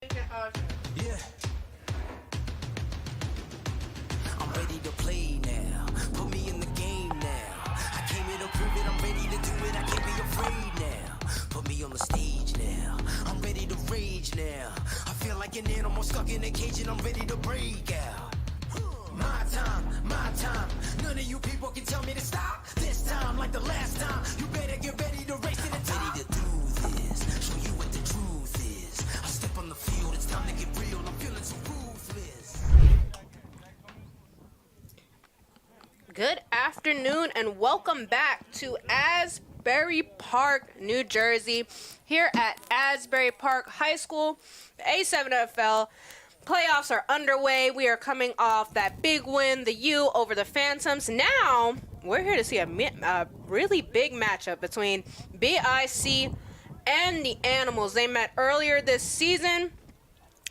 Yeah. I'm ready to play now. Put me in the game now. I came here to prove it. I'm ready to do it. I can't be afraid now. Put me on the stage now. I'm ready to rage now. I feel like an animal stuck in a cage and I'm ready to break out. My time, my time. None of you people can tell me to stop. This time, like the last time, you better get ready to race to the top. I'm ready to do this. Show you what the truth is. I step on the field. It's time to get real. I'm feeling so ruthless. Good afternoon and welcome back to Asbury Park, New Jersey. Here at Asbury Park High School, the A7NFL playoffs are underway. We are coming off that big win, the U over the Phantoms. Now, we're here to see a really big matchup between BIC and the Animals. They met earlier this season,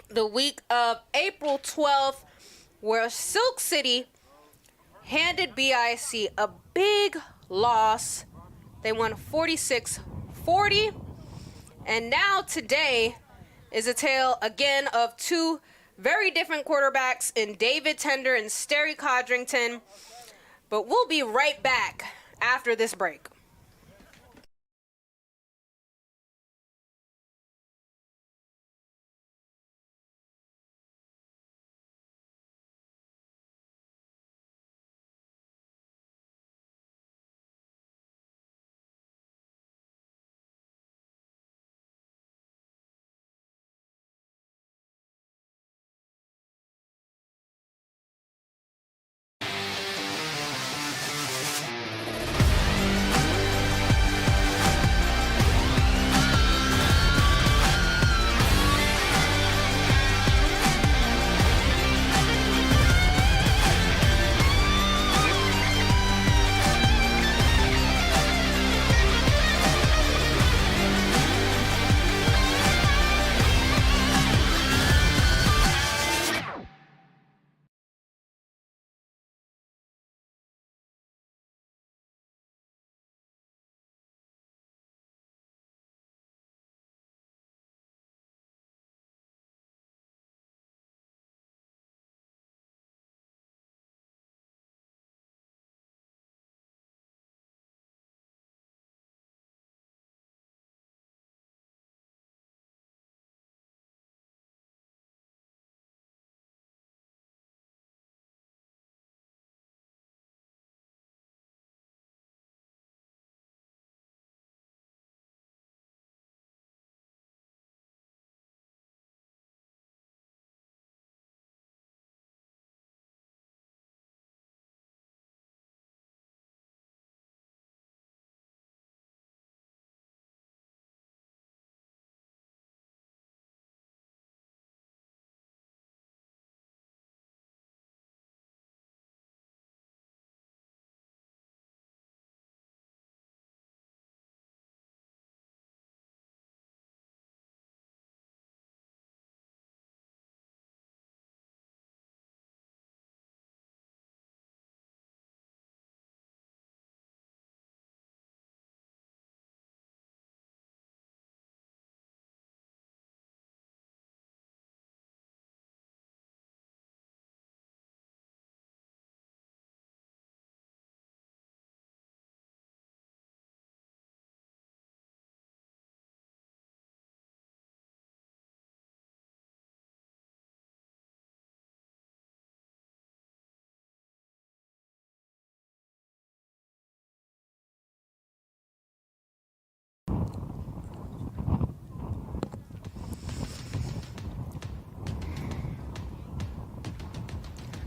the week of April 12th, where Silk City handed BIC a big loss. They won 46-40. And now today is a tale again of two very different quarterbacks in David Tender and Sterry Codrington. But we'll be right back after this break.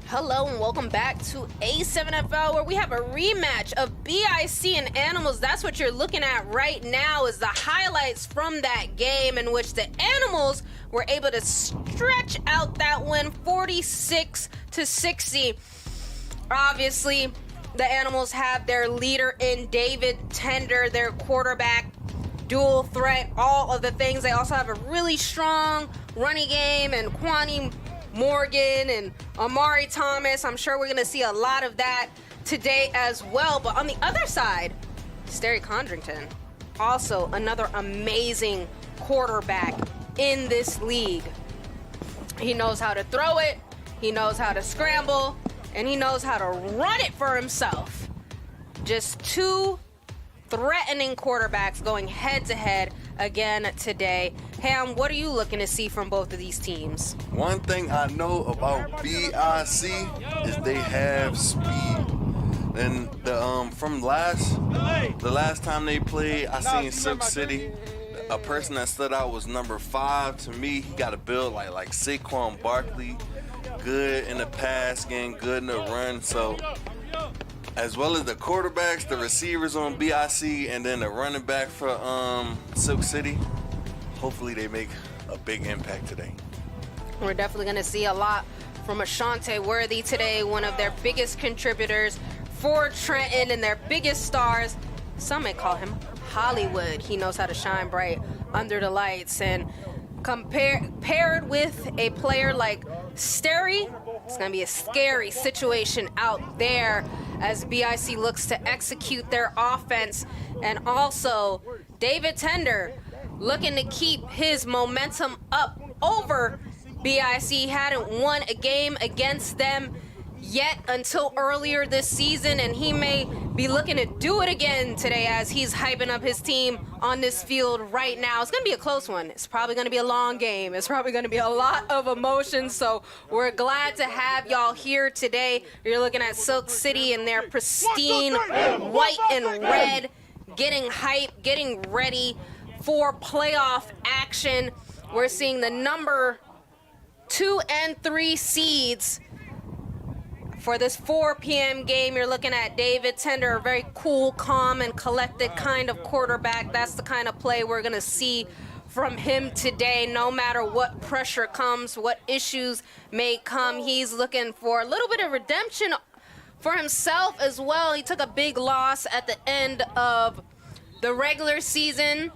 Hello and welcome back to A7FL, where we have a rematch of BIC and Animals. That's what you're looking at right now, is the highlights from that game in which the Animals were able to stretch out that win 46-60. Obviously, the Animals have their leader in David Tender, their quarterback, dual threat, all of the things. They also have a really strong running game and Kwani Morgan and Amari Thomas. I'm sure we're going to see a lot of that today as well. But on the other side, Sterry Codrington, also another amazing quarterback in this league. He knows how to throw it, he knows how to scramble, and he knows how to run it for himself. Just two threatening quarterbacks going head-to-head again today. Ham, what are you looking to see from both of these teams? One thing I know about BIC is they have speed. And from the last time they played, I seen Silk City. A person that stood out was number 5 to me. He got a build like Saquon Barkley, good in the pass game, good in the run. So as well as the quarterbacks, the receivers on BIC, and then the running back for Silk City, hopefully they make a big impact today. We're definitely going to see a lot from Ashante Worthy today, one of their biggest contributors for Trenton and their biggest stars. Some may call him Hollywood. He knows how to shine bright under the lights. And paired with a player like Sterry, it's going to be a scary situation out there as BIC looks to execute their offense. And also, David Tender looking to keep his momentum up over BIC. Hadn't won a game against them yet until earlier this season, and he may be looking to do it again today as he's hyping up his team on this field right now. It's going to be a close one. It's probably going to be a long game. It's probably going to be a lot of emotion, so we're glad to have y'all here today. You're looking at Silk City in their pristine white and red, getting hype, getting ready for playoff action. We're seeing the number 2 and 3 seeds for this 4 p.m. game. You're looking at David Tender, a very cool, calm, and collected kind of quarterback. That's the kind of play we're going to see from him today. No matter what pressure comes, what issues may come, he's looking for a little bit of redemption for himself as well. He took a big loss at the end of the regular season.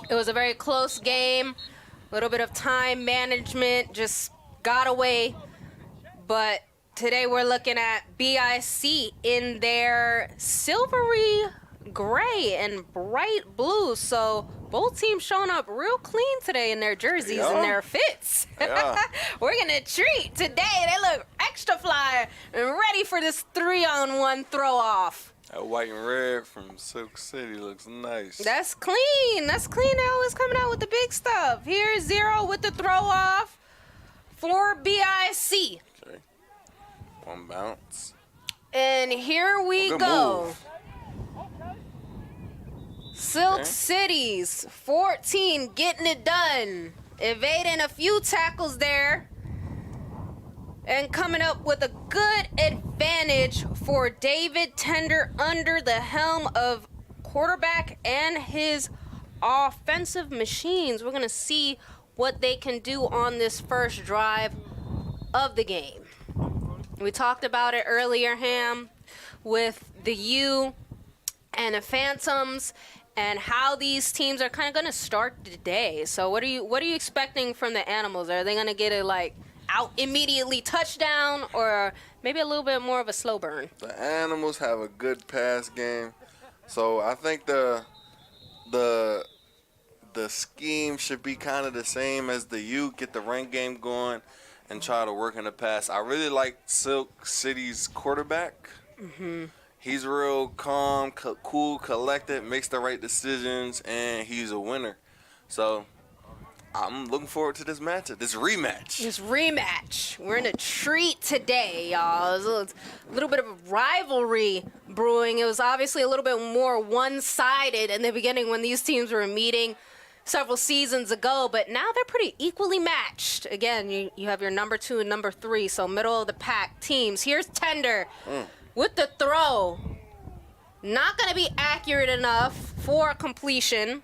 It was a very close game. A little bit of time management just got away. But today we're looking at BIC in their silvery gray and bright blue. So both teams showing up real clean today in their jerseys and their fits. Yeah. We're going to treat today. They look extra fly and ready for this 3-on-1 throw-off. That white and red from Silk City looks nice. That's clean. That's clean. They're always coming out with the big stuff. Here's 0 with the throw-off for BIC. Okay. One bounce. And here we Good go. move. Silk Cities, 14, getting it done. Evading a few tackles there. And coming up with a good advantage for David Tender under the helm of quarterback and his offensive machines. We're going to see what they can do on this first drive of the game. We talked about it earlier, Ham, with the U and the Phantoms and how these teams are kind of going to start the day. So what are you expecting from the Animals? Are they going to get a out immediately touchdown, or maybe a little bit more of a slow burn? The Animals have a good pass game, so I think the scheme should be kind of the same as the U. Get the run game going and try to work in the pass. I really like Silk City's quarterback. Mm-hmm. He's real calm, cool, collected, makes the right decisions, and he's a winner. So I'm looking forward to this matchup, this rematch. We're in a treat today, y'all. It's a little bit of a rivalry brewing. It was obviously a little bit more one-sided in the beginning when these teams were meeting several seasons ago, but now they're pretty equally matched. Again, you have your number 2 and number 3, so middle of the pack teams. Here's Tender with the throw. Not going to be accurate enough for completion.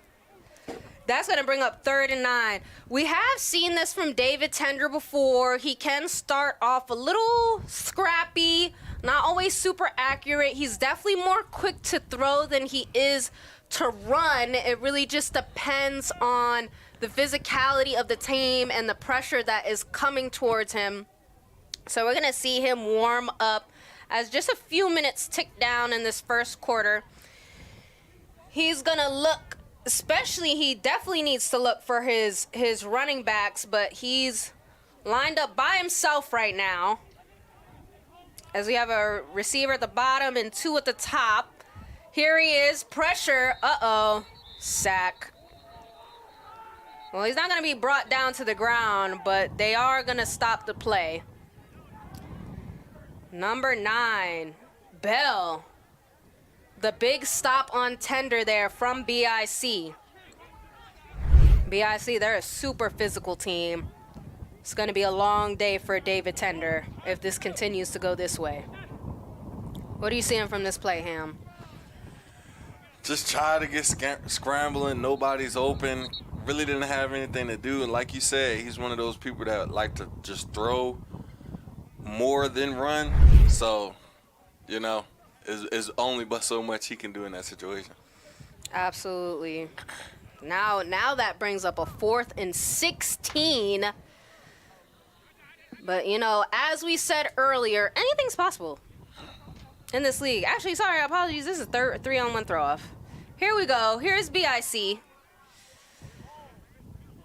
That's going to bring up 3rd and 9. We have seen this from David Tender before. He can start off a little scrappy, not always super accurate. He's definitely more quick to throw than he is to run. It really just depends on the physicality of the team and the pressure that is coming towards him. So we're going to see him warm up as just a few minutes tick down in this first quarter. He's going to look, especially he definitely needs to look for his running backs, but he's lined up by himself right now. As we have a receiver at the bottom and 2 at the top. Here he is. Pressure. Uh-oh. Sack. Well, he's not going to be brought down to the ground, but they are going to stop the play. Number 9, Bell. The big stop on tender there from BIC. BIC, they're a super physical team. It's going to be a long day for David Tender if this continues to go this way. What are you seeing from this play, Ham? Just try to get scrambling. Nobody's open. Really didn't have anything to do. And like you said, he's one of those people that like to just throw more than run. So, you know, it's only but so much he can do in that situation. Absolutely. Now that brings up a 4th and 16. But, you know, as we said earlier, anything's possible in this league. Actually, sorry, apologies. This is 3-on-1 throw-off. Here we go. Here's BIC.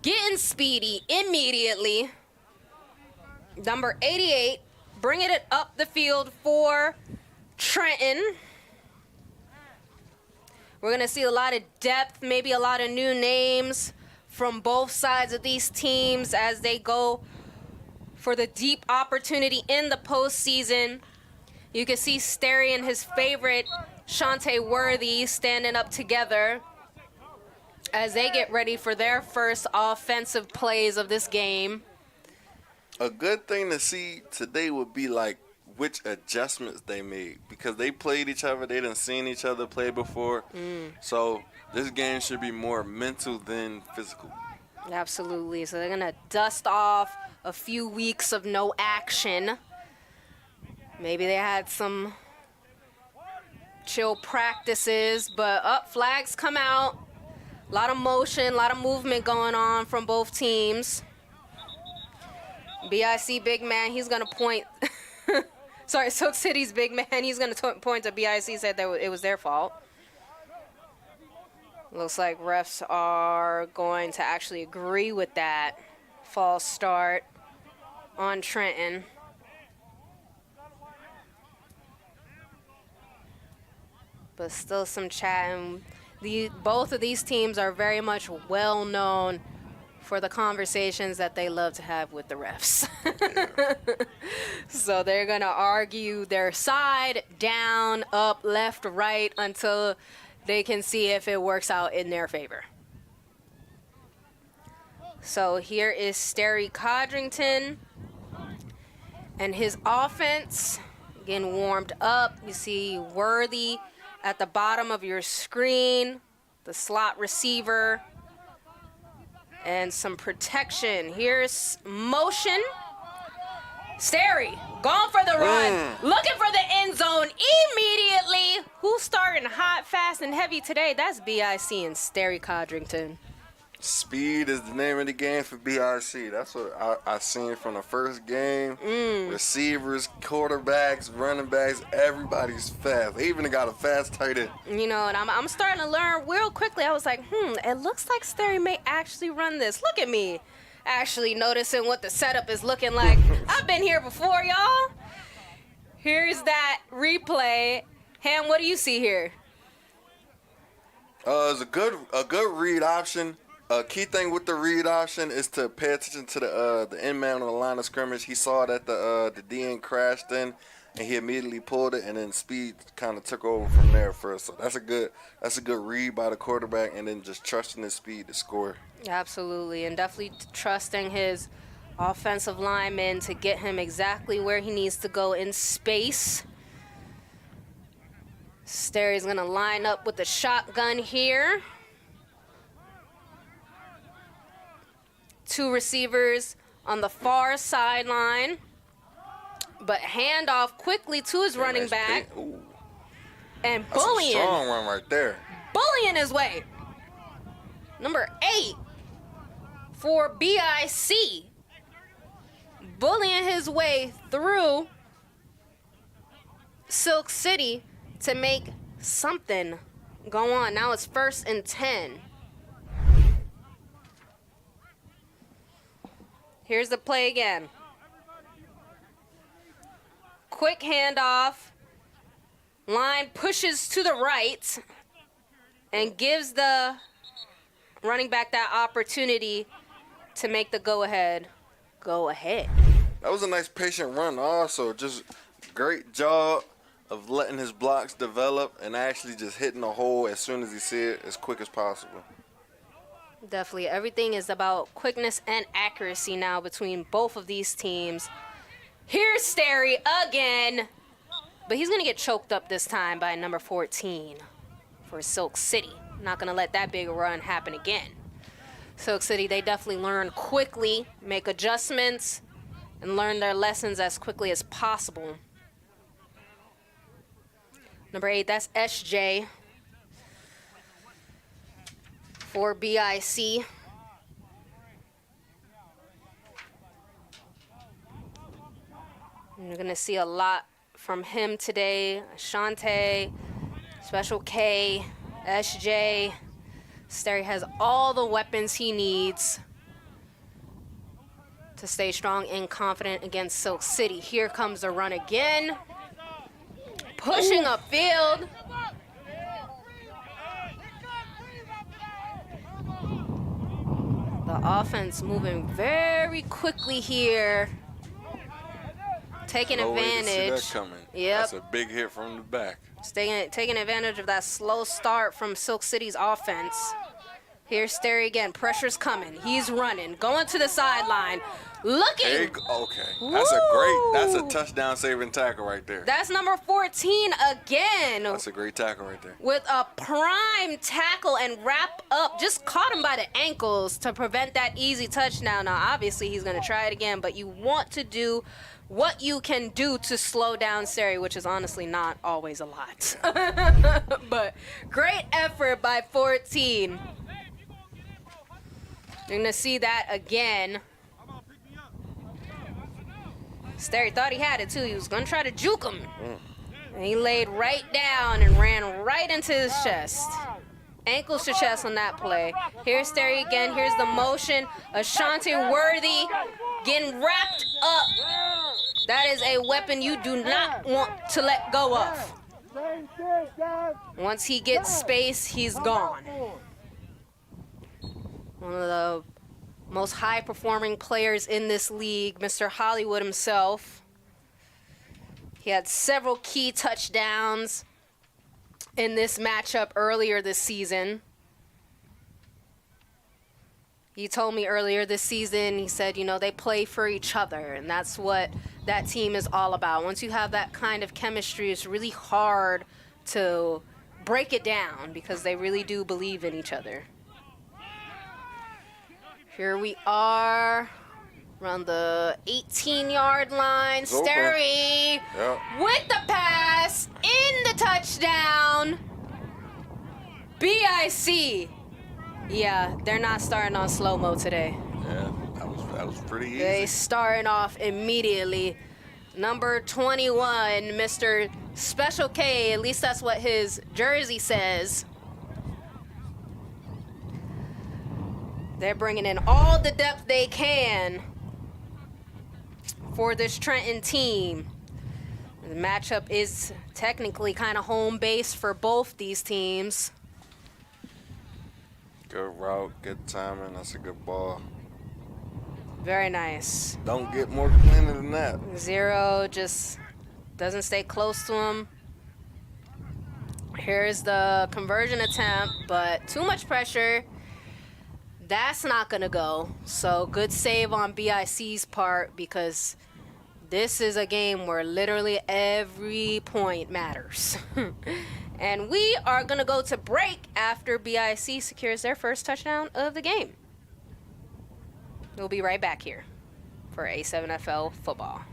Getting speedy immediately. Number 88. Bringing it up the field for Trenton. We're going to see a lot of depth, maybe a lot of new names from both sides of these teams as they go for the deep opportunity in the postseason. You can see Sterry and his favorite, Shante Worthy, standing up together as they get ready for their first offensive plays of this game. A good thing to see today would be like which adjustments they made, because they played each other. They didn't seen each other play before. So this game should be more mental than physical. Absolutely. So they're going to dust off a few weeks of no action. Maybe they had some chill practices, but flags come out. A lot of motion, a lot of movement going on from both teams. BIC big man, he's going to point. Sorry, Silk City's big man, he's going to point to BIC, said that it was their fault. Looks like refs are going to actually agree with that false start on Trenton. But still some chatting. Both of these teams are very much well known for the conversations that they love to have with the refs. So they're going to argue their side, down, up, left, right, until they can see if it works out in their favor. So here is Sterry Codrington and his offense getting warmed up. You see Worthy at the bottom of your screen, the slot receiver, and some protection. Here's motion. Sterry, going for the run, looking for the end zone immediately. Who's starting hot, fast, and heavy today? That's BIC and Sterry Codrington. Speed is the name of the game for BIC. That's what I seen from the first game. Receivers, quarterbacks, running backs, everybody's fast. They even got a fast tight end. You know, and I'm starting to learn real quickly. I was like, it looks like Sterry may actually run this. Look at me actually noticing what the setup is looking like. I've been here before, y'all. Here's that replay. Ham, what do you see here? It's a good read option. Key thing with the read option is to pay attention to the end man on the line of scrimmage. He saw that the DN crashed in, and he immediately pulled it, and then speed kind of took over from there first. So that's a good read by the quarterback, and then just trusting his speed to score. Absolutely, and definitely trusting his offensive lineman to get him exactly where he needs to go in space. Sterry's gonna line up with the shotgun here. 2 receivers on the far sideline, but handoff quickly to his running back. And bullying. That's a strong one right there. Bullying his way. Number 8 for BIC. Bullying his way through Silk City to make something go on. Now it's 1st and 10. Here's the play again. Quick handoff. Line pushes to the right and gives the running back that opportunity to make the go-ahead. That was a nice patient run also. Just great job of letting his blocks develop and actually just hitting the hole as soon as he see it as quick as possible. Definitely. Everything is about quickness and accuracy now between both of these teams. Here's Sterry again. But he's going to get choked up this time by number 14 for Silk City. Not going to let that big run happen again. Silk City, they definitely learn quickly, make adjustments, and learn their lessons as quickly as possible. Number 8, that's SJ for BIC. And you're going to see a lot from him today. Ashante, Special K, SJ. Sterry has all the weapons he needs to stay strong and confident against Silk City. Here comes the run again. Pushing upfield. The offense moving very quickly here. Taking No way to see advantage. that coming. Yep. That's a big hit from the back. Taking advantage of that slow start from Silk City's offense. Here's Sterry again. Pressure's coming. He's running. Going to the sideline. Looking. Okay. That's a touchdown saving tackle right there. That's number 14 again. That's a great tackle right there. With a prime tackle and wrap up. Just caught him by the ankles to prevent that easy touchdown. Now, obviously, he's going to try it again, but you want to do what you can do to slow down Sterry, which is honestly not always a lot. But great effort by 14. You're going to see that again. Sterry thought he had it, too. He was going to try to juke him. And he laid right down and ran right into his chest. Ankles to chest on that play. Here's Sterry again. Here's the motion. Ashanti Worthy getting wrapped up. That is a weapon you do not want to let go of. Once he gets space, he's gone. One of the most high-performing players in this league, Mr. Hollywood himself. He had several key touchdowns in this matchup earlier this season. He told me earlier this season, he said, you know, they play for each other, and that's what that team is all about. Once you have that kind of chemistry, it's really hard to break it down because they really do believe in each other. Here we are around the 18-yard line. Sterry with the pass, in the touchdown. BIC. Yeah, they're not starting on slow-mo today. Yeah, that was pretty easy. They starting off immediately. Number 21, Mr. Special K, at least that's what his jersey says. They're bringing in all the depth they can for this Trenton team. The matchup is technically kind of home base for both these teams. Good route, good timing. That's a good ball. Very nice. Don't get more cleaner than that. Zero just doesn't stay close to him. Here's the conversion attempt, but too much pressure. That's not going to go. So good save on BIC's part because this is a game where literally every point matters. And we are going to go to break after BIC secures their first touchdown of the game. We'll be right back here for A7FL football.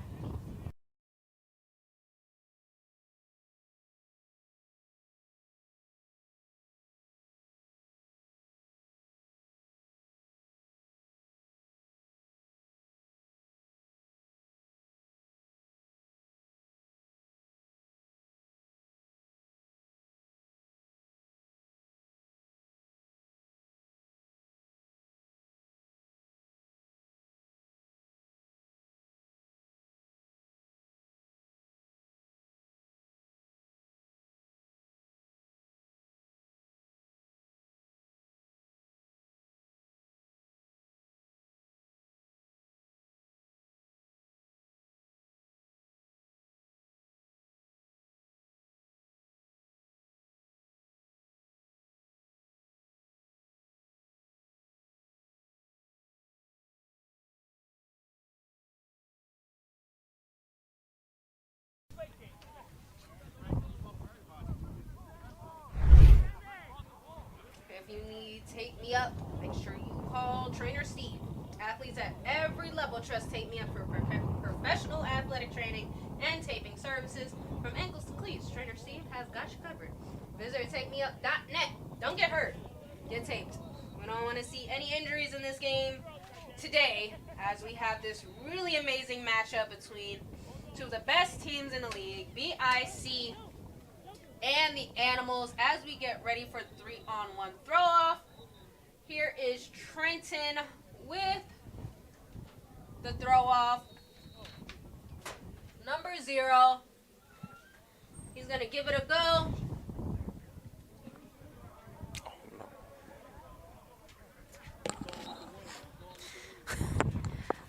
me up, make sure you call Trainer Steve. Athletes at every level trust Take Me Up for professional athletic training and taping services. From ankles to cleats, Trainer Steve has got you covered. Visit takemeup.net. Don't get hurt. Get taped. We don't want to see any injuries in this game today, as we have this really amazing matchup between two of the best teams in the league, BIC and the Animals, as we get ready for 3-on-1 throw-off. Here is Trenton with the throw-off. Number 0. He's going to give it a go.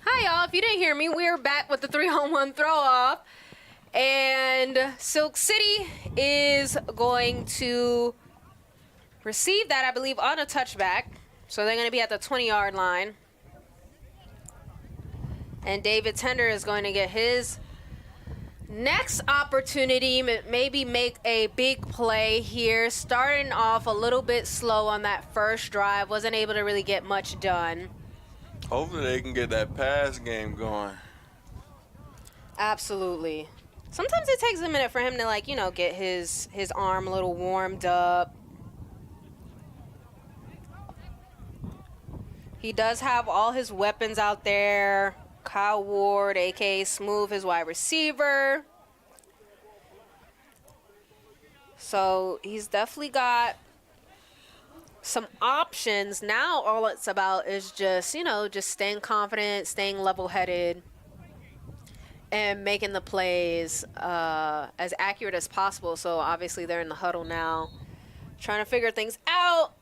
Hi, y'all. If you didn't hear me, we're back with the 3-on-1 throw-off. And Silk City is going to receive that, I believe, on a touchback. So they're going to be at the 20-yard line. And David Tender is going to get his next opportunity, maybe make a big play here. Starting off a little bit slow on that first drive. Wasn't able to really get much done. Hopefully they can get that pass game going. Absolutely. Sometimes it takes a minute for him to, like, you know, get his arm a little warmed up. He does have all his weapons out there. Kyle Ward, a.k.a. Smooth, his wide receiver. So he's definitely got some options. Now all it's about is just, you know, just staying confident, staying level-headed, and making the plays as accurate as possible. So obviously they're in the huddle now, trying to figure things out.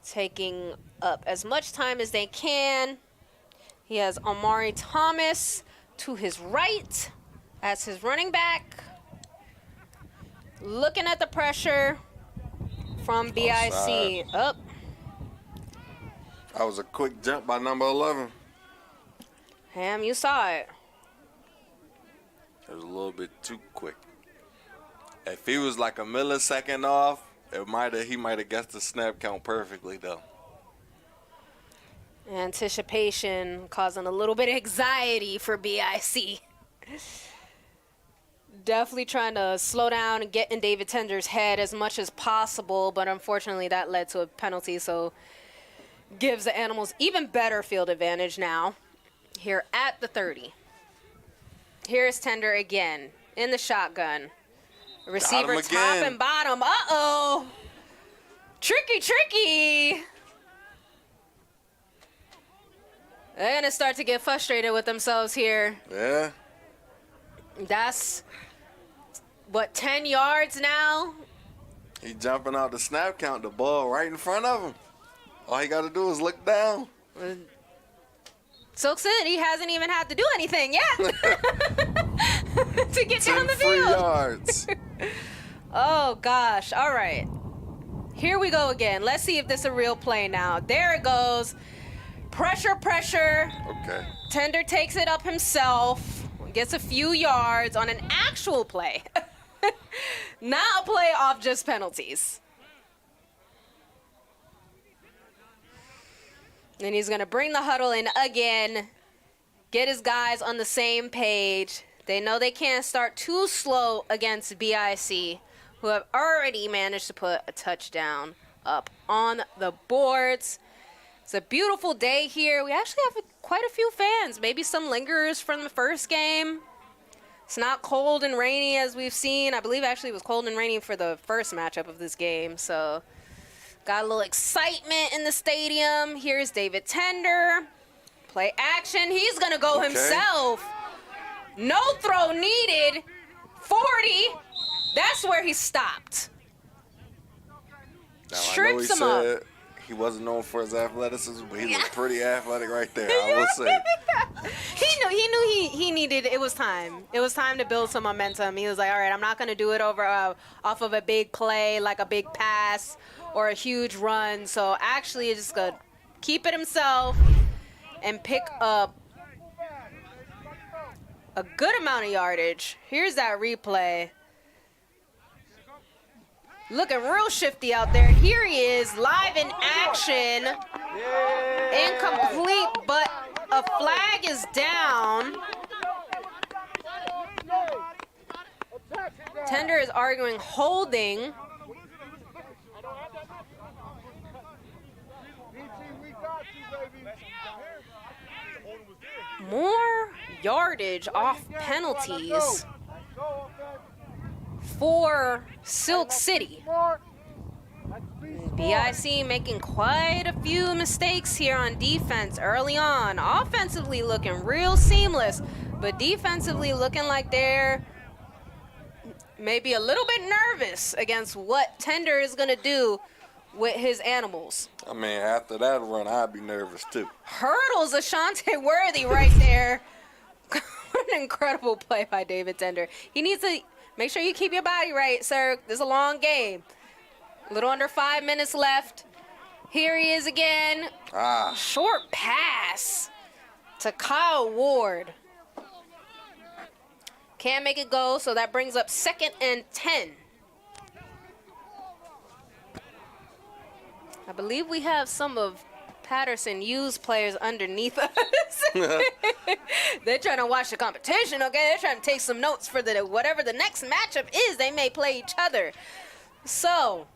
Taking up as much time as they can. He has Omari Thomas to his right as his running back. Looking at the pressure from BIC. Up. That was a quick jump by number 11. Ham, you saw it. It was a little bit too quick. If he was like a millisecond off, he might have guessed the snap count perfectly, though. Anticipation causing a little bit of anxiety for BIC. Definitely trying to slow down and get in David Tender's head as much as possible, but unfortunately that led to a penalty, so gives the Animals even better field advantage now here at the 30. Here's Tender again in the shotgun. Receiver top and bottom. Uh-oh. Tricky. They're going to start to get frustrated with themselves here. Yeah. That's, what, 10 yards now? He jumping out the snap count, the ball right in front of him. All he got to do is look down. Silk City hasn't even had to do anything yet to get down the 10 free field. yards. Oh, gosh. All right. Here we go again. Let's see if this is a real play now. There it goes. Pressure. Okay. Tender takes it up himself. Gets a few yards on an actual play. Not a play off just penalties. And he's going to bring the huddle in again. Get his guys on the same page. They know they can't start too slow against BIC, who have already managed to put a touchdown up on the boards. It's a beautiful day here. We actually have quite a few fans, maybe some lingerers from the first game. It's not cold and rainy as we've seen. I believe actually it was cold and rainy for the first matchup of this game. So got a little excitement in the stadium. Here's David Tender. Play action. He's going to go himself. No throw needed. 40. That's where he stopped. Now, Trips him up. He wasn't known for his athleticism, but he looked pretty athletic right there, I will say. He knew he needed, it was time. It was time to build some momentum. He was like, all right, I'm not going to do it off of a big play, like a big pass or a huge run. So actually, he's just going to keep it himself and pick up a good amount of yardage. Here's that replay. looking real shifty out there. Here he is, live in action. Incomplete, but a flag is down. Tender is arguing holding. More yardage off penalties for Silk City. BIC making quite a few mistakes here on defense early on. Offensively looking real seamless, but defensively looking like they're maybe a little bit nervous against what Tender is going to do with his animals. I mean, after that run, I'd be nervous too. Hurdles Ashante Worthy right there. What an incredible play by David Tender. He needs to make sure you keep your body right, sir. This is a long game. A little under 5 minutes left. Here he is again. Short pass to Kyle Ward. Can't make it go, so that brings up 2nd and 10. I believe we have some of Paterson U's players underneath us. They're trying to watch the competition, okay? They're trying to take some notes for the whatever the next matchup is. They may play each other. So,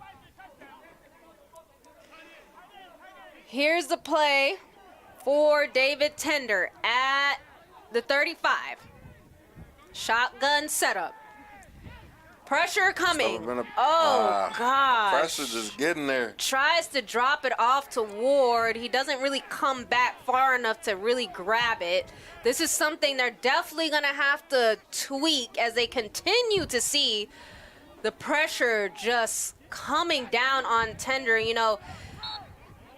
here's the play for David Tender at the 35. Shotgun setup. Pressure coming. Oh, gosh. Pressure just getting there. Tries to drop it off to Ward. He doesn't really come back far enough to really grab it. This is something they're definitely going to have to tweak as they continue to see the pressure just coming down on Tender. You know,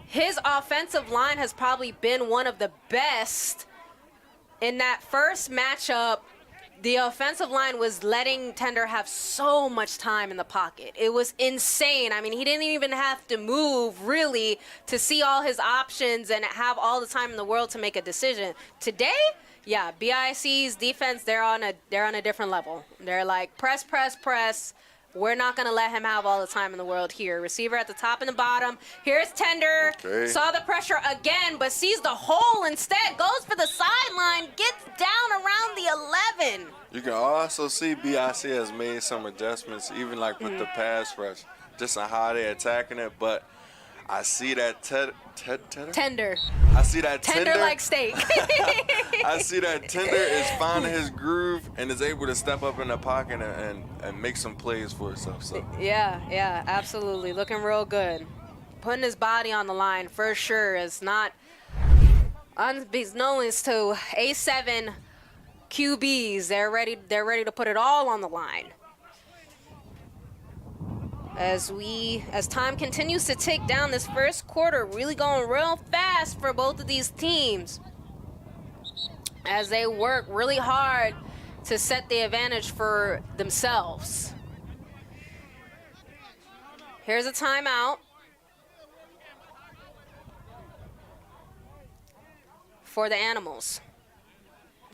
his offensive line has probably been one of the best. In that first matchup, the offensive line was letting Tender have so much time in the pocket. It was insane. I mean, he didn't even have to move, really, to see all his options and have all the time in the world to make a decision. Today, yeah, BIC's defense, they're on a different level. They're like, press, press, press. We're not going to let him have all the time in the world here. Receiver at the top and the bottom. Here's Tender. Okay. Saw the pressure again, but sees the hole instead. Goes for the sideline. Gets down around the 11. You can also see BIC has made some adjustments, even like with the pass rush, just on how they're attacking it. But I see that Tender. I see that Tender like steak. I see that Tender is finding his groove and is able to step up in the pocket and make some plays for himself. So. Yeah, absolutely. Looking real good. Putting his body on the line for sure is not unbeknownst to A7 QBs. They're ready to put it all on the line. As time continues to tick down, this first quarter really going real fast for both of these teams as they work really hard to set the advantage for themselves. Here's a timeout for the Animals.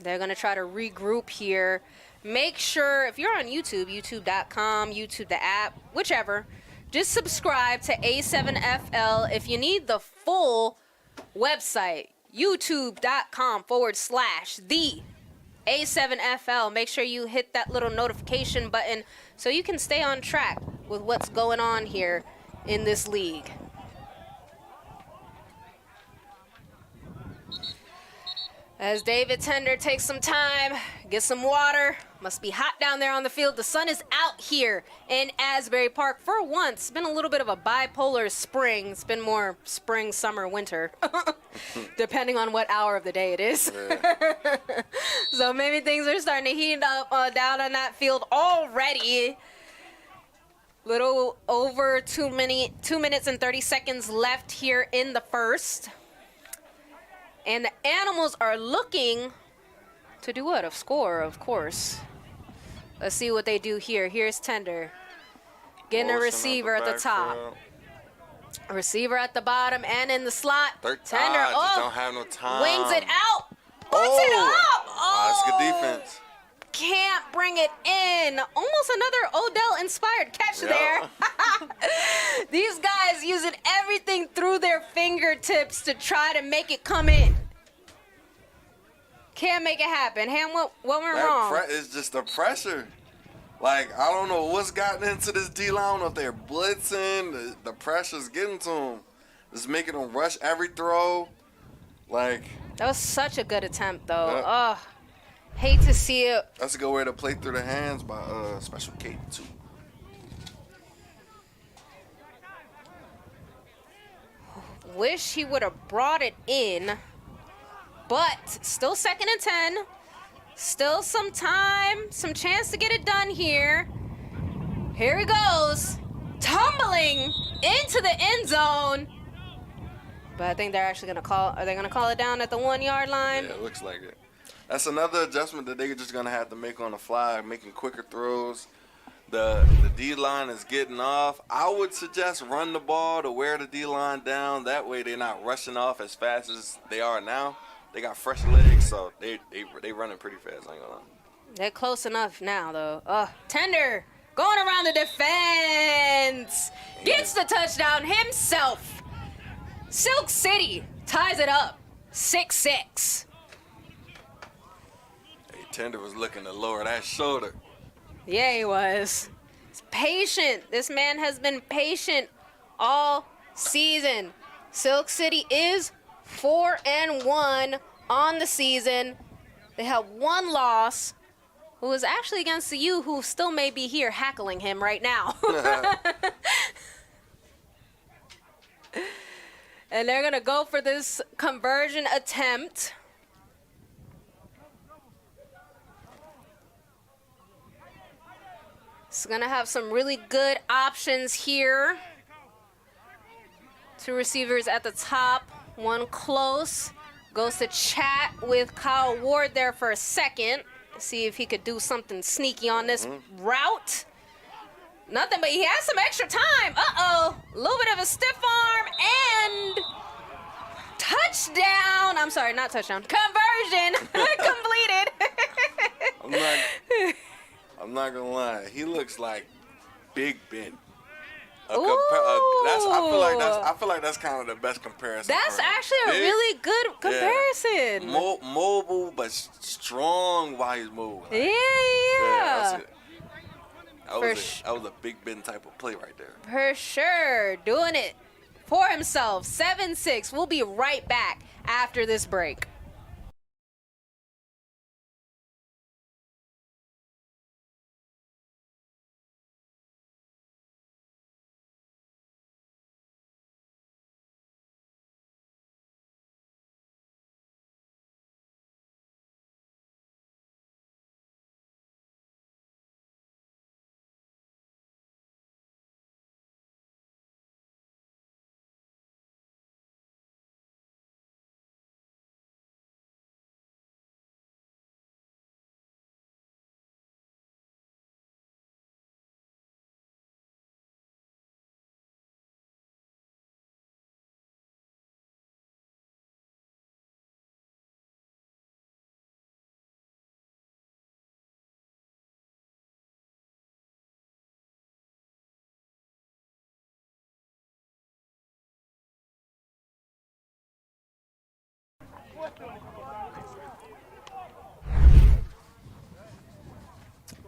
They're going to try to regroup here. Make sure, if you're on YouTube, youtube.com, YouTube the app, whichever, just subscribe to A7FL. If you need the full website, youtube.com/the A7FL. Make sure you hit that little notification button so you can stay on track with what's going on here in this league. As David Tender takes some time, gets some water. Must be hot down there on the field. The sun is out here in Asbury Park for once. It's been a little bit of a bipolar spring. It's been more spring, summer, winter, depending on what hour of the day it is. Yeah. So maybe things are starting to heat up down on that field already. Little over 2 minutes and 30 seconds left here in the first. And the Animals are looking to do what? Score, of course. Let's see what they do here. Here's Tender. Getting a receiver at the top. A receiver at the bottom and in the slot. Tender, just don't have no time. Wings it out. Puts it up. That's good defense. Can't bring bring it in. Almost another Odell-inspired catch there. These guys using everything through their fingertips to try to make it come in. Can't make it happen. Ham, what went wrong? It's just the pressure. Like, I don't know what's gotten into this D-line. I don't know if they're blitzing. The pressure's getting to them. It's making them rush every throw. Like, that was such a good attempt, though. Yeah. Ugh. Hate to see it. That's a good way to play through the hands by Special K, too. Wish he would have brought it in. But still 2nd and 10. Still some time, some chance to get it done here. Here he goes. Tumbling into the end zone. But I think they're actually going to are they going to call it down at the 1 yard line? Yeah, it looks like it. That's another adjustment that they're just going to have to make on the fly, making quicker throws. The D-line is getting off. I would suggest run the ball to wear the D-line down. That way they're not rushing off as fast as they are now. They got fresh legs, so they running pretty fast, I ain't gonna lie. They're close enough now, though. Tender going around the defense. Gets the touchdown himself. Silk City ties it up 6-6. Hey, Tender was looking to lower that shoulder. Yeah, he was. He's patient. This man has been patient all season. Silk City is 4-1 on the season. They have one loss, who is actually against the U, who still may be here hackling him right now. And they're going to go for this conversion attempt. It's going to have some really good options here. 2 receivers at the top, 1 close. Goes to chat with Kyle Ward there for a second. See if he could do something sneaky on this route. Nothing, but he has some extra time. Uh-oh. A little bit of a stiff arm and touchdown. I'm sorry, not touchdown. Conversion completed. I'm not gonna lie. He looks like Big Ben. I feel like that's kind of the best comparison. That's actually a really good comparison. Yeah. Mobile but strong while he's moving. Yeah. That's it. That was a Big Ben type of play right there. For sure. Doing it for himself. 7-6. We'll be right back after this break.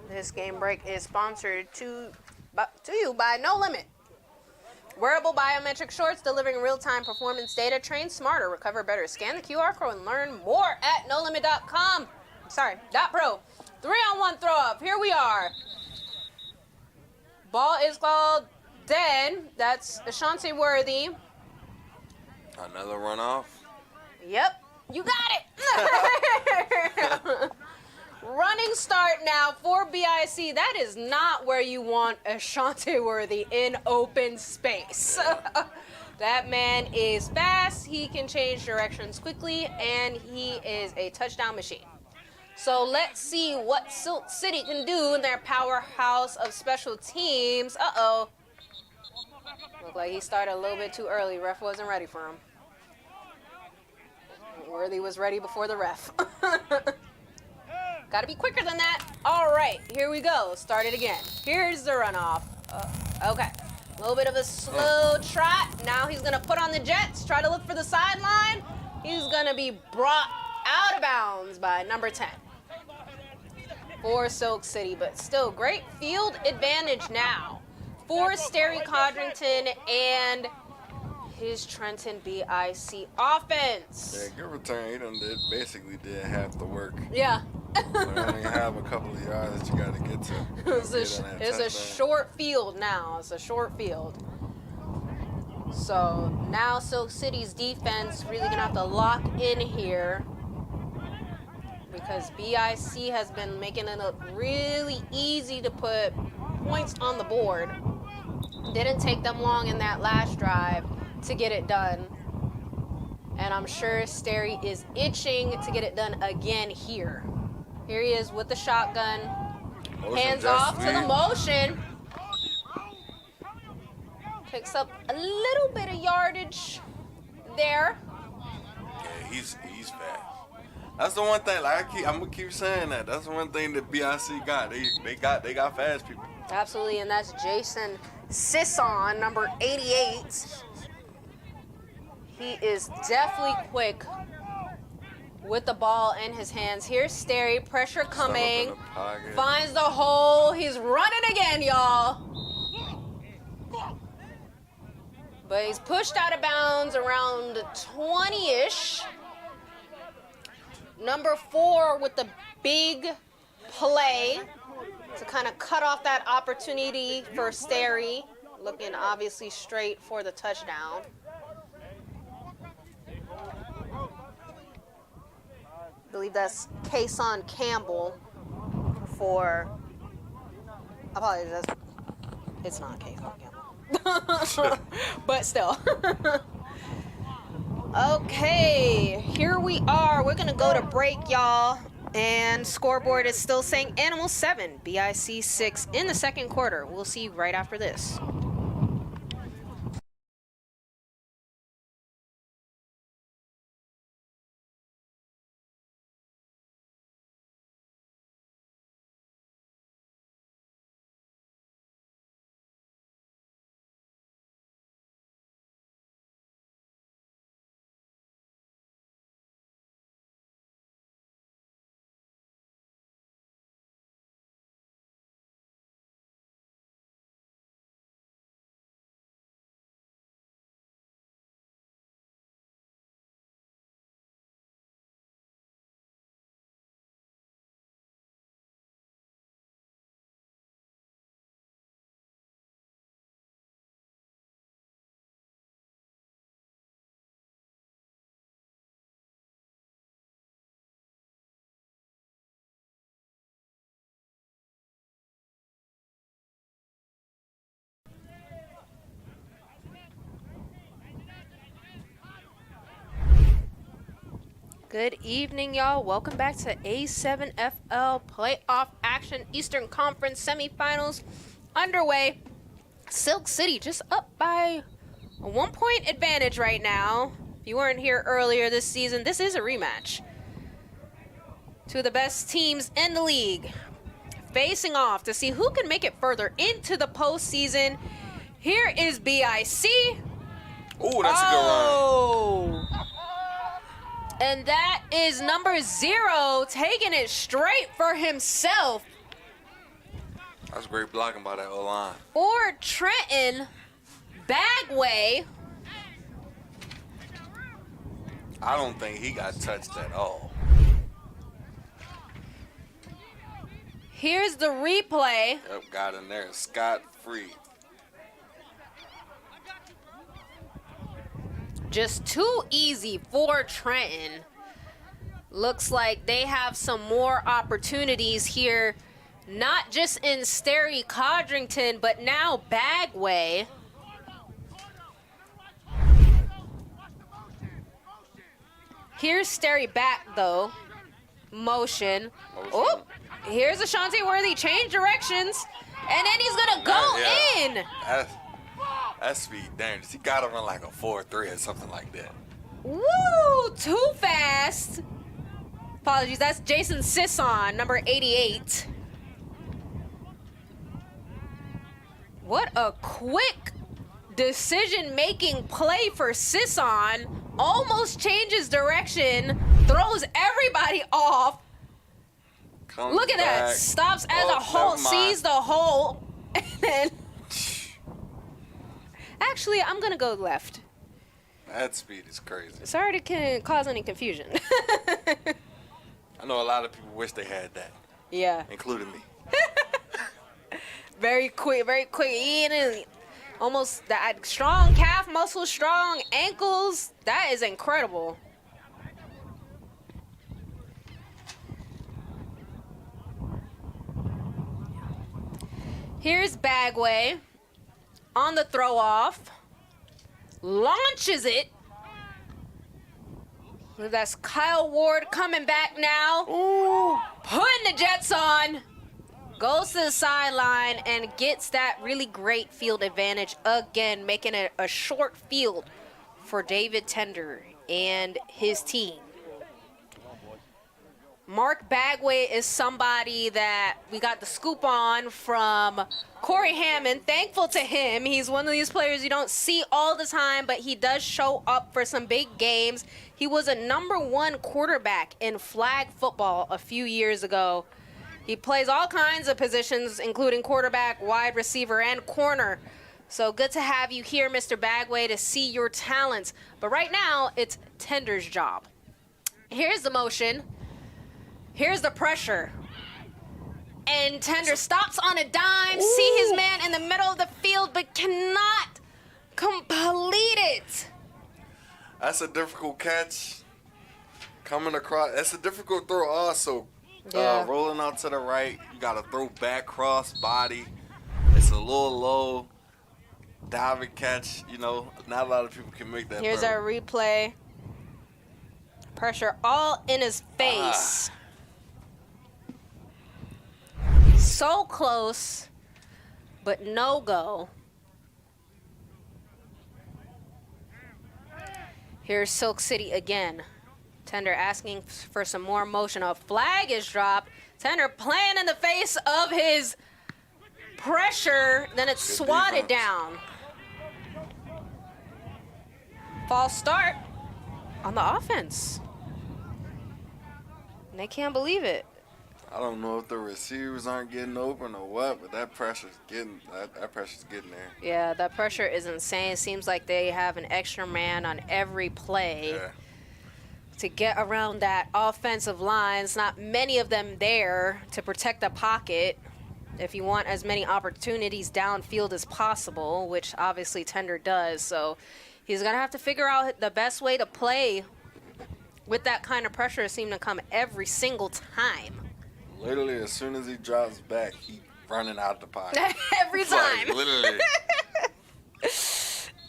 This game break is sponsored to you by No Limit. Wearable biometric shorts delivering real-time performance data. Train smarter, recover better. Scan the QR code and learn more at nolimit.com. Sorry, .pro. 3-on-1 throw up. Here we are. Ball is called dead. That's Ashanti Worthy. Another runoff. Yep, you got it. Running start now for BIC. That is not where you want Ashanti Worthy in open space. That man is fast. He can change directions quickly, and he is a touchdown machine. So let's see what Silk City can do in their powerhouse of special teams. Uh-oh. Looked like he started a little bit too early. Ref wasn't ready for him. Worthy was ready before the ref. Gotta be quicker than that. All right, here we go. Start it again. Here's the runoff. Okay. A little bit of a slow trot. Now he's gonna put on the jets, try to look for the sideline. He's gonna be brought out of bounds by number 10 for Silk City, but still great field advantage now for Sterry Codrington and his Trenton BIC offense. Yeah, good return. He done basically did half the work. Yeah. You only have a couple of yards that you got to get to. It's a short field now. It's a short field. So now Silk City's defense really gonna have to lock in here because BIC has been making it look really easy to put points on the board. Didn't take them long in that last drive to get it done. And I'm sure Sterry is itching to get it done again here. Here he is with the shotgun. Hands off to the motion. Picks up a little bit of yardage there. Yeah, he's fast. That's the one thing. Like I'm gonna keep saying that. That's the one thing that BIC got. They got fast people. Absolutely, and that's Jason Sisson, number 88. He is definitely quick with the ball in his hands. Here's Sterry, pressure coming. Finds the hole. He's running again, y'all. But he's pushed out of bounds around 20-ish. Number 4 with the big play to kind of cut off that opportunity for Sterry. Looking obviously straight for the touchdown. I believe that's Kason Campbell for, I apologize, it's not Kason Campbell. But still. Okay, here we are. We're gonna go to break, y'all. And scoreboard is still saying Animal 7, BIC 6 in the second quarter. We'll see you right after this. Good evening, y'all. Welcome back to A7FL playoff action. Eastern Conference semifinals underway. Silk City just up by a 1-point advantage right now. If you weren't here earlier this season, this is a rematch. Two of the best teams in the league facing off to see who can make it further into the postseason. Here is BIC. Oh, that's a good run. And that is number 0 taking it straight for himself. That's great blocking by that O-line. For Trenton, Bagway. I don't think he got touched at all. Here's the replay. Yep, got in there scot-free. Just too easy for Trenton. Looks like they have some more opportunities here, not just in Sterry Codrington, but now Bagway. Here's Sterry back, though. Motion. Oh, here's Ashanti Worthy. Change directions. And then he's going to go in. That's speed dangerous. He got to run like a 4.3 or something like that. Woo! Too fast. Apologies. That's Jason Sisson, number 88. What a quick decision-making play for Sisson. Almost changes direction, throws everybody off. Look at that. Stops as a hole, sees the hole, and then... Actually, I'm going to go left. That speed is crazy. Sorry to cause any confusion. I know a lot of people wish they had that. Yeah. Including me. Very quick, very quick. Almost that strong calf muscle, strong ankles. That is incredible. Here's Bagway on the throw off. Launches it. That's Kyle Ward coming back now. Ooh. Putting the Jets on. Goes to the sideline and gets that really great field advantage again, making it a short field for David Tender and his team. Mark Bagway is somebody that we got the scoop on from Corey Hammond. Thankful to him. He's one of these players you don't see all the time, but he does show up for some big games. He was a #1 quarterback in flag football a few years ago. He plays all kinds of positions, including quarterback, wide receiver, and corner. So good to have you here, Mr. Bagway, to see your talents. But right now, it's Tender's job. Here's the motion. Here's the pressure. And Tender stops on a dime, see his man in the middle of the field, but cannot complete it. That's a difficult catch. Coming across, that's a difficult throw also. Yeah. Rolling out to the right, you got to throw back cross body. It's a little low. Diving catch, you know, not a lot of people can make that. Here's our replay. Pressure all in his face. So close, but no go. Here's Silk City again. Tender asking for some more motion. A flag is dropped. Tender playing in the face of his pressure. Then it's swatted down. False start on the offense. And they can't believe it. I don't know if the receivers aren't getting open or what, but that pressure's getting there. Yeah, that pressure is insane. It seems like they have an extra man on every play to get around that offensive line. It's not many of them there to protect the pocket if you want as many opportunities downfield as possible, which obviously Tender does. So he's going to have to figure out the best way to play with that kind of pressure. It seems to come every single time. Literally, as soon as he drops back, he running out the pocket. Every time. Like, literally.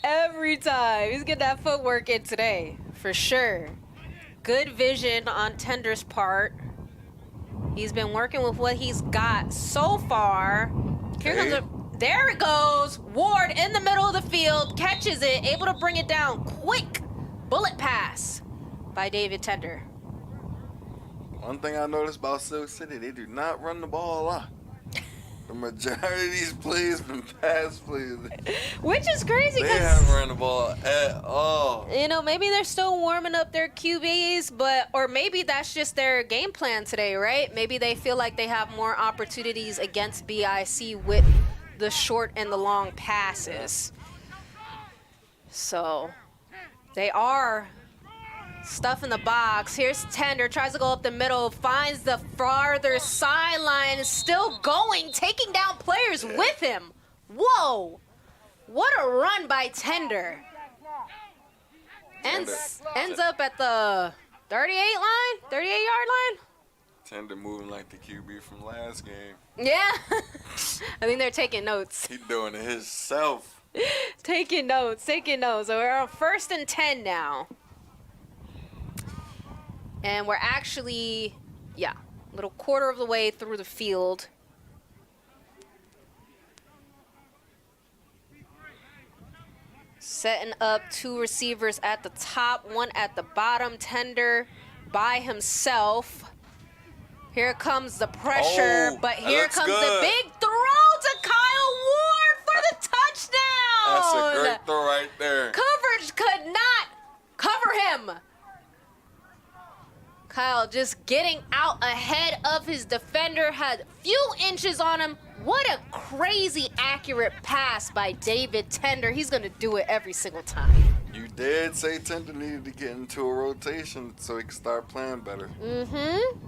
Every time. He's getting that footwork in today, for sure. Good vision on Tender's part. He's been working with what he's got so far. There it goes. Ward in the middle of the field, catches it, able to bring it down. Quick bullet pass by David Tender. One thing I noticed about Silk City, they do not run the ball a lot. The majority of these plays been pass plays. Which is crazy. They haven't run the ball at all. You know, maybe they're still warming up their QBs, or maybe that's just their game plan today, right? Maybe they feel like they have more opportunities against BIC with the short and the long passes. So they are stuff in the box. Here's Tender, tries to go up the middle, finds the farther sideline, still going, taking down players with him. Whoa! What a run by Tender. Ends up at the 38-yard line? Tender moving like the QB from last game. Yeah. I think they're taking notes. He doing it himself. Taking notes. So we're on 1st and 10 now. And we're actually, a little quarter of the way through the field. Setting up 2 receivers at the top, 1 at the bottom. Tender by himself. Here comes the pressure, Oh, but that here looks comes the good. big throw to Kyle Ward for the touchdown. That's a great throw right there. Coverage could not cover him. Kyle just getting out ahead of his defender, had few inches on him. What a crazy accurate pass by David Tender. He's going to do it every single time. You did say Tender needed to get into a rotation so he could start playing better. Mm-hmm.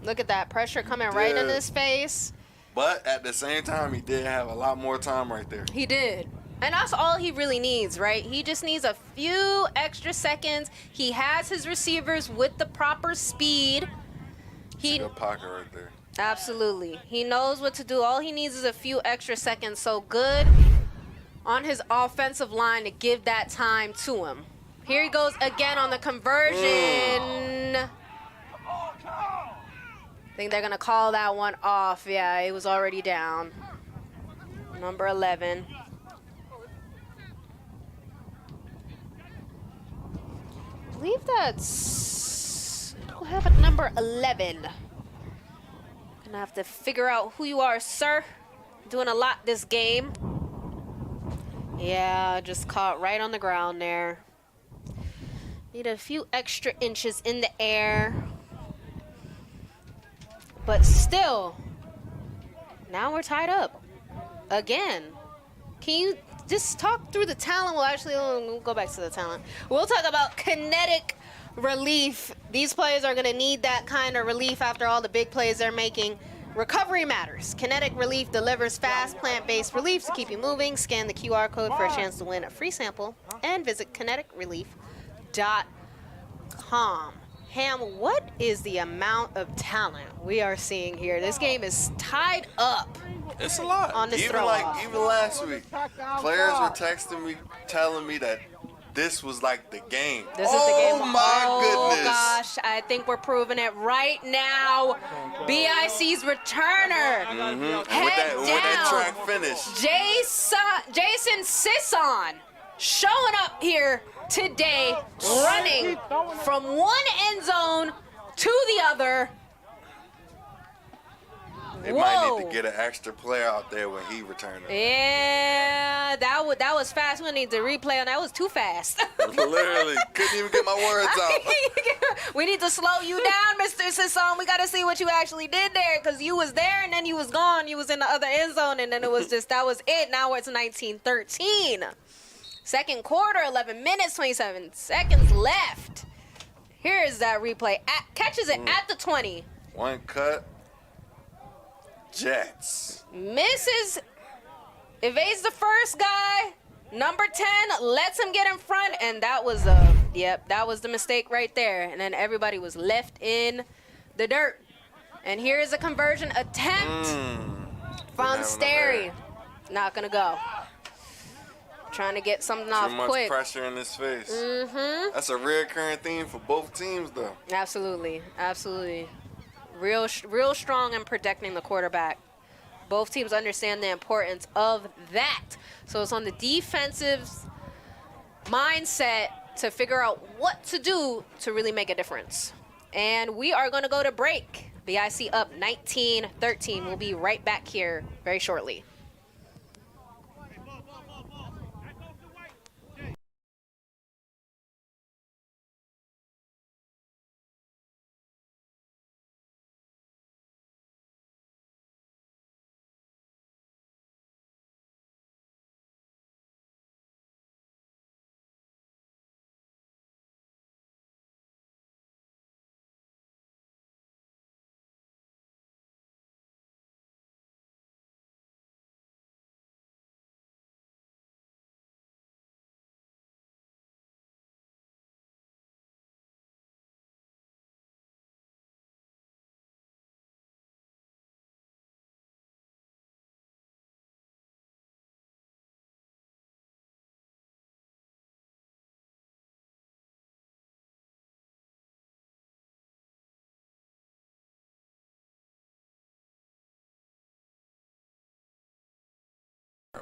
Look at that pressure coming right in his face. But at the same time, he did have a lot more time right there. He did. And that's all he really needs, right? He just needs a few extra seconds. He has his receivers with the proper speed. It's a good pocket right there. Absolutely. He knows what to do. All he needs is a few extra seconds. So good on his offensive line to give that time to him. Here he goes again on the conversion. I think they're going to call that one off. Yeah, it was already down. Number 11. I believe that's... I don't have a number 11. Gonna have to figure out who you are, sir. Doing a lot this game. Yeah, just caught right on the ground there. Need a few extra inches in the air. But still, now we're tied up again. Can you just talk through the talent? Well, actually, we'll go back to the talent. We'll talk about kinetic relief. These players are going to need that kind of relief after all the big plays they're making. Recovery matters. Kinetic relief delivers fast, plant-based relief to keep you moving. Scan the QR code for a chance to win a free sample and visit kineticrelief.com. Ham, what is the amount of talent we are seeing here? This game is tied up. It's a lot. On this even throw-off. even last week, players were texting me, telling me that this was like the game. This is the game. Oh my goodness! Gosh, I think we're proving it right now. BIC's returner. With Head that down. track finish. Jason Sisson showing up here today, running from one end zone to the other. They might need to get an extra player out there when he returns. Yeah, that was fast. We need to replay on that. That was too fast. Literally, couldn't even get my words out. We need to slow you down, Mr. Sisson. We got to see what you actually did there, because you was there and then you was gone. You was in the other end zone, and then it was just, that was it. Now it's 19-13. Second quarter, 11 minutes, 27 seconds left. Here is that replay. Catches it at the 20. One cut. Jets. Misses, evades the first guy. Number 10 lets him get in front, and that was that was the mistake right there. And then everybody was left in the dirt. And here is a conversion attempt from Sterry. Not gonna go. Trying to get something off quick. Too much pressure in his face. That's a recurring theme for both teams, though. Absolutely, absolutely. Real strong in protecting the quarterback. Both teams understand the importance of that. So it's on the defensive mindset to figure out what to do to really make a difference. And we are going to go to break. BIC up 19-13. We'll be right back here very shortly.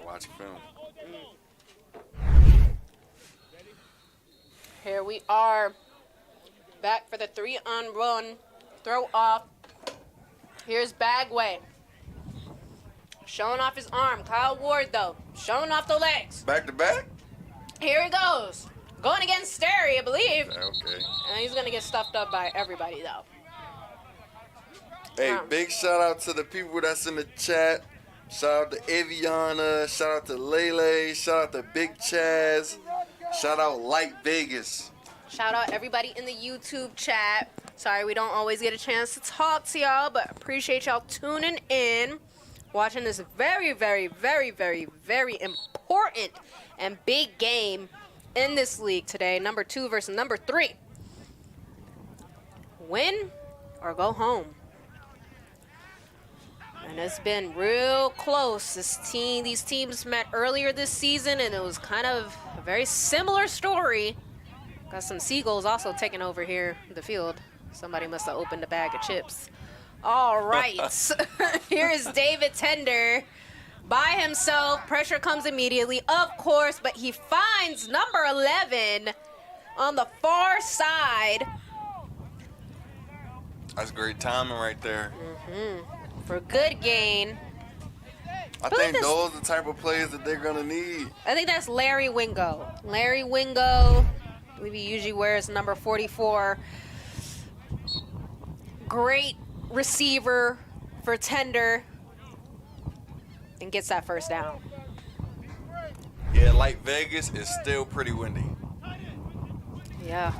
Watching film. Here we are back for the 3-on-1 throw off Here's Bagway. Showing off his arm. Kyle Ward, though, showing off the legs. Back to back? Here he goes. Going against Sterry, I believe. Okay. And he's going to get stuffed up by everybody, though. Hey, big shout out to the people that's in the chat. Shout out to Aviana. Shout out to Lele. Shout out to Big Chaz. Shout out Light Vegas. Shout out everybody in the YouTube chat. Sorry we don't always get a chance to talk to y'all, but appreciate y'all tuning in, watching this very, very, very, very, very important and big game in this league today. Number 2 versus number 3. Win or go home. And it's been real close. These teams met earlier this season, and it was kind of a very similar story. Got some seagulls also taking over here in the field. Somebody must have opened a bag of chips. All right. Here's David Tender by himself. Pressure comes immediately, of course, but he finds number 11 on the far side. That's great timing right there. For good gain. I think those are the type of players that they're going to need. I think that's Larry Wingo. Larry Wingo, I believe he usually wears number 44. Great receiver for Tender. And gets that first down. Yeah, like Vegas, is still pretty windy. Yeah.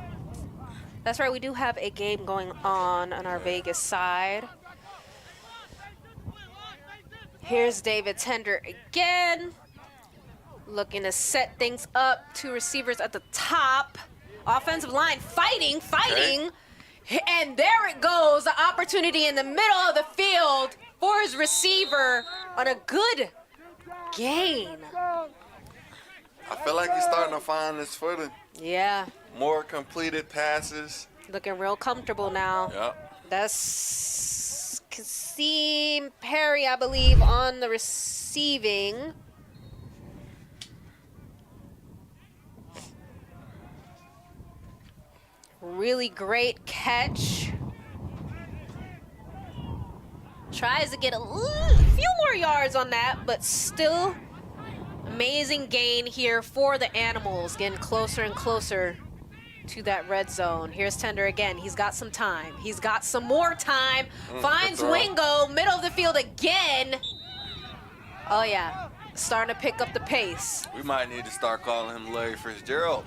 That's right, we do have a game going on our Vegas side. Here's David Tender again. Looking to set things up. 2 receivers at the top. Offensive line fighting. Okay. And there it goes. The opportunity in the middle of the field for his receiver on a good gain. I feel like he's starting to find his footing. Yeah. More completed passes. Looking real comfortable now. Yep. That's Kasim Perry, I believe, on the receiving. Really great catch. Tries to get a few more yards on that, but still amazing gain here for the Animals. Getting closer and closer to that red zone. Here's Tender again. He's got some time. He's got some more time. Finds Wingo, middle of the field again. Oh, yeah. Starting to pick up the pace. We might need to start calling him Larry Fitzgerald.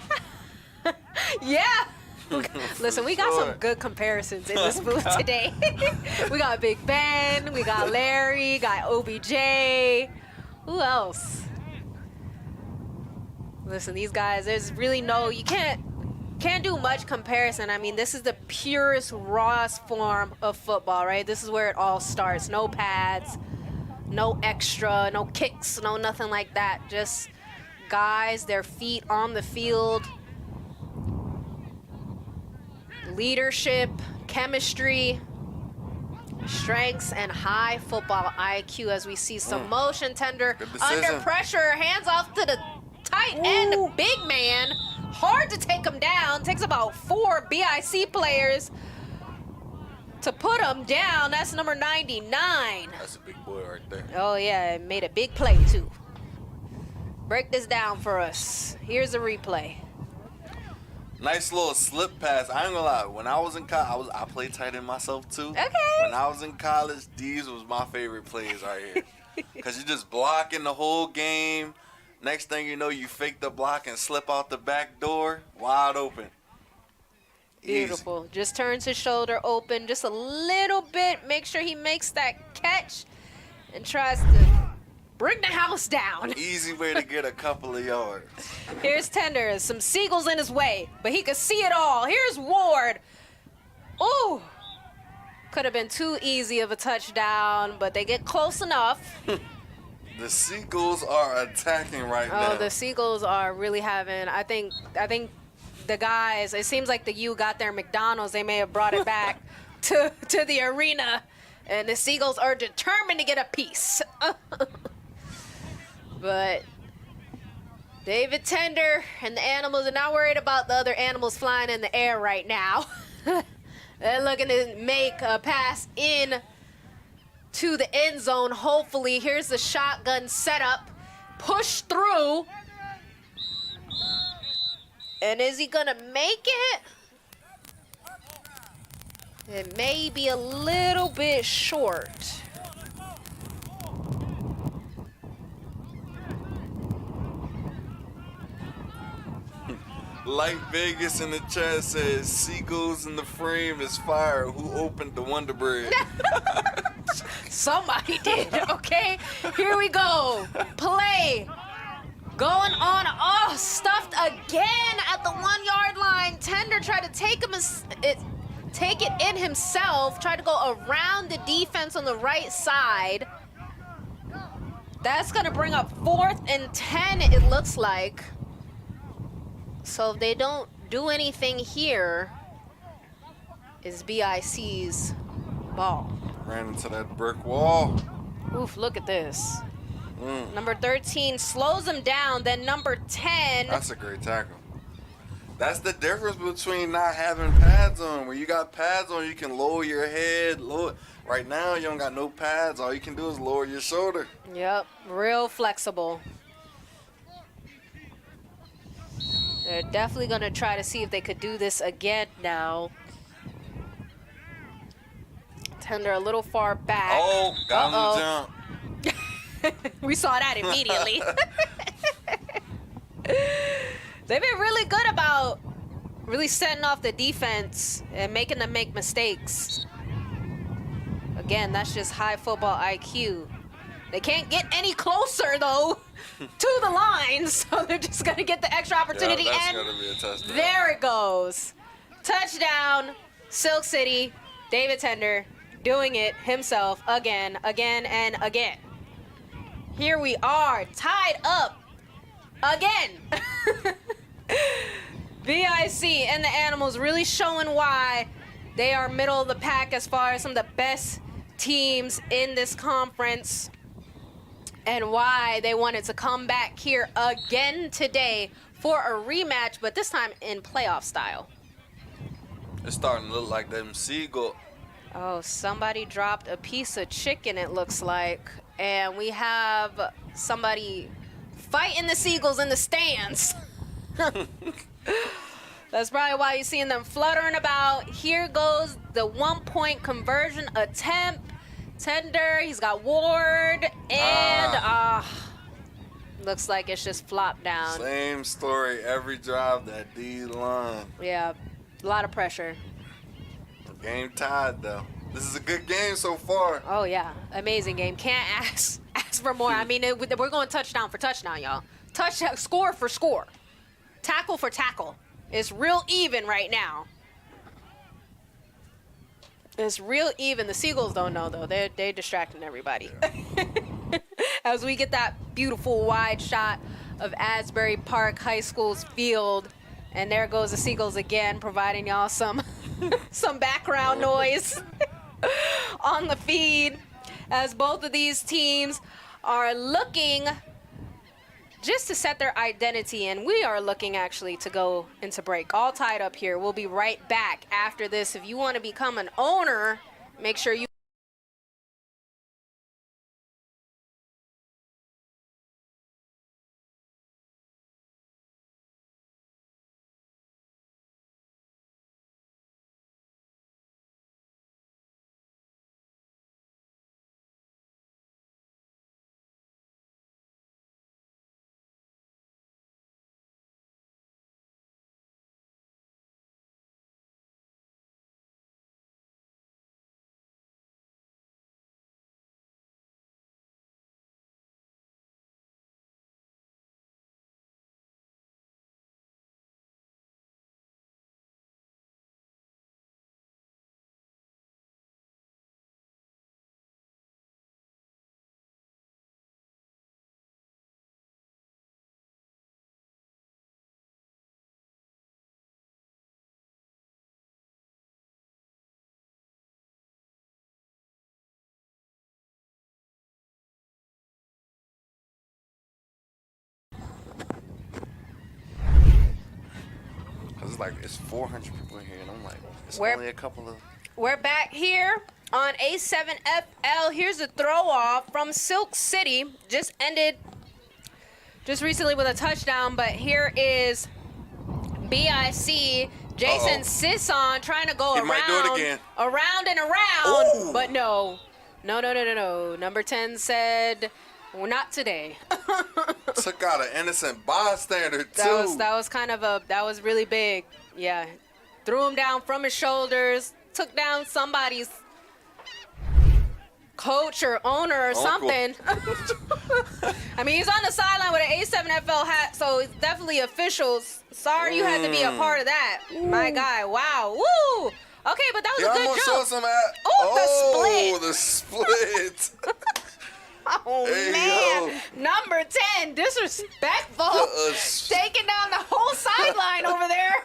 Yeah. Listen, we got some good comparisons in this booth today. We got Big Ben. We got Larry. Got OBJ. Who else? Listen, these guys, there's really no, you can't do much comparison. I mean, this is the purest, rawest form of football, right? This is where it all starts. No pads, no extra, no kicks, no nothing like that. Just guys, their feet on the field. Leadership, chemistry, strengths, and high football IQ as we see some motion. Tender under pressure, hands off to the tight end, big man. Hard to take him down. Takes about 4 BIC players to put him down. That's number 99. That's a big boy right there. Oh, yeah, it made a big play, too. Break this down for us. Here's a replay. Nice little slip pass. I ain't gonna lie. When I was in college, I played tight end myself, too. Okay. When I was in college, these was my favorite plays right here. Because you're just blocking the whole game. Next thing you know, you fake the block and slip out the back door, wide open. Beautiful. Easy. Just turns his shoulder open just a little bit. Make sure he makes that catch and tries to bring the house down. Easy way to get a couple of yards. Here's Tender. Some seagulls in his way, but he could see it all. Here's Ward. Ooh. Could have been too easy of a touchdown, but they get close enough. The Seagulls are attacking right now. Oh, the Seagulls are really having, I think the guys, it seems like the U got their McDonald's. They may have brought it back to the arena, and the Seagulls are determined to get a piece. But David Tender and the Animals are not worried about the other animals flying in the air right now. They're looking to make a pass in to the end zone, hopefully. Here's the shotgun setup. Push through. And is he gonna make it? It may be a little bit short. Light Vegas in the chat says, Seagulls in the frame is fire. Who opened the Wonder Bread? Somebody did, okay? Here we go. Play. Going on. Oh, stuffed again at the 1 yard line. Tender tried to take it in himself. Tried to go around the defense on the right side. That's going to bring up 4th and 10, it looks like. So if they don't do anything here, is BIC's ball. Ran into that brick wall. Oof, look at this. Number 13 slows him down, then number 10. That's a great tackle. That's the difference between not having pads on. When you got pads on, you can lower your head. Right now, you don't got no pads. All you can do is lower your shoulder. Yep, real flexible. They're definitely going to try to see if they could do this again now. Tender a little far back. Oh, got him the jump. We saw that immediately. They've been really good about really setting off the defense and making them make mistakes. Again, that's just high football IQ. They can't get any closer, though, to the line, so they're just going to get the extra opportunity. Yeah, that's and gonna be a touchdown. there it goes. Touchdown, Silk City. David Tender doing it himself again, and again. Here we are, tied up again. BIC and the Animals really showing why they are middle of the pack as far as some of the best teams in this conference, and why they wanted to come back here again today for a rematch, but this time in playoff style. It's starting to look like them Seagull. Oh, somebody dropped a piece of chicken, it looks like. And we have somebody fighting the Seagulls in the stands. That's probably why you're seeing them fluttering about. Here goes the 1-point conversion attempt. Tender, he's got Ward, and looks like it's just flopped down. Same story every drive, that D-line. Yeah, a lot of pressure. Game tied, though. This is a good game so far. Oh, yeah, amazing game. Can't ask for more. I mean, we're going touchdown for touchdown, y'all. Touchdown, score for score. Tackle for tackle. It's real even right now. It's real even. The Seagulls don't know, though. They're distracting everybody. Yeah. As we get that beautiful wide shot of Asbury Park High School's field. And there goes the Seagulls again, providing y'all some background noise on the feed. As both of these teams are looking just to set their identity, and we are looking actually to go into break. All tied up here. We'll be right back after this. If you want to become an owner, make sure you It's like, it's 400 people here, and I'm like, it's Where- only a couple of... We're back here on A7FL. Here's a throw off from Silk City. Just ended just recently with a touchdown, but here is BIC. Jason Sisson trying to go He might do it again. around and around, Ooh. but no. Number 10 said, well, not today. Took out an innocent bystander too. That was really big. Yeah. Threw him down from his shoulders, took down somebody's coach or owner or something. I mean, he's on the sideline with an A7FL hat, so it's definitely officials. Sorry you had to be a part of that. Ooh. My guy, wow. Woo! Okay, but that was a good jump. The split. Oh, hey, man. Yo. Number 10, disrespectful. Taking down the whole sideline over there.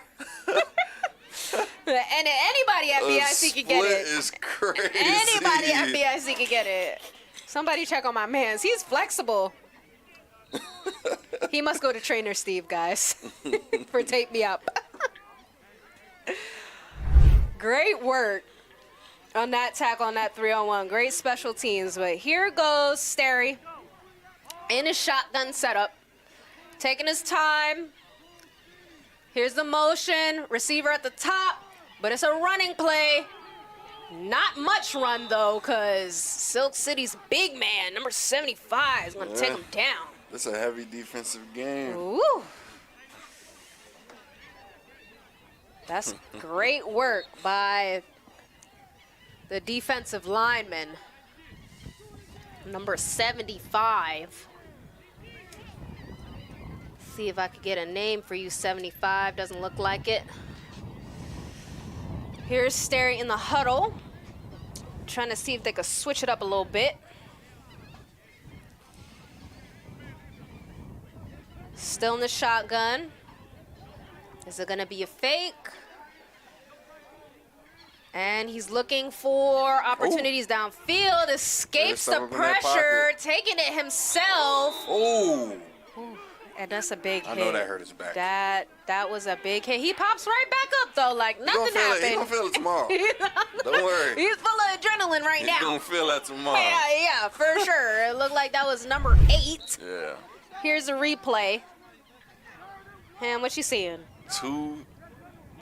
And anybody at BIC could get it. Is crazy. Anybody at BIC could get it. Somebody check on my man. He's flexible. He must go to Trainer Steve, guys, for tape me up. Great work on that tackle on that 3-on-1. Great special teams. But here goes Sterry in his shotgun setup, taking his time. Here's the motion, receiver at the top, but it's a running play. Not much run, though, because Silk City's big man, number 75, is going to take him down. It's a heavy defensive game. Ooh. That's great work by the defensive lineman, number 75. See if I could get a name for you, 75. Doesn't look like it. Here's Sterry in the huddle, trying to see if they could switch it up a little bit. Still in the shotgun. Is it gonna be a fake? And he's looking for opportunities downfield. Escapes the pressure, taking it himself. Oh. And that's a big hit. I know that hurt his back. That was a big hit. He pops right back up, though, like nothing happened. He's going to feel it tomorrow. Don't worry. He's full of adrenaline right now. He's going to feel that tomorrow. Yeah, for sure. It looked like that was number 8. Yeah. Here's a replay. And what you seeing?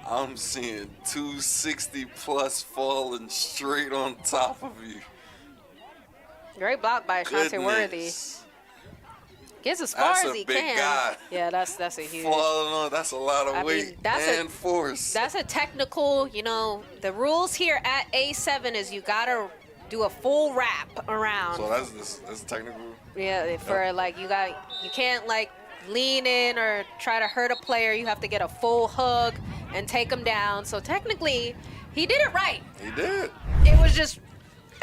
I'm seeing 260 plus falling straight on top of you. Great block by Ashante Worthy. Gets as far as he can. That's a big guy. Yeah, that's a huge. Falling on, that's a lot of weight and force. That's a technical, the rules here at A7 is you got to do a full wrap around. So that's technical? Yeah, you can't lean in or try to hurt a player. You have to get a full hug and take him down. So technically, he did it right. He did. It was just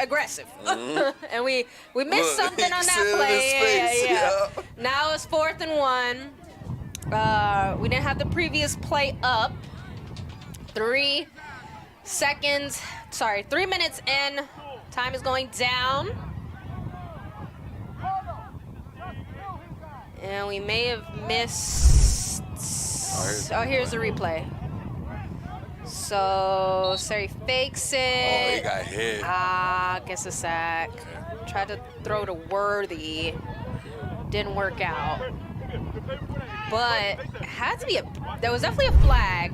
aggressive. And we missed something on that play. Yeah. Now it's 4th and 1. We didn't have the previous play up. 3 minutes in. Time is going down. And we may have missed. Oh, here's the replay. So, Sari fakes it. Oh, he got hit. Gets a sack. Okay. Tried to throw to Worthy. Didn't work out. But there was definitely a flag.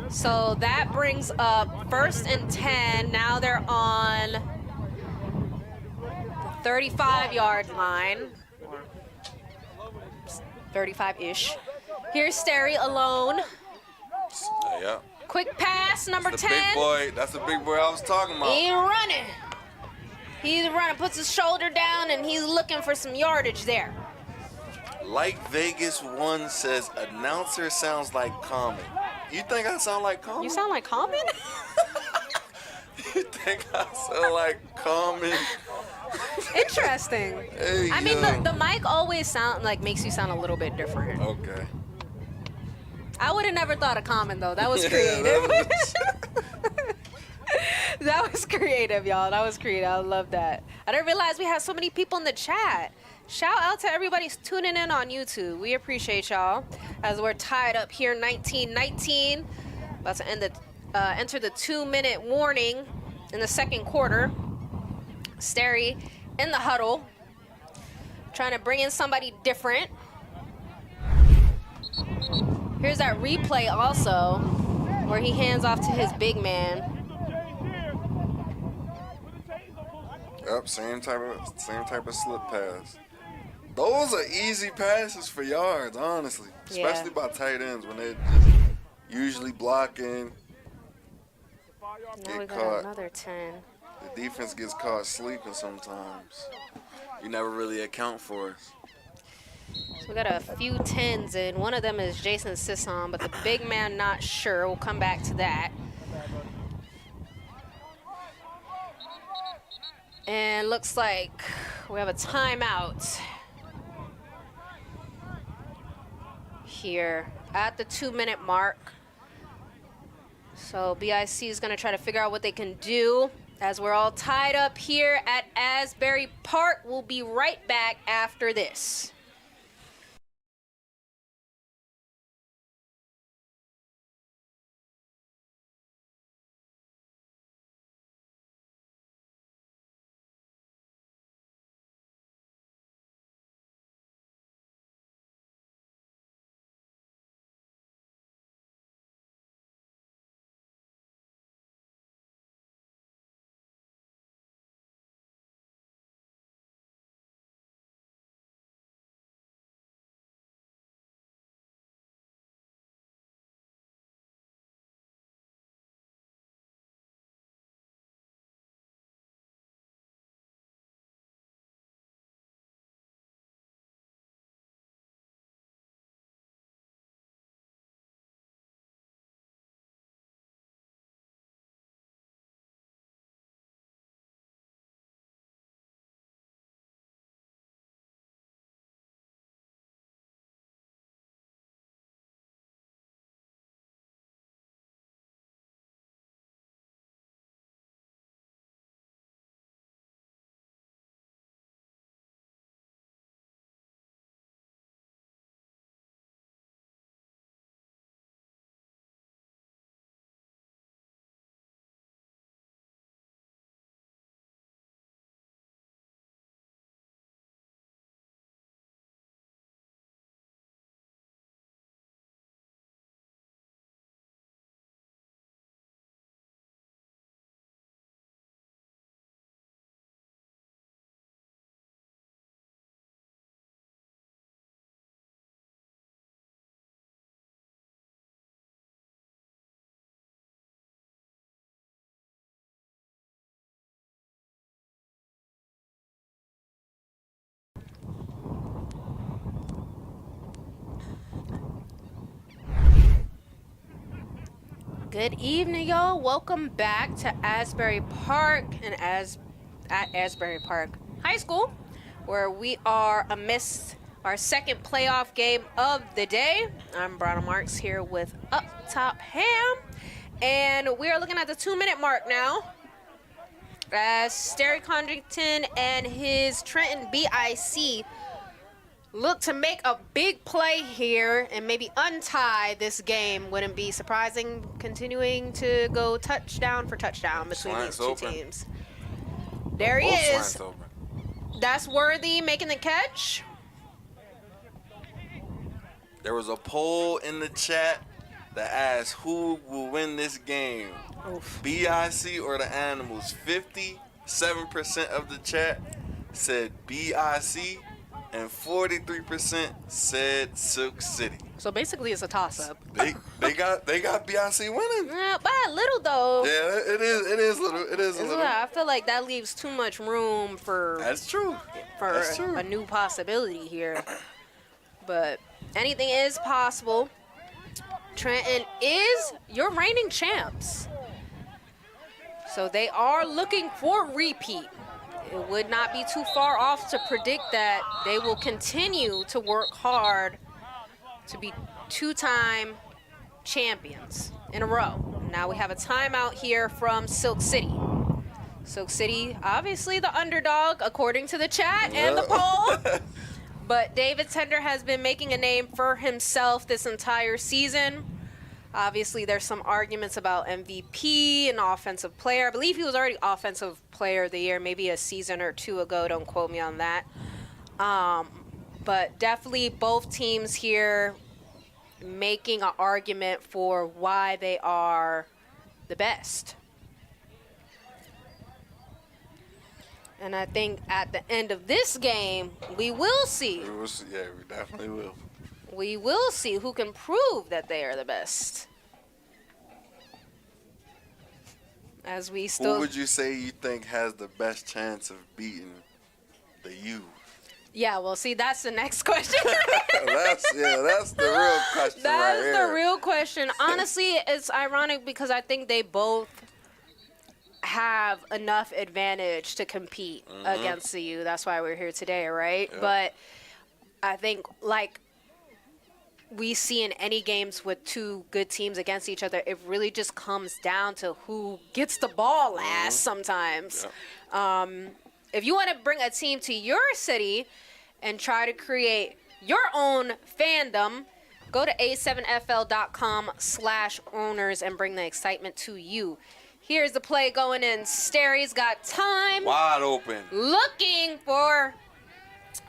So that brings up 1st and 10. Now they're on the 35-yard line. 35-ish. Here's Sterry alone. Yeah. Quick pass, number 10. Big boy. That's the big boy I was talking about. He's running, puts his shoulder down, and he's looking for some yardage there. Like Vegas 1 says, announcer sounds like Common. You think I sound like Common? You sound like Common? You think I sound like Common? Interesting. I mean, the mic always makes you sound a little bit different. Okay. I would have never thought of Common, though. That was creative. That was creative, y'all. That was creative. I love that. I didn't realize we had so many people in the chat. Shout out to everybody tuning in on YouTube. We appreciate y'all as we're tied up here 19-19. About to enter the 2-minute warning. in the second quarter. Sterry in the huddle, trying to bring in somebody different. Here's that replay also, where he hands off to his big man. Yep, same type of slip pass. Those are easy passes for yards, honestly. Especially by tight ends when they're just usually blocking. Now we got caught. another 10. The defense gets caught sleeping sometimes. You never really account for it. So we got a few 10s, and one of them is Jason Sisson, but the big man not sure. We'll come back to that. And looks like we have a timeout here at the 2-minute mark. So BIC is going to try to figure out what they can do as we're all tied up here at Asbury Park. We'll be right back after this. Good evening, y'all. Welcome back to Asbury Park and at Asbury Park High School, where we are amidst our second playoff game of the day. I'm Brana Marks here with Up Top Ham, and we are looking at the 2-minute mark now as Sterry Condrington and his Trenton BIC look to make a big play here and maybe untie this game. Wouldn't be surprising, continuing to go touchdown for touchdown between these two teams. There he is. That's Worthy making the catch. There was a poll in the chat that asked who will win this game, BIC or the Animals. 57% of the chat said BIC, and 43% said Silk City. So basically, it's a toss-up. They got BIC winning. Yeah, by a little though. Yeah, it is little. It is a little. I feel like that leaves too much room for. That's true. That's true. A new possibility here, but anything is possible. Trenton is your reigning champs, so they are looking for repeat. It would not be too far off to predict that they will continue to work hard to be two-time champions in a row. Now we have a timeout here from Silk City. Silk City, obviously the underdog, according to the chat and the poll. But David Tender has been making a name for himself this entire season. Obviously, there's some arguments about MVP and offensive player. I believe he was already offensive player of the year, maybe a season or two ago. Don't quote me on that. But definitely both teams here making an argument for why they are the best. And I think at the end of this game, we will see. We will see. Yeah, we definitely will. We will see who can prove that they are the best. As we still. Who would you say you think has the best chance of beating the U? Yeah, well, see, that's the next question. That's the real question. That's right the here. real question. Honestly, it's ironic because I think they both have enough advantage to compete against the U. That's why we're here today, right? Yep. But I think, like we see in any games with two good teams against each other, it really just comes down to who gets the ball last sometimes. Yep. If you want to bring a team to your city and try to create your own fandom, go to a7fl.com/owners and bring the excitement to you. Here's the play going in. Sterry's got time. Wide open. Looking for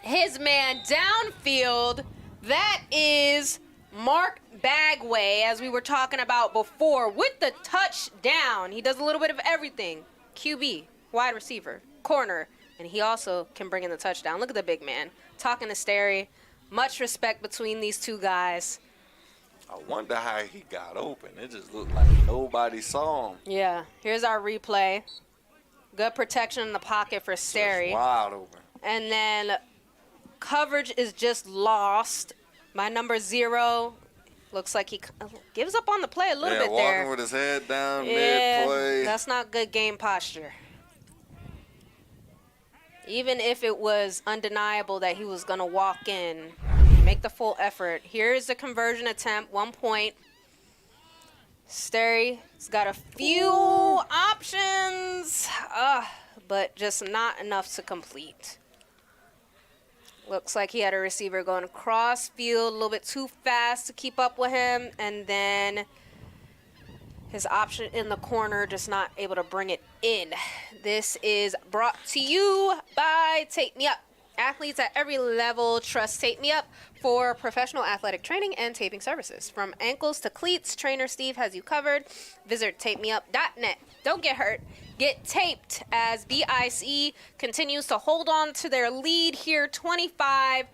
his man downfield. That is Mark Bagway, as we were talking about before, with the touchdown. He does a little bit of everything. QB, wide receiver, corner, and he also can bring in the touchdown. Look at the big man talking to Sterry. Much respect between these two guys. I wonder how he got open. It just looked like nobody saw him. Yeah, here's our replay. Good protection in the pocket for Sterry. Just wide open. And then coverage is just lost. My number 0 looks like he gives up on the play a little bit there. Walking with his head down Yeah, mid-play. that's not good game posture. Even if it was undeniable that he was going to walk in, make the full effort. Here's the conversion attempt, 1 point. Sterry's got a few options, but just not enough to complete. Looks like he had a receiver going across field, a little bit too fast to keep up with him, and then his option in the corner just not able to bring it in. This is brought to you by Tape Me Up. Athletes at every level trust Tape Me Up for professional athletic training and taping services. From ankles to cleats, Trainer Steve has you covered. Visit tapemeup.net. Don't get hurt. Get taped as BIC continues to hold on to their lead here, 25-19.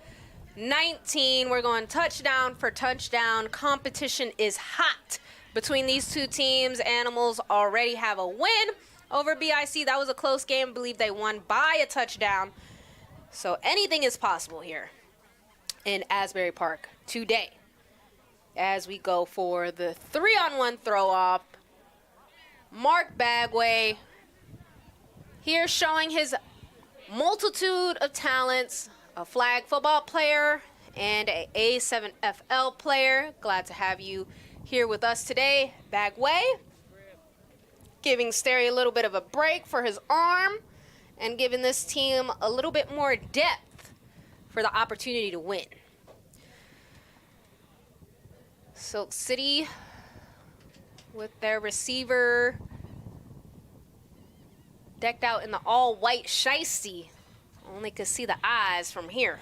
We're going touchdown for touchdown. Competition is hot between these two teams. Animals already have a win over BIC. That was a close game. I believe they won by a touchdown. So anything is possible here in Asbury Park today as we go for the 3-on-1 throw-off. Mark Bagway here showing his multitude of talents, a flag football player and a A7FL player. Glad to have you here with us today, Bagway. Giving Sterry a little bit of a break for his arm and giving this team a little bit more depth for the opportunity to win. Silk City with their receiver decked out in the all-white shiesty. Only could see the eyes from here.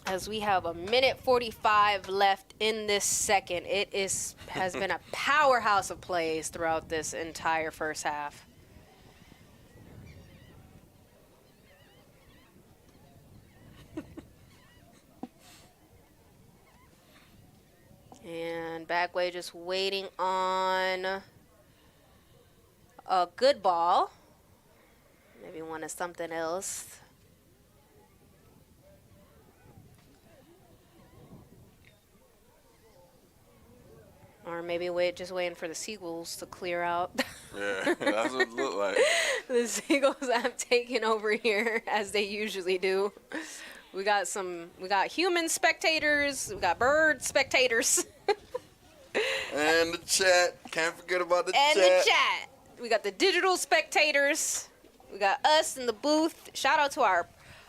As we have a minute 45 left in this second, it has been a powerhouse of plays throughout this entire first half. And Bagway just waiting on a good ball. Maybe one of something else. Or maybe just waiting for the seagulls to clear out. Yeah, that's what it looked like. The seagulls have taken over here as they usually do. We got human spectators, we got bird spectators. And the chat. Can't forget about the chat. And the chat. We got the digital spectators. We got us in the booth. Shout out to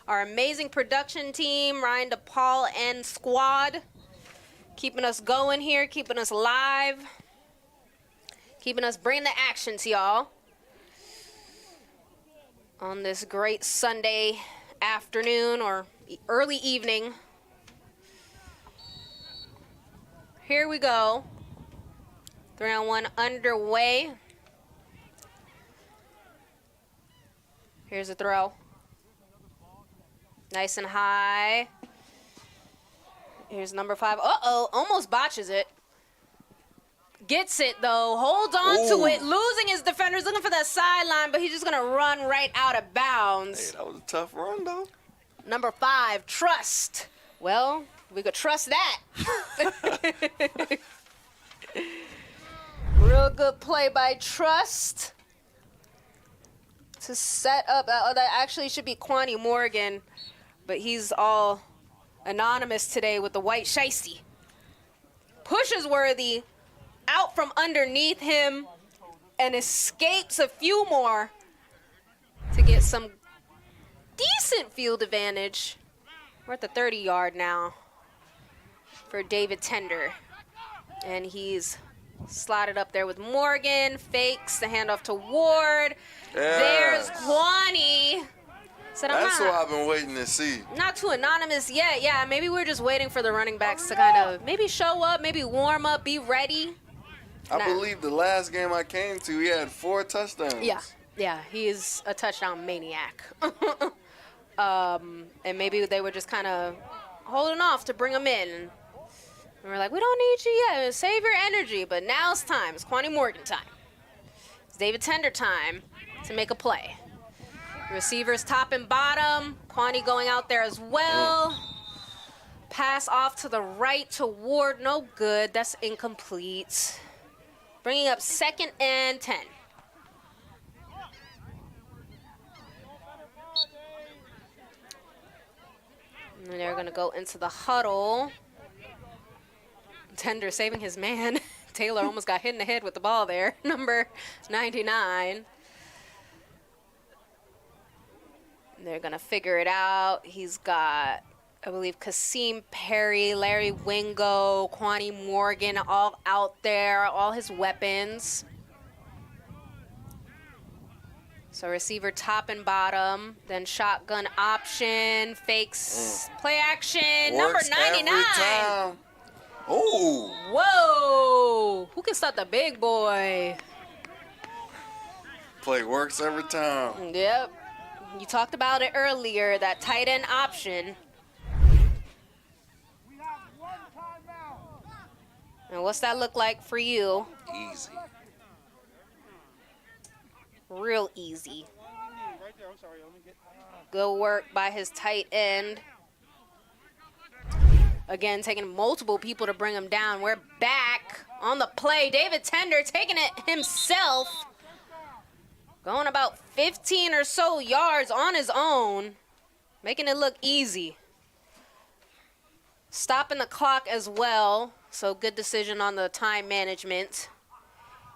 our amazing production team, Ryan DePaul and squad, keeping us going here, keeping us live, keeping us bringing the action to y'all on this great Sunday afternoon or early evening. Here we go. 3-on-1 underway. Here's a throw. Nice and high. Here's number 5. Uh-oh, almost botches it. Gets it, though. Holds on to it. Losing his defenders, looking for that sideline, but he's just going to run right out of bounds. Hey, that was a tough run, though. Number 5, Trust. Well, we could trust that. Real good play by Trust to set up. That actually should be Kwani Morgan, but he's all anonymous today with the white shiesty. Pushes Worthy out from underneath him and escapes a few more to get some decent field advantage. We're at the 30-yard now for David Tender. And he's slotted up there with Morgan. Fakes the handoff to Ward. There's Kwani. That's what I've been waiting to see. Not too anonymous yet. Yeah, maybe we're just waiting for the running backs to kind of maybe show up, maybe warm up, be ready. I believe the last game I came to, he had 4 touchdowns. Yeah, he is a touchdown maniac. And maybe they were just kind of holding off to bring him in. And we're like, we don't need you yet. Save your energy. But now it's time. It's Kwani Morgan time. It's David Tender time to make a play. Receivers top and bottom. Kwani going out there as well. Pass off to the right to Ward. No good. That's incomplete. Bringing up 2nd and 10. And they're going to go into the huddle. Tender saving his man. Taylor almost got hit in the head with the ball there. Number 99. They're going to figure it out. He's got, I believe, Kasim Perry, Larry Wingo, Kwani Morgan all out there, all his weapons. So receiver top and bottom, then shotgun option, fakes, play action, Works number 99. every time. Oh. Whoa, who can stop the big boy? Play works every time. Yep, you talked about it earlier, that tight end option. And what's that look like for you? Easy. Real easy. Good work by his tight end. Again, taking multiple people to bring him down. We're back on the play. David Tender taking it himself. Going about 15 or so yards on his own. Making it look easy. Stopping the clock as well. So good decision on the time management.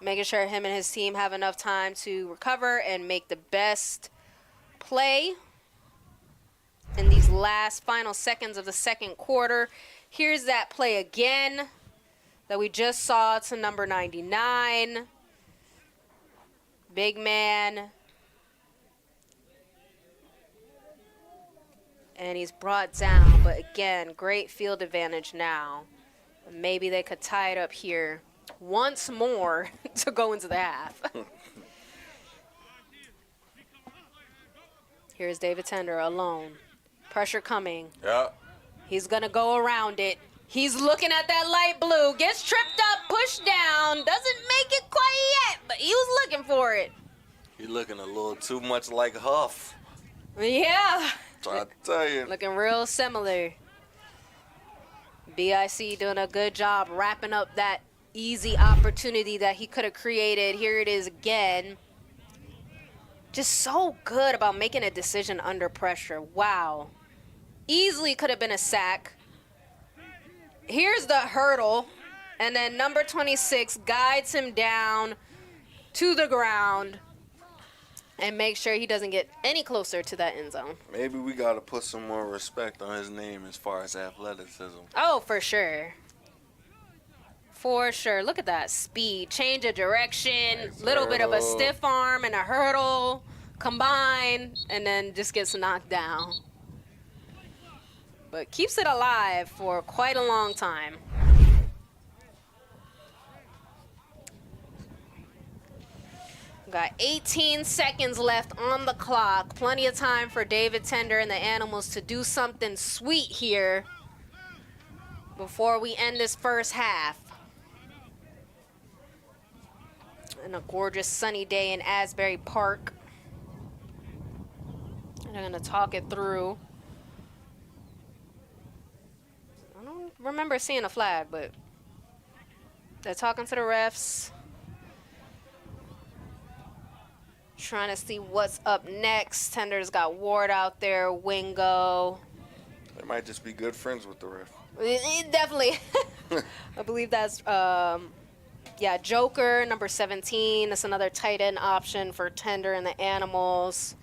Making sure him and his team have enough time to recover and make the best play in these last final seconds of the second quarter. Here's that play again that we just saw to number 99. Big man. And he's brought down, but again, great field advantage now. Maybe they could tie it up here once more to go into the half. Here's David Tender alone. Pressure coming. Yeah. He's going to go around it. He's looking at that light blue. Gets tripped up, pushed down. Doesn't make it quite yet, but he was looking for it. You're looking a little too much like Huff. Yeah. Trying to tell you. Looking real similar. BIC doing a good job wrapping up that easy opportunity that he could have created. Here it is again. Just so good about making a decision under pressure. Wow. Easily could have been a sack. Here's the hurdle. And then number 26 guides him down to the ground. and make sure he doesn't get any closer to that end zone. Maybe we got to put some more respect on his name as far as athleticism. Oh, for sure. For sure. Look at that speed. Change of direction. Nice Little bit of a hurdle. stiff arm and a hurdle combined, and then just gets knocked down. But keeps it alive for quite a long time. Got 18 seconds left on the clock. Plenty of time for David Tender and the Animals to do something sweet here before we end this first half. And a gorgeous sunny day in Asbury Park. And I'm going to talk it through. I don't remember seeing a flag, but they're talking to the refs. Trying to see what's up next. Tender's got Ward out there, Wingo. They might just be good friends with the ref. Definitely. I believe that's, yeah, Joker, number 17. That's another tight end option for Tender and the Animals.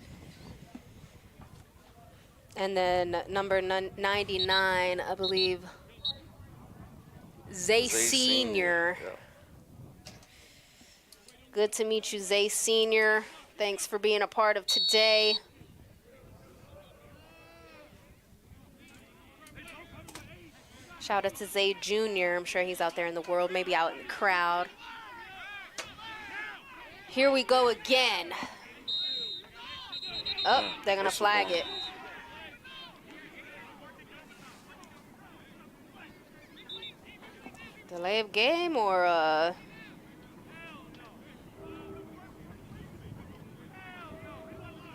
And then number 99, I believe, Zay Senior. Yeah. Good to meet you, Zay Senior. Thanks for being a part of today. Shout out to Zay Jr. I'm sure he's out there in the world, maybe out in the crowd. Here we go again. Oh, they're going to flag it. Delay of game or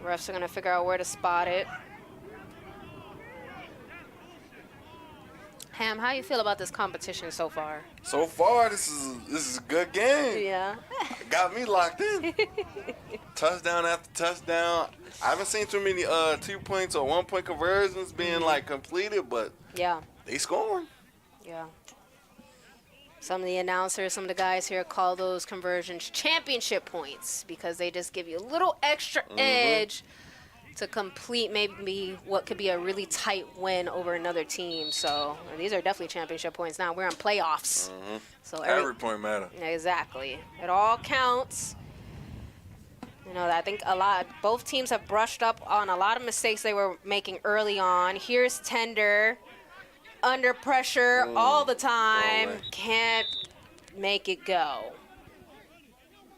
refs are going to figure out where to spot it. Ham, how you feel about this competition so far? So far, this is a good game. Yeah. Got me locked in. Touchdown after touchdown. I haven't seen too many 2 points or 1 point conversions being like completed, but Yeah. they scoring. Yeah. Some of the announcers, some of the guys here call those conversions championship points because they just give you a little extra edge to complete maybe what could be a really tight win over another team. So these are definitely championship points. Now we're in playoffs. So Every point matter. Exactly. It all counts. You know, I think both teams have brushed up on a lot of mistakes they were making early on. Here's Tender. Under pressure all the time. Can't make it go.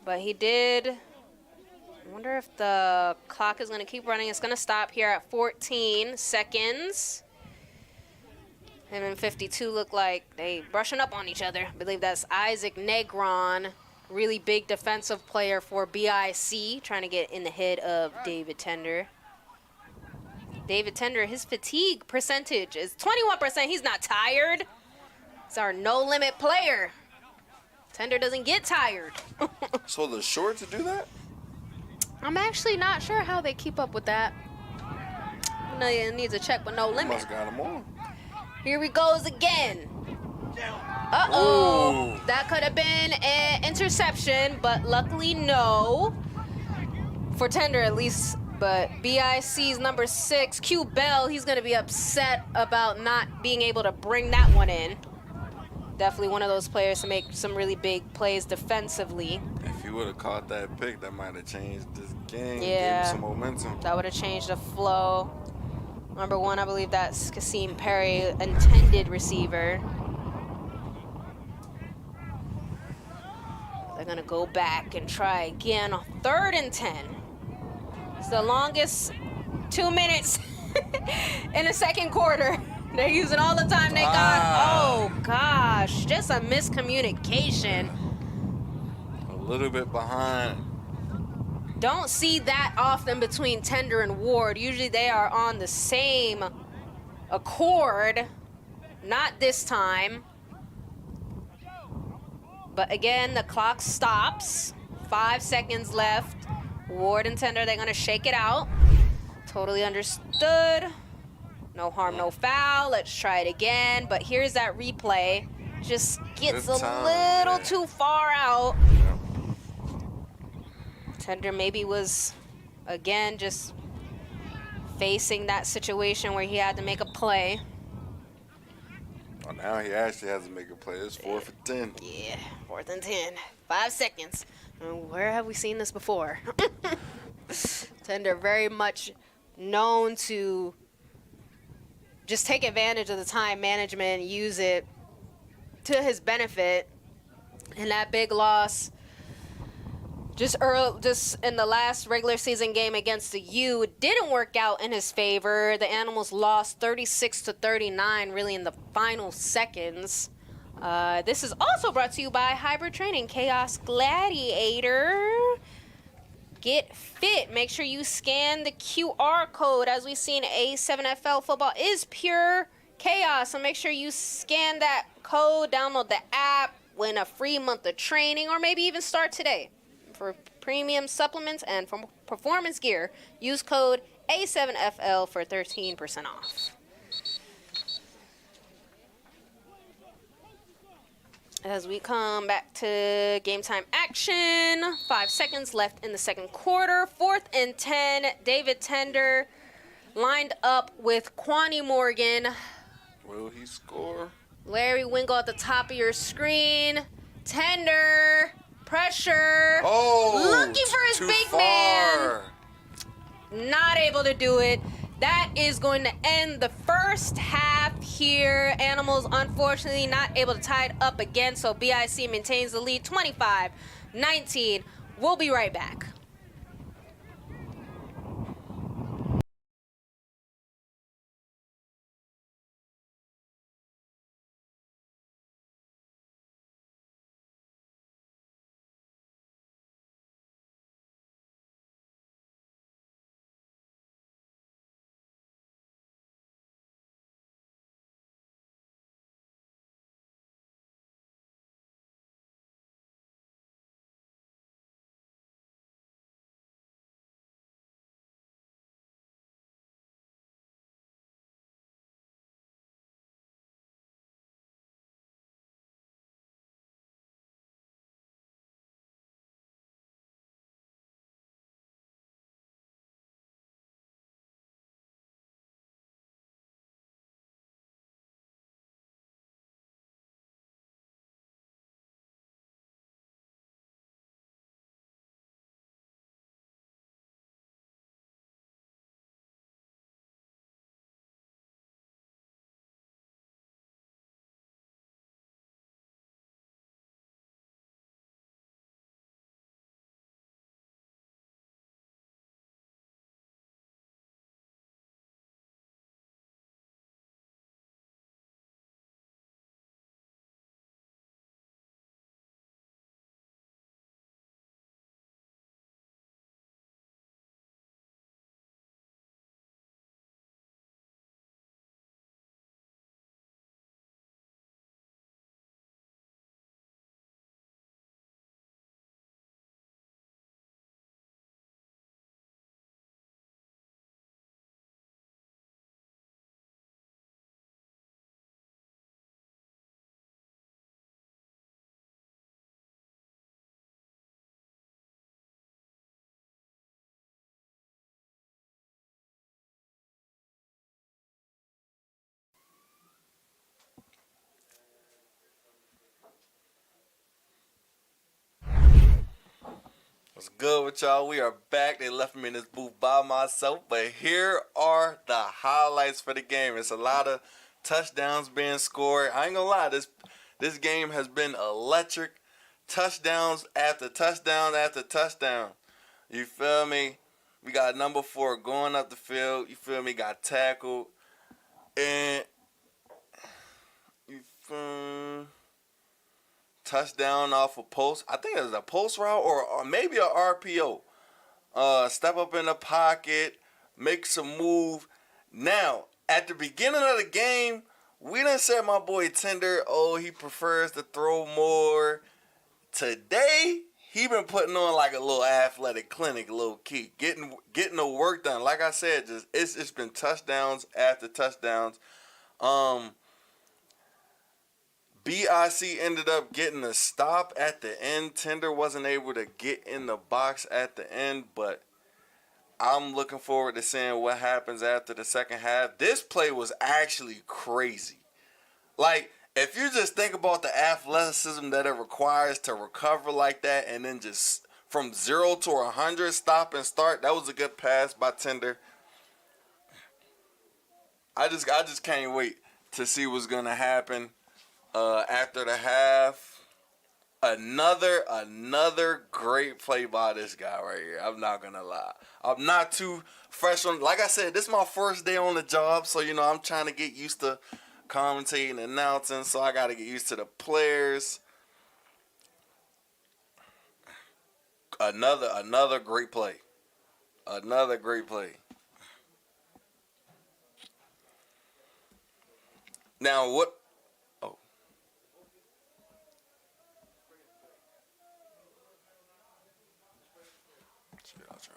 But he did. I wonder if the clock is going to keep running. It's going to stop here at 14 seconds. Him and 52 look like they brushing up on each other. I believe that's Isaac Negron, really big defensive player for BIC, trying to get in the head of David Tender. David Tender, his fatigue percentage is 21%. He's not tired. He's our no-limit player. Tender doesn't get tired. So the short to do that? I'm actually not sure how they keep up with that. I know it needs a check, but no limit. Must got him on. Here he goes again. Uh-oh. Ooh. That could have been an interception, but luckily no. For Tender at least. But BIC's number 6, Q Bell, he's going to be upset about not being able to bring that one in. Definitely one of those players to make some really big plays defensively. If you would have caught that pick, that might have changed this game. Yeah. Gave him some momentum. That would have changed the flow. Number 1, I believe that's Kasim Perry, intended receiver. They're going to go back and try again on 3rd and 10. It's the longest 2 minutes in the second quarter. They're using all the time they got. Oh, gosh. Just a miscommunication. A little bit behind. Don't see that often between Tender and Ward. Usually they are on the same accord. Not this time. But again, the clock stops. 5 seconds left. Ward and Tender, they're going to shake it out. Totally understood. No harm, no foul. Let's try it again. But here's that replay. Just gets a little too far out. Tender maybe was again, just facing that situation where he had to make a play. Oh, now he actually has to make a play. It's 4th and 10. Yeah, 4th and 10. 5 seconds. Where have we seen this before? Tender very much known to just take advantage of the time management, use it to his benefit. And that big loss just in the last regular season game against the U, it didn't work out in his favor. The Animals lost 36-39 really in the final seconds. This is also brought to you by Hybrid Training, Chaos Gladiator. Get fit. Make sure you scan the QR code. As we've seen, A7FL football is pure chaos. So make sure you scan that code, download the app, win a free month of training, or maybe even start today. For premium supplements and for performance gear, use code A7FL for 13% off. As we come back to game time action, 5 seconds left in the second quarter. 4th and 10, David Tender lined up with Kwani Morgan. Will he score? Larry Wingo at the top of your screen. Tender, pressure. Oh, looking for his too big far. man. Not able to do it. That is going to end the first half here. Animals, unfortunately, not able to tie it up again, so BIC maintains the lead 25-19. We'll be right back. What's good with y'all? We are back. They left me in this booth by myself, but here are the highlights for the game. It's a lot of touchdowns being scored. I ain't gonna lie, this game has been electric. Touchdowns after touchdown after touchdown. You feel me? We got number 4 going up the field. You feel me? Got tackled. And you feel touchdown off a post. I think it was a post route or maybe a RPO. Step up in the pocket, make some move. Now, at the beginning of the game, we done said my boy Tender, oh, he prefers to throw more. Today, he been putting on like a little athletic clinic, low key, getting the work done. Like I said, it's been touchdowns after touchdowns. BIC ended up getting a stop at the end. Tender wasn't able to get in the box at the end, but I'm looking forward to seeing what happens after the second half. This play was actually crazy. Like, if you just think about the athleticism that it requires to recover like that and then just from 0 to 100 stop and start, that was a good pass by Tender. I just can't wait to see what's gonna happen after the half. Another great play by this guy right here. I'm not gonna lie. I'm not too fresh on. Like I said, this is my first day on the job, so you know I'm trying to get used to commentating and announcing. So I gotta get used to the players. Another great play. Another great play. Now what? Oh. I'll try.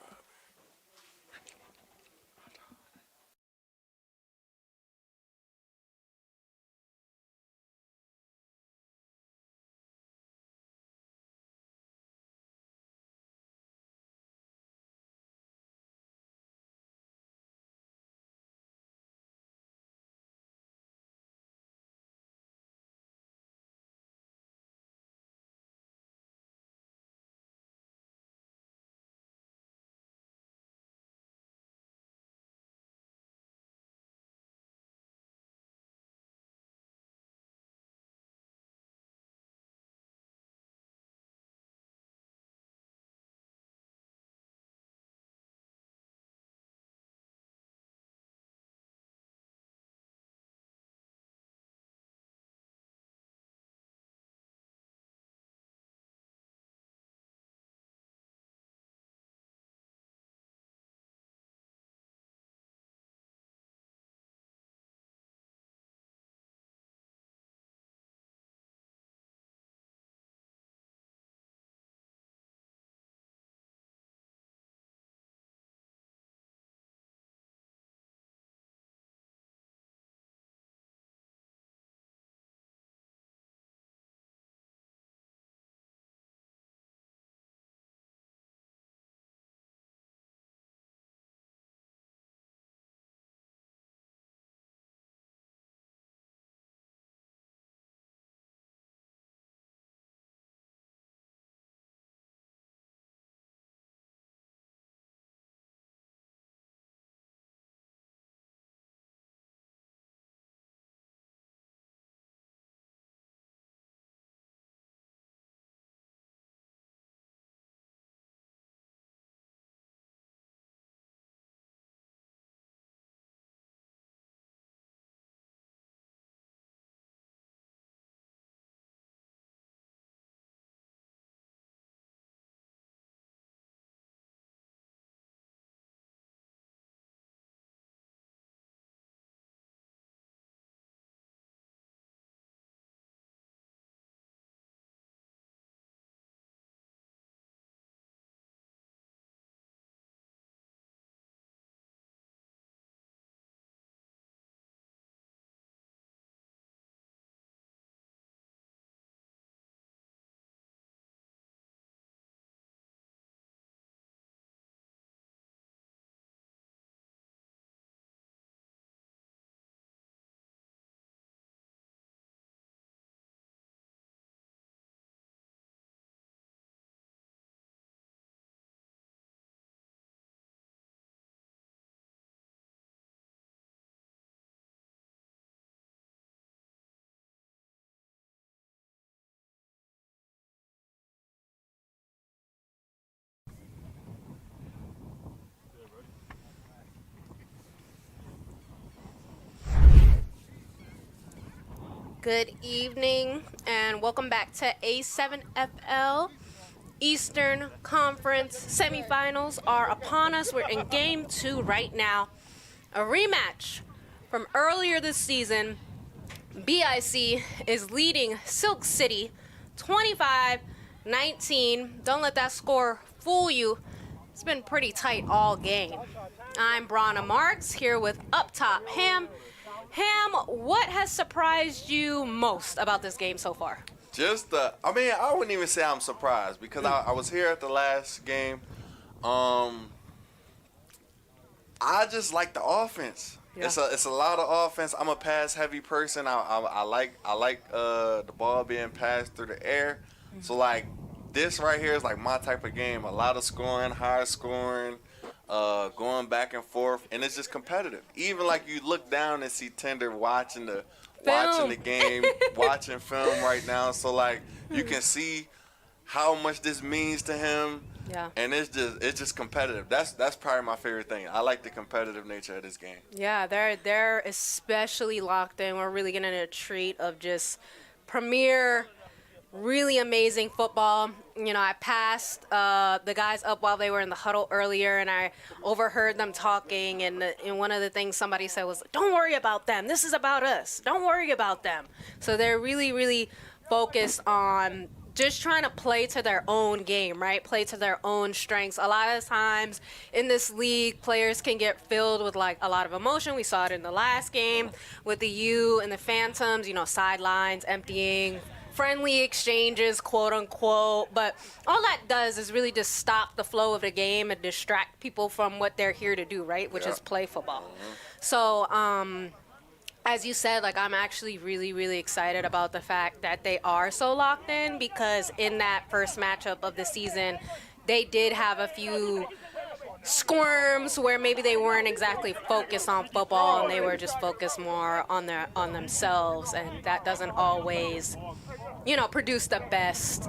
Good evening and welcome back to A7FL. Eastern Conference semifinals are upon us. We're in game 2 right now. A rematch from earlier this season. BIC is leading Silk City 25-19. Don't let that score fool you. It's been pretty tight all game. I'm Brana Marks here with Up Top Ham. Ham, what has surprised you most about this game so far? I wouldn't even say I'm surprised because I was here at the last game. I just like the offense. Yeah. It's a lot of offense. I'm a pass heavy person. I like the ball being passed through the air. So like this right here is like my type of game. A lot of scoring, high scoring, going back and forth, and it's just competitive. Even like you look down and see Tender watching the game, watching film right now. So like you can see how much this means to him. Yeah. And it's just competitive. That's probably my favorite thing. I like the competitive nature of this game. Yeah, they're especially locked in. We're really getting a treat of just premier, really amazing football. You know, I passed the guys up while they were in the huddle earlier, and I overheard them talking. And one of the things somebody said was, "Don't worry about them. This is about us. Don't worry about them." So they're really, really focused on just trying to play to their own game, right? Play to their own strengths. A lot of times in this league, players can get filled with like a lot of emotion. We saw it in the last game with the U and the Phantoms, you know, sidelines emptying, friendly exchanges, quote unquote. But all that does is really just stop the flow of the game and distract people from what they're here to do, right? Which is play football. So, as you said, like, I'm actually really, really excited about the fact that they are so locked in, because in that first matchup of the season, they did have a few squirms where maybe they weren't exactly focused on football and they were just focused more on themselves, and that doesn't always, you know, produce the best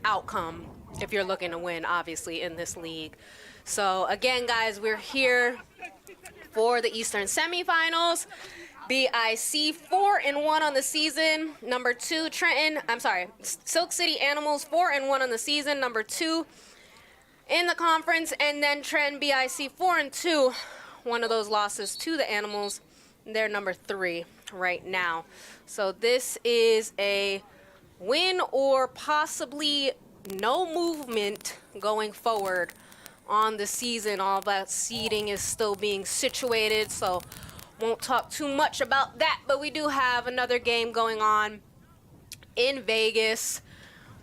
outcome if you're looking to win, obviously, in this league. So again, guys, we're here for the Eastern semifinals. BIC 4-1 on the season. Number 2, Silk City Animals 4-1 on the season. Number 2 in the conference, and then Trenton BIC 4-2. One of those losses to the Animals. They're number 3 right now. So this is a win or possibly no movement going forward on the season. All that seeding is still being situated, so won't talk too much about that, but we do have another game going on in Vegas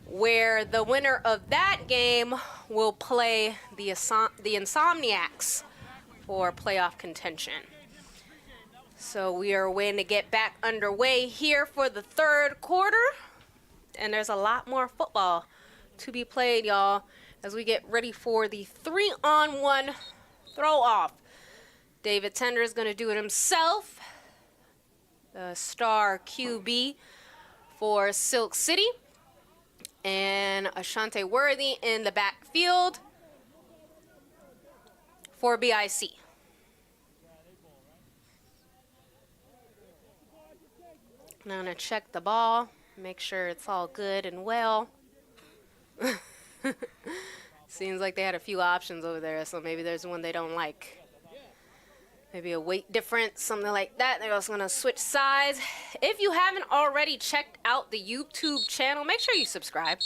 where the winner of that game will play the Insomniacs for playoff contention. So we are waiting to get back underway here for the third quarter, and there's a lot more football to be played, y'all, as we get ready for the 3-on-1 throw-off. David Tender is going to do it himself, the star QB for Silk City, and Ashante Worthy in the backfield for BIC. I'm going to check the ball, make sure it's all good and well. Seems like they had a few options over there, so maybe there's one they don't like. Maybe a weight difference, something like that. They're also going to switch sides. If you haven't already checked out the YouTube channel, make sure you subscribe.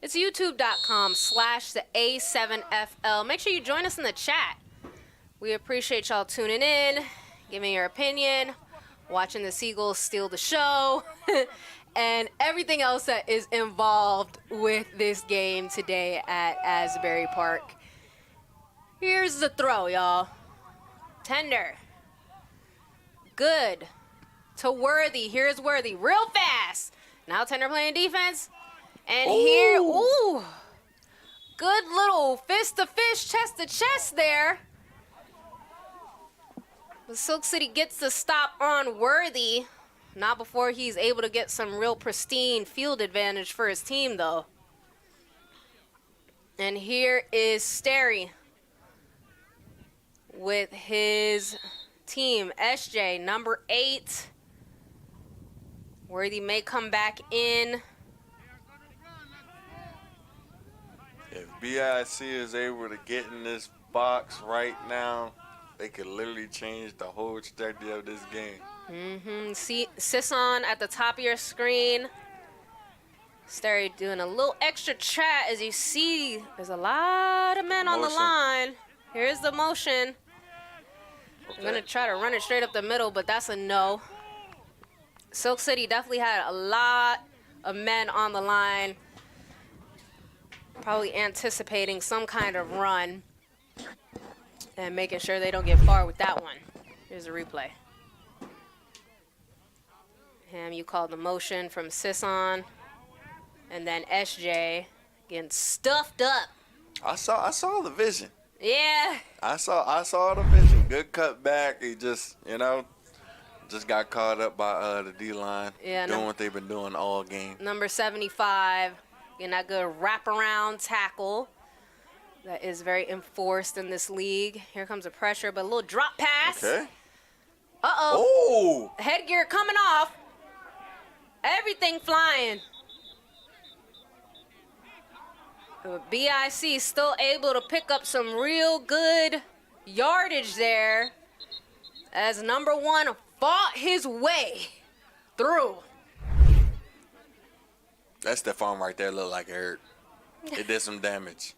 It's youtube.com/the A7FL. Make sure you join us in the chat. We appreciate y'all tuning in, giving your opinion, watching the Seagulls steal the show, and everything else that is involved with this game today at Asbury Park. Here's the throw, y'all. Tender. Good. To Worthy. Here's Worthy. Real fast. Now Tender playing defense. And here, good little fist to fist, chest to chest there. But Silk City gets the stop on Worthy. Not before he's able to get some real pristine field advantage for his team, though. And here is Sterry with his team. SJ, number 8. Worthy may come back in. If BIC is able to get in this box right now, they could literally change the whole trajectory of this game. See Sisson at the top of your screen. Sterry doing a little extra chat. As you see, there's a lot of men on the line. Here's the motion. I'm going to try to run it straight up the middle, but that's a no. Silk City definitely had a lot of men on the line, probably anticipating some kind of run. And making sure they don't get far with that one. Here's a replay. You called the motion from Sisson. And then SJ getting stuffed up. I saw the vision. Yeah. I saw the vision. Good cut back. He just, just got caught up by the D-line. Yeah, doing what they've been doing all game. Number 75 getting that good wraparound tackle. That is very enforced in this league. Here comes the pressure, but a little drop pass. Okay. Uh-oh. Oh. Headgear coming off. Everything flying. BIC still able to pick up some real good yardage there as number 1 fought his way through. That stiff arm right there looked like it hurt. It did some damage.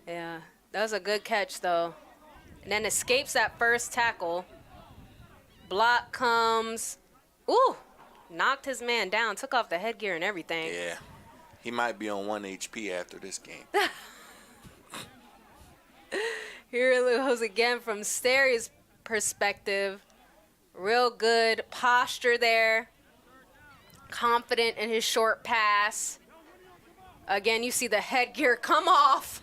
Yeah, that was a good catch, though. And then escapes that first tackle. Block comes. Ooh, knocked his man down, took off the headgear and everything. Yeah. He might be on 1 HP after this game. Here it goes again from Steri's perspective. Real good posture there. Confident in his short pass. Again, you see the headgear come off.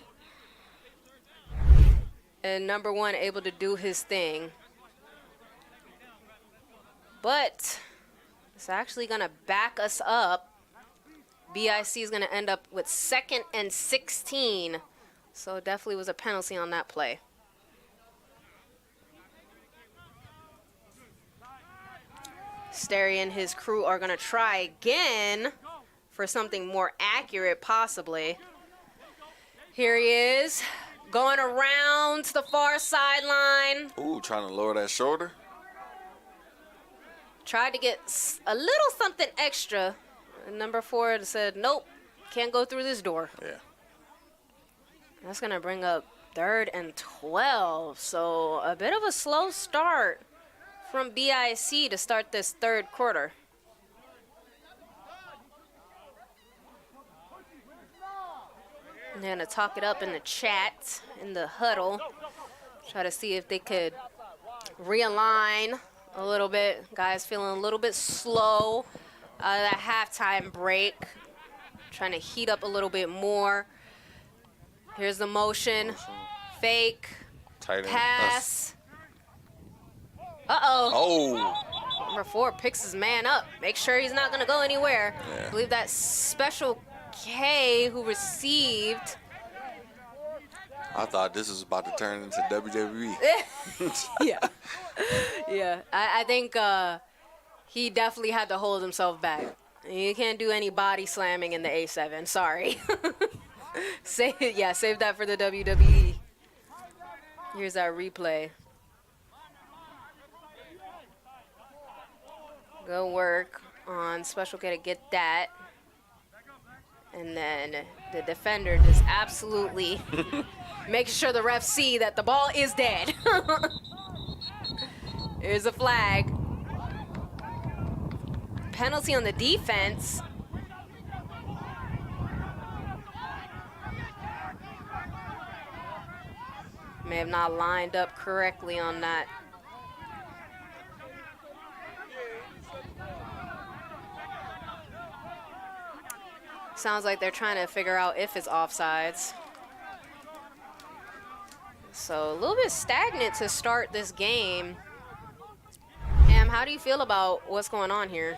And number 1 able to do his thing. But it's actually going to back us up. BIC is going to end up with 2nd and 16. So it definitely was a penalty on that play. Steri and his crew are going to try again for something more accurate, possibly. Here he is, going around the far sideline. Ooh, trying to lower that shoulder. Tried to get a little something extra. And number 4 said, nope, can't go through this door. Yeah. That's going to bring up 3rd and 12. So a bit of a slow start from BIC to start this 3rd quarter. And they're going to talk it up in the chat, in the huddle. Try to see if they could realign a little bit. Guys feeling a little bit slow out of that halftime break. Trying to heat up a little bit more. Here's the motion. Fake. Tight end. Pass. Uh-oh. Oh. Number 4 picks his man up. Make sure he's not going to go anywhere. Yeah. I believe that Special K who received. I thought this was about to turn into WWE. Yeah. Yeah. I think he definitely had to hold himself back. You can't do any body slamming in the A7. Sorry. Save that for the WWE. Here's our replay. Go work on Special K to get that. And then the defender just absolutely makes sure the refs see that the ball is dead. Here's a flag. Penalty on the defense. May have not lined up correctly on that. Sounds like they're trying to figure out if it's offsides. So a little bit stagnant to start this game. Ham, how do you feel about what's going on here?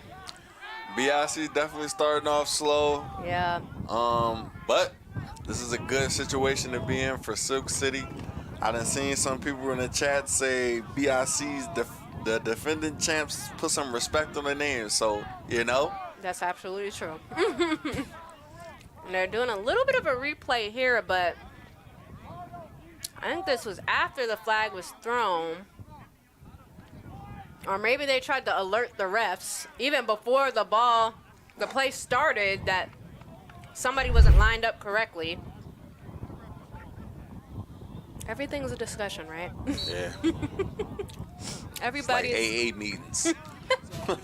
BIC definitely starting off slow. Yeah. But this is a good situation to be in for Silk City. I done seen some people in the chat say BIC's the defending champs put some respect on their name. So, That's absolutely true. And they're doing a little bit of a replay here, but I think this was after the flag was thrown. Or maybe they tried to alert the refs even before the play started that somebody wasn't lined up correctly. Everything's a discussion, right? Yeah. Everybody's it's like AA meetings.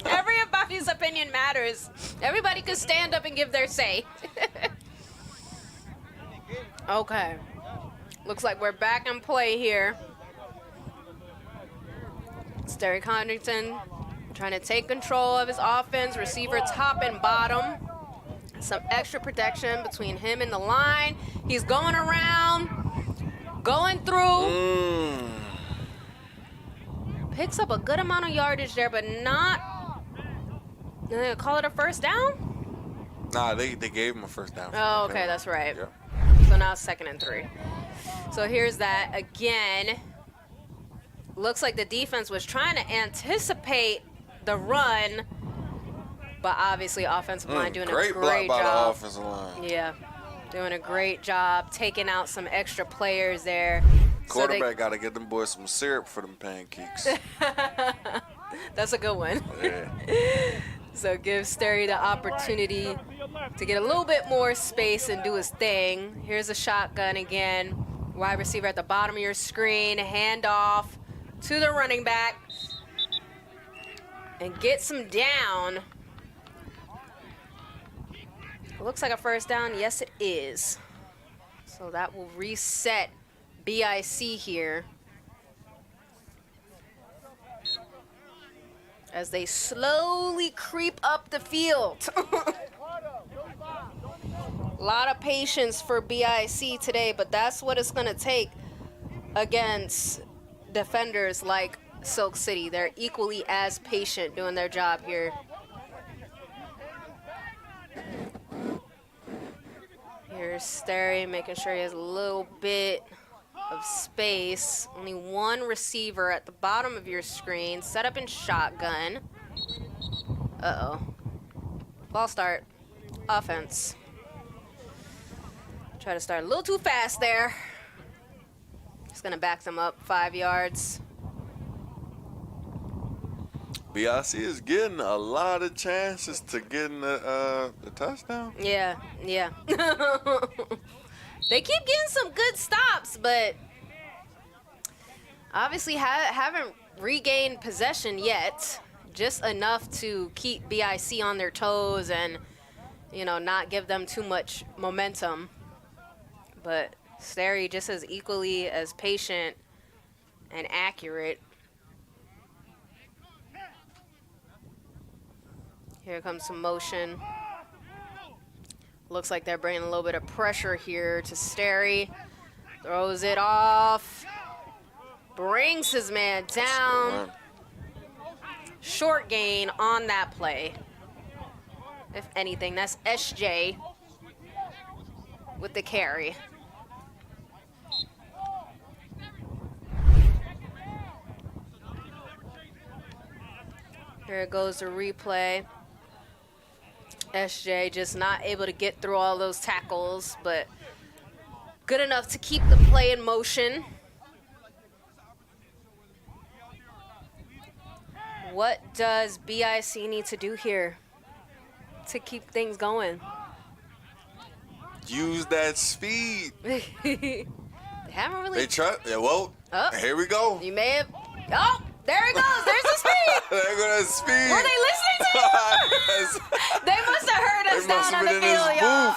Everybody's opinion matters. Everybody could stand up and give their say. Okay. Looks like we're back in play here. Sterry Condrington trying to take control of his offense. Receiver top and bottom. Some extra protection between him and the line. He's going around, going through. Picks up a good amount of yardage there, but not. Call it a first down? Nah, they gave him a first down. Oh, okay, that's right. Yeah. So now it's 2nd and 3. So here's that again. Looks like the defense was trying to anticipate the run, but obviously offensive line doing a great block by job. the offensive line. Yeah, doing a great job taking out some extra players there. Quarterback got to get them boys some syrup for them pancakes. That's a good one. Yeah. So give Sterry the opportunity to get a little bit more space and do his thing. Here's a shotgun again. Wide receiver at the bottom of your screen. Handoff to the running back. And gets him down. Looks like a first down. Yes, it is. So that will reset BIC here as they slowly creep up the field. A lot of patience for BIC today, but that's what it's going to take against defenders like Silk City. They're equally as patient doing their job here. Here's Sterry making sure he has a little bit of space. Only one receiver at the bottom of your screen. Set up in shotgun. Uh-oh. Ball start. Offense. Try to start a little too fast there. Just gonna back them up 5 yards. BIC is getting a lot of chances to getting the touchdown. Yeah. They keep getting some good stops, but obviously haven't regained possession yet. Just enough to keep BIC on their toes and, you know, not give them too much momentum. But Sterry just as equally as patient and accurate. Here comes some motion. Looks like they're bringing a little bit of pressure here to Sterry. Throws it off. Brings his man down. Short gain on that play. If anything, that's SJ with the carry. Here goes the replay. SJ just not able to get through all those tackles, but good enough to keep the play in motion. What does BIC need to do here to keep things going? Use that speed. They haven't really. They try. Yeah, well, here we go. You may have. Oh, there it goes. There's the speed. There go that speed. Were they listening to you? They must have heard us down on the field, y'all.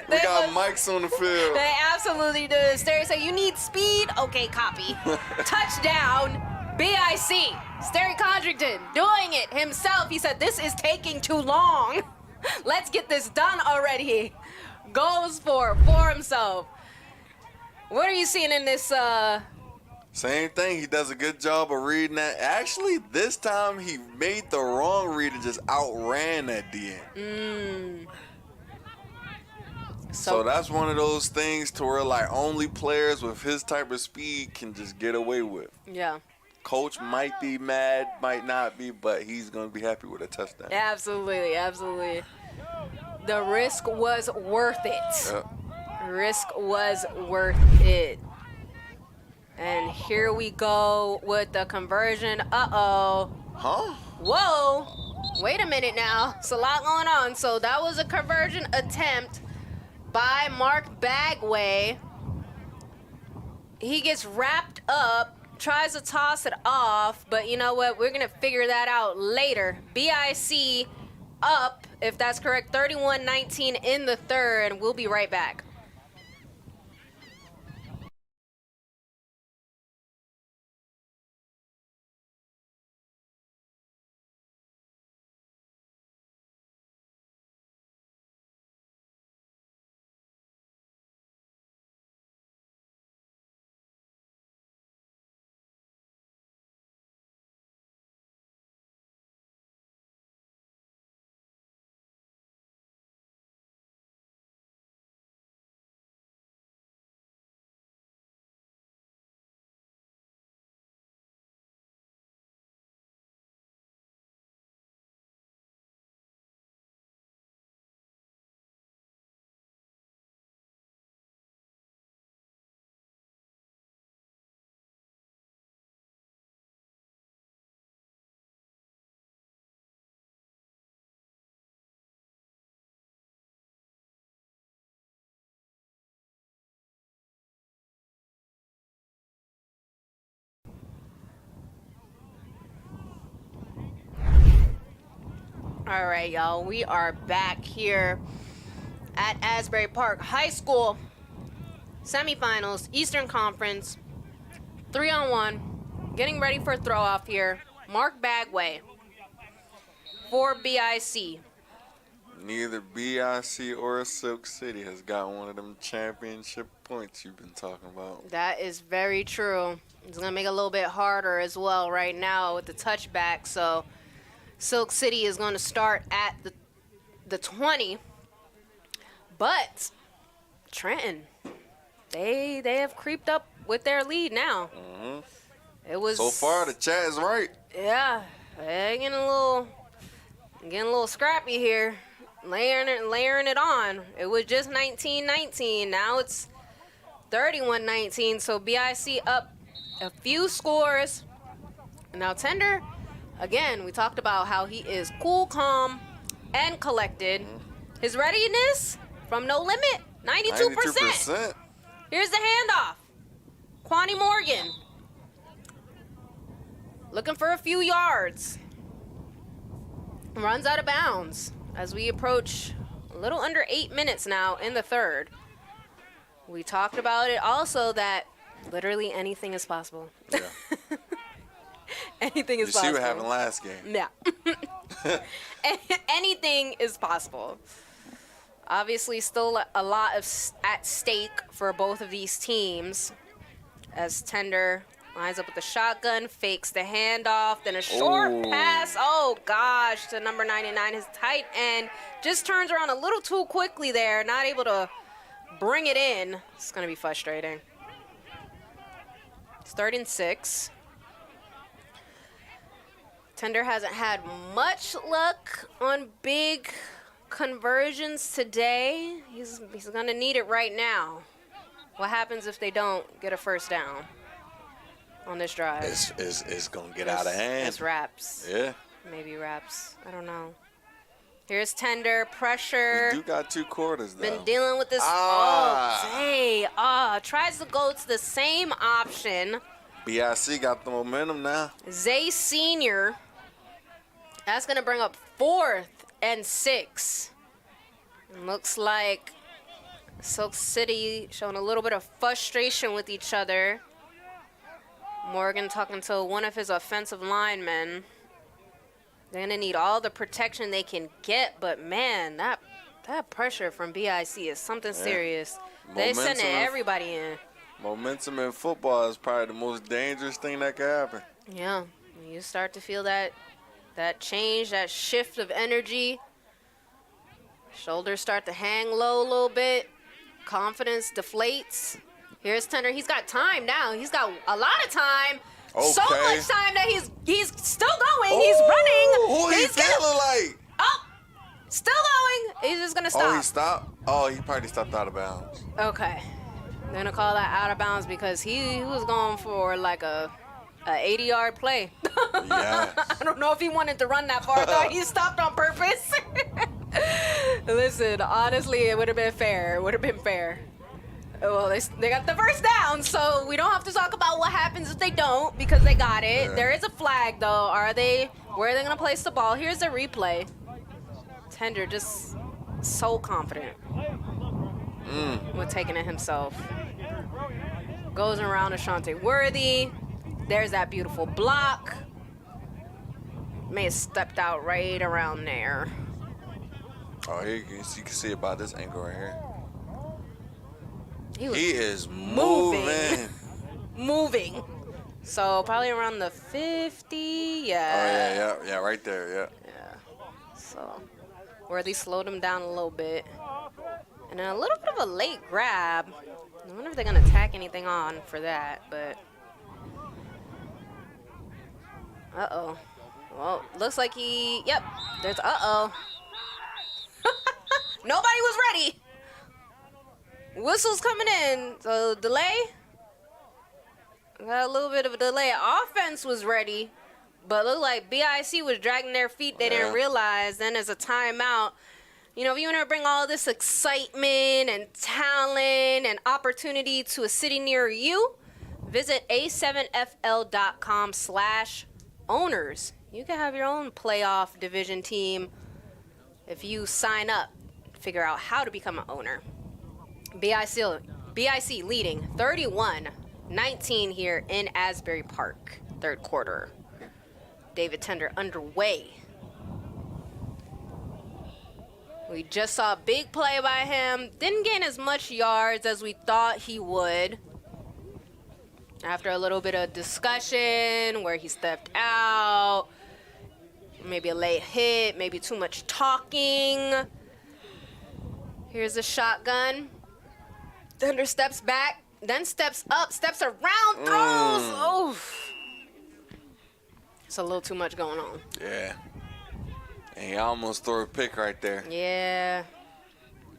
We got mics on the field. They absolutely do. Sterry said, you need speed? Okay, copy. Touchdown, BIC. Sterry Condrington doing it himself. He said, this is taking too long. Let's get this done already. Goes for himself. What are you seeing in this? Same thing. He does a good job of reading that. Actually, this time he made the wrong read and just outran that DN. So that's one of those things to where like only players with his type of speed can just get away with. Yeah. Coach might be mad, might not be, but he's going to be happy with a touchdown. Absolutely, absolutely. The risk was worth it. Risk was worth it. And here we go with the conversion. Uh-oh. Huh? Whoa. Wait a minute now. It's a lot going on. So that was a conversion attempt by Mark Bagway. He gets wrapped up, tries to toss it off, but you know what? We're going to figure that out later. BIC up, if that's correct, 31-19 in the third, and we'll be right back. All right, y'all. We are back here at Asbury Park High School. Semifinals, Eastern Conference, 3-on-1. Getting ready for a throw-off here. Mark Bagway for BIC. Neither BIC or Silk City has got one of them championship points you've been talking about. That is very true. It's going to make it a little bit harder as well right now with the touchback. So Silk City is going to start at the 20. But Trenton, they have creeped up with their lead now. Mm-hmm. It was So far, the chat is right. Yeah, they're getting a little scrappy here, layering it on. It was just 19-19. Now it's 31-19. So BIC up a few scores. Now Tender, again, we talked about how he is cool, calm, and collected. His readiness from No Limit, 92%. Here's the handoff. Quani Morgan. Looking for a few yards. Runs out of bounds as we approach a little under 8 minutes now in the third. We talked about it also that literally anything is possible. Yeah. Anything is possible. You see what happened last game. Yeah. Anything is possible. Obviously, still a lot at stake for both of these teams as Tender lines up with the shotgun, fakes the handoff, then a short pass. Oh, gosh, to number 99, his tight end. Just turns around a little too quickly there, not able to bring it in. It's going to be frustrating. It's 3rd and 6. Tender hasn't had much luck on big conversions today. He's going to need it right now. What happens if they don't get a first down on this drive? It's going to get out of hand. It's wraps. Yeah. Maybe wraps. I don't know. Here's Tender. Pressure. You do got 2 quarters, though. Been dealing with this all day. Tries to go to the same option. BIC got the momentum now. Zay Sr. That's going to bring up 4th and 6. Looks like Silk City showing a little bit of frustration with each other. Morgan talking to one of his offensive linemen. They're going to need all the protection they can get, but man, that pressure from BIC is something serious. They're sending everybody in. Momentum in football is probably the most dangerous thing that could happen. Yeah, you start to feel that change, that shift of energy. Shoulders start to hang low a little bit. Confidence deflates. Here's Tender. He's got time now. He's got a lot of time. Okay. So much time that he's still going. He's running. Who he feeling like? Oh, still going. He's just going to stop. Oh, he stopped? Oh, he probably stopped out of bounds. Okay. They're going to call that out of bounds because he was going for like a 80-yard play. Yes. I don't know if he wanted to run that far. I thought he stopped on purpose. Listen, honestly, it would have been fair. It would have been fair. Well, they got the first down, so we don't have to talk about what happens if they don't because they got it. Yeah. There is a flag, though. Where are they going to place the ball? Here's the replay. Tender just so confident with taking it himself. Goes around Ashante Worthy. There's that beautiful block. May have stepped out right around there. Oh, here you can see it by this angle right here. He is moving. Moving. So probably around the 50, yeah. Oh, yeah, right there, yeah. Yeah. So Worthy slowed him down a little bit. And then a little bit of a late grab. I wonder if they're going to tack anything on for that, but... Uh-oh. Well, looks like yep, there's uh-oh. Nobody was ready. Whistle's coming in. So delay. Got a little bit of a delay. Offense was ready, but looked like BIC was dragging their feet. They didn't realize. Then as a timeout, you know, if you want to bring all this excitement and talent and opportunity to a city near you, visit a7fl.com/owners. You can have your own playoff division team if you sign up, figure out how to become an owner. BIC leading 31-19 here in Asbury Park, third quarter. David Tender underway. We just saw a big play by him. Didn't gain as much yards as we thought he would. After a little bit of discussion where he stepped out, maybe a late hit, maybe too much talking. Here's a shotgun. Thunder steps back, then steps up, steps around, throws. Oh, it's a little too much going on. Yeah. And he almost threw a pick right there. Yeah.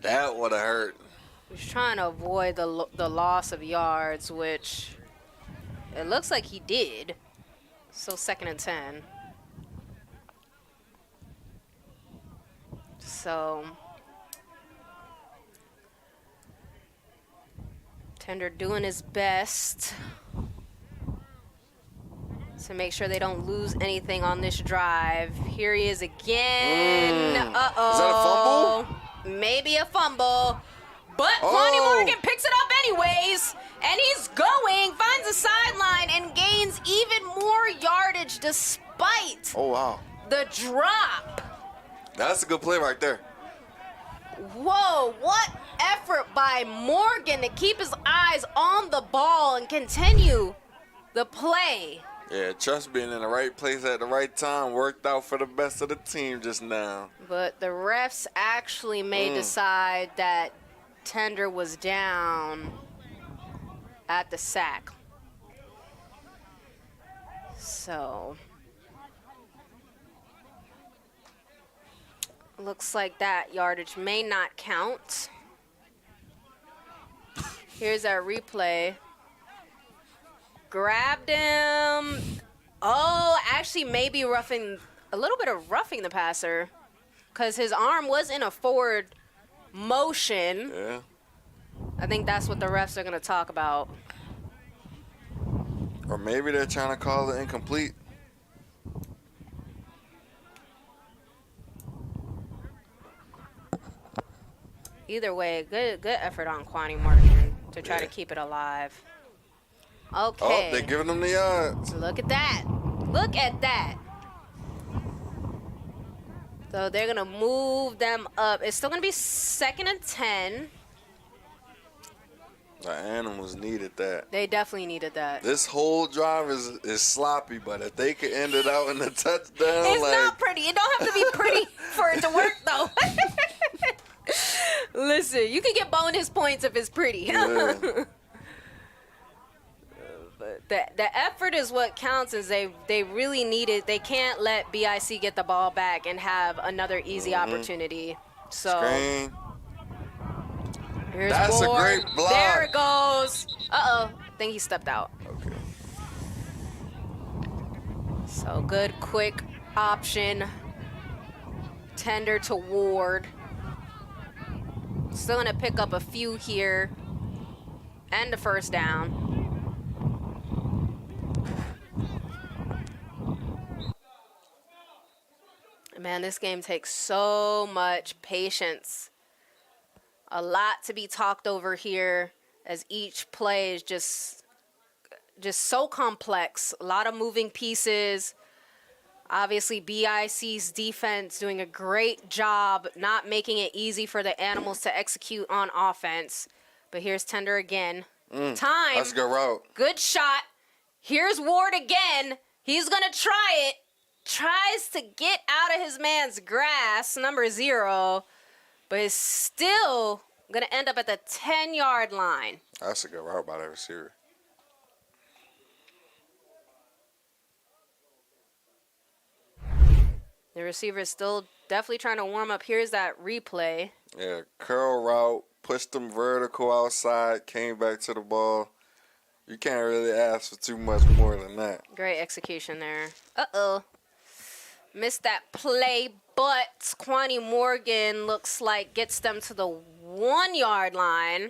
That would have hurt. He's trying to avoid the loss of yards, which it looks like he did. So 2nd and 10. So Tender doing his best to make sure they don't lose anything on this drive. Here he is again. Uh-oh. Is that a fumble? Maybe a fumble. But Kwani Morgan picks it up anyways. And he's going, finds the sideline, and gains even more yardage despite the drop. That's a good play right there. Whoa, what effort by Morgan to keep his eyes on the ball and continue the play. Yeah, trust being in the right place at the right time worked out for the best of the team just now. But the refs actually may decide that Tender was down at the sack. So looks like that yardage may not count. Here's our replay. Grabbed him. Oh, actually maybe a little bit of roughing the passer because his arm was in a forward motion. Yeah. I think that's what the refs are going to talk about. Or maybe they're trying to call it incomplete. Either way, good effort on Kwani Morgan to try to keep it alive. Okay. Oh, they're giving them the yards. Look at that. Look at that. So they're going to move them up. It's still going to be 2nd and 10. The Animals needed that. They definitely needed that. This whole drive is sloppy, but if they could end it out in a touchdown, It's not pretty. It don't have to be pretty for it to work, though. Listen, you can get bonus points if it's pretty. Yeah. But the effort is what counts. Is they really need it. They can't let BIC get the ball back and have another easy opportunity. So Screen. here's That's Ward. a great block. There it goes. I think he stepped out. Okay. So good, quick option. Tender to Ward. Still gonna pick up a few here. And a first down. Man, this game takes so much patience. A lot to be talked over here as each play is just so complex. A lot of moving pieces. Obviously, BIC's defense doing a great job not making it easy for the Animals to execute on offense. But here's Tender again. Time. That's a good route. Good shot. Here's Ward again. He's going to try it. Tries to get out of his man's grass, number 0. But is still going to end up at the 10-yard line. That's a good route by the receiver. The receiver is still definitely trying to warm up. Here's that replay. Yeah, curl route, pushed them vertical outside, came back to the ball. You can't really ask for too much more than that. Great execution there. Uh-oh. Missed that play, but Kwani Morgan looks like gets them to the 1-yard line.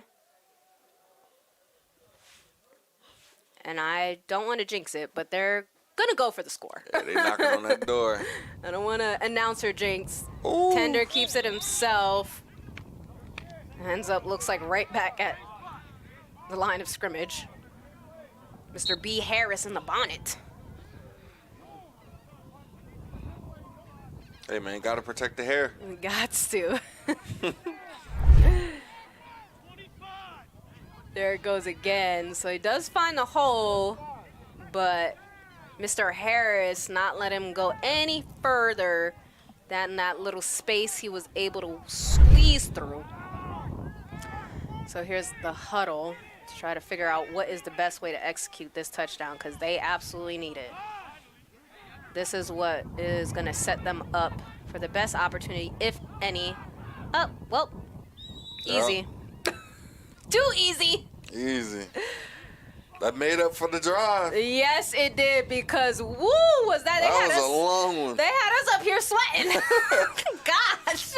And I don't want to jinx it, but they're gonna go for the score. Yeah, they knocking on that door. I don't want to announcer jinx. Ooh. Tender keeps it himself. Ends up, looks like right back at the line of scrimmage. Mr. B. Harris in the bonnet. Hey, man, gotta protect the hair. Gots to. There it goes again. So he does find the hole, but Mr. Harris not let him go any further than that little space he was able to squeeze through. So here's the huddle to try to figure out what is the best way to execute this touchdown, because they absolutely need it. This is what is going to set them up for the best opportunity, if any. Oh, well, easy. Too easy. Easy. That made up for the drive. Yes, it did, because woo, was that? They That had was a long one. They had us up here sweating. Gosh.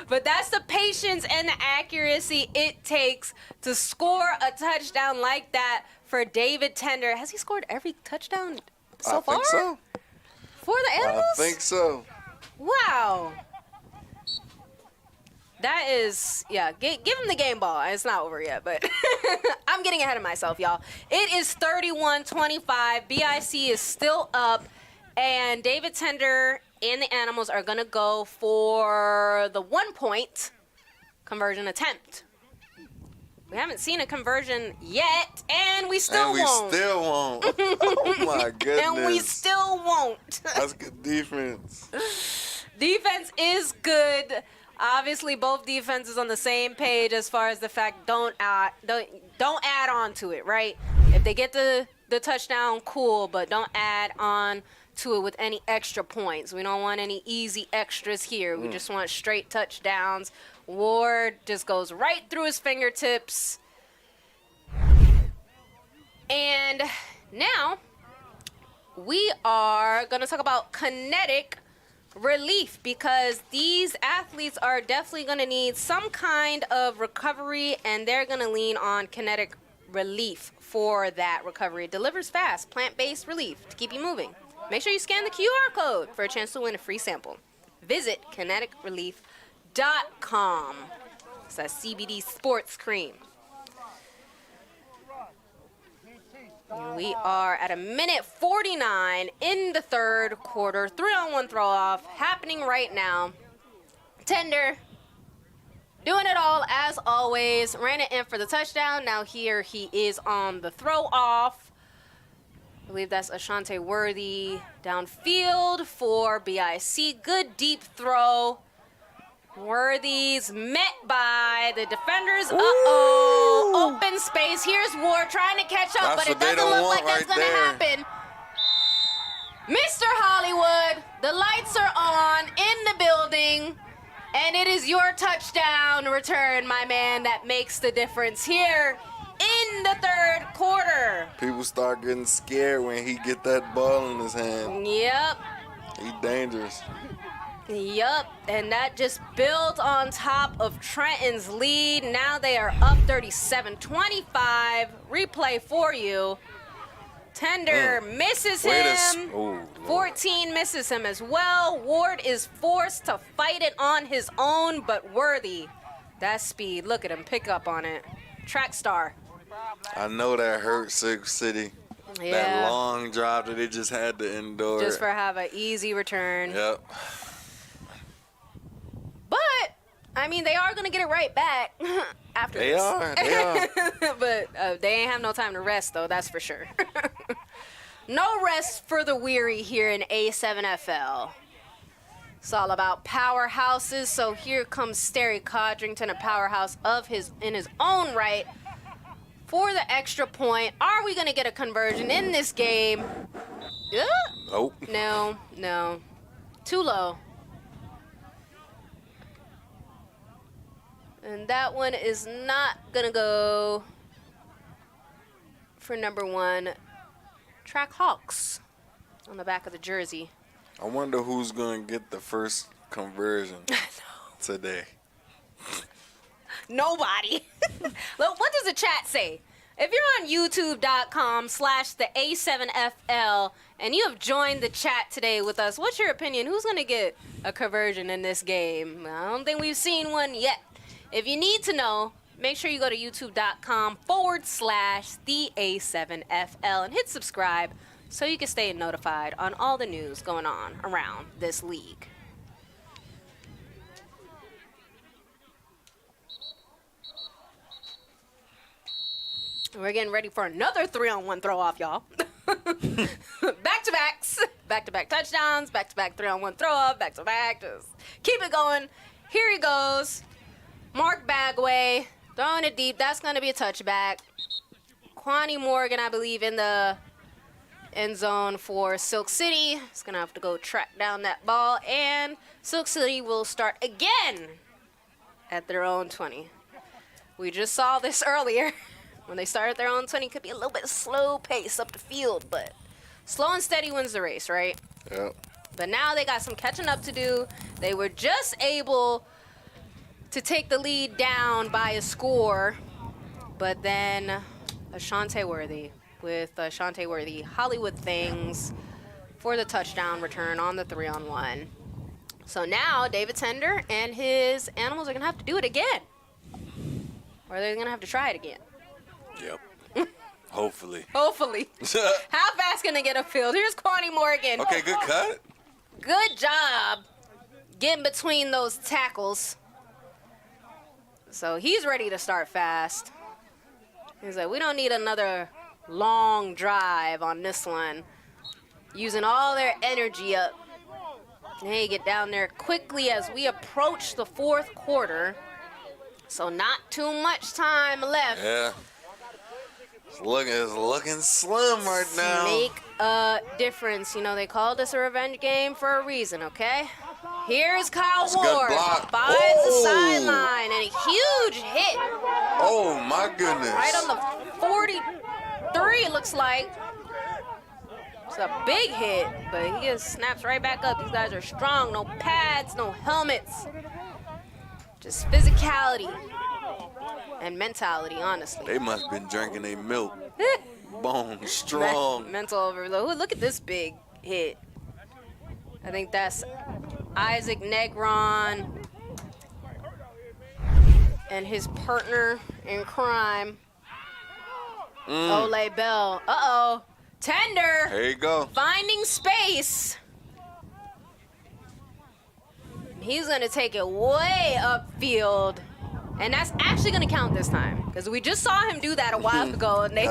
But that's the patience and the accuracy it takes to score a touchdown like that for David Tender. Has he scored every touchdown so far? I think so. For the Animals? I think so. Wow. That is, yeah, give him the game ball. It's not over yet, but I'm getting ahead of myself, y'all. It is 31-25. BIC is still up, and David Tender and the Animals are going to go for the 1-point conversion attempt. We haven't seen a conversion yet, and we still won't. Oh, my goodness. And we still won't. That's good defense. Defense is good. Obviously, both defenses on the same page as far as the fact don't add on to it, right? If they get the touchdown, cool, but don't add on to it with any extra points. We don't want any easy extras here. We just want straight touchdowns. Ward just goes right through his fingertips. And now we are going to talk about kinetic relief, because these athletes are definitely going to need some kind of recovery, and they're going to lean on kinetic relief for that recovery. It delivers fast, plant-based relief to keep you moving. Make sure you scan the QR code for a chance to win a free sample. Visit kineticrelief.com. It's that CBD sports cream. We are at 1:49 in the third quarter. 3-on-1 throw-off happening right now. Tender doing it all as always. Ran it in for the touchdown. Now here he is on the throw-off. I believe that's Ashante Worthy downfield for BIC. Good deep throw. Worthy's met by the defenders. Uh-oh. Open space. Here's Ward trying to catch up, but it doesn't look like that's going to happen. Mr. Hollywood, the lights are on in the building, and it is your touchdown return, my man, that makes the difference here in the third quarter. People start getting scared when he get that ball in his hand. Yep. He dangerous. Yup, and that just built on top of Trenton's lead. Now they are up 37-25. Replay for you. Tender misses him. 14 misses him as well. Ward is forced to fight it on his own, but Worthy, that speed, look at him pick up on it. Track star. I know that hurt Six City. Yeah. That long drive that they just had to endure. Just for have an easy return. Yep. But, I mean, they are going to get it right back after They this. are. But they ain't have no time to rest, though, that's for sure. No rest for the weary here in A7FL. It's all about powerhouses, so here comes Sterry Codrington, a powerhouse in his own right, for the extra point. Are we going to get a conversion in this game? Nope. No. Too low. And that one is not going to go for number 1, Track Hawks, on the back of the jersey. I wonder who's going to get the first conversion today. Nobody. Look, what does the chat say? If you're on youtube.com/the A7FL and you have joined the chat today with us, what's your opinion? Who's going to get a conversion in this game? I don't think we've seen one yet. If you need to know, make sure you go to youtube.com/the A7FL and hit subscribe so you can stay notified on all the news going on around this league. We're getting ready for another 3-on-1 throw-off, y'all. Back-to-backs, back-to-back touchdowns, back-to-back 3-on-1 throw-off, back-to-back. Just keep it going. Here he goes. Mark Bagway throwing it deep. That's going to be a touchback. Quani Morgan, I believe, in the end zone for Silk City. He's going to have to go track down that ball. And Silk City will start again at their own 20. We just saw this earlier. When they start at their own 20, it could be a little bit slow pace up the field, but slow and steady wins the race, right? Yep. But now they got some catching up to do. They were just able to take the lead down by a score, but then Ashante Worthy with Ashante Worthy Hollywood Things for the touchdown return on the 3-on-1. So now David Tender and his animals are going to have to do it again. Or they're going to have to try it again. Yep. Hopefully. Hopefully. How fast can they get upfield? Here's Quani Morgan. Okay, good cut. Good job getting between those tackles. So he's ready to start fast. He's like, we don't need another long drive on this one. Using all their energy up. They get down there quickly as we approach the fourth quarter. So not too much time left. Yeah. It's looking slim right now. Make a difference. You know, they called this a revenge game for a reason, okay? Here's Kyle Ward by the sideline, and a huge hit. Oh, my goodness. Right on the 43, it looks like. It's a big hit, but he just snaps right back up. These guys are strong. No pads, no helmets. Just physicality and mentality, honestly. They must have been drinking their milk. Bone strong. Mental overload. Ooh, look at this big hit. I think that's Isaac Negron and his partner in crime, Ole Bell. Uh-oh. Tender. There you go. Finding space. He's going to take it way upfield. And that's actually going to count this time. Because we just saw him do that a while ago. And they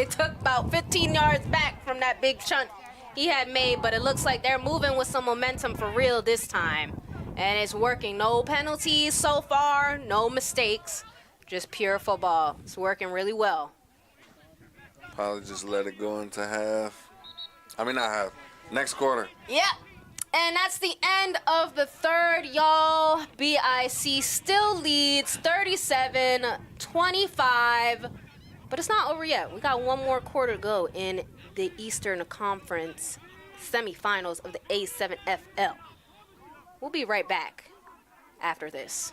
took about 15 yards back from that big chunt he had made. But it looks like they're moving with some momentum for real this time. And it's working. No penalties so far. No mistakes. Just pure football. It's working really well. Probably just let it go into half. I mean, not half. Next quarter. Yep. And that's the end of the third, y'all. BIC still leads 37-25. But it's not over yet. We got one more quarter to go in the Eastern Conference semifinals of the A7FL. We'll be right back after this.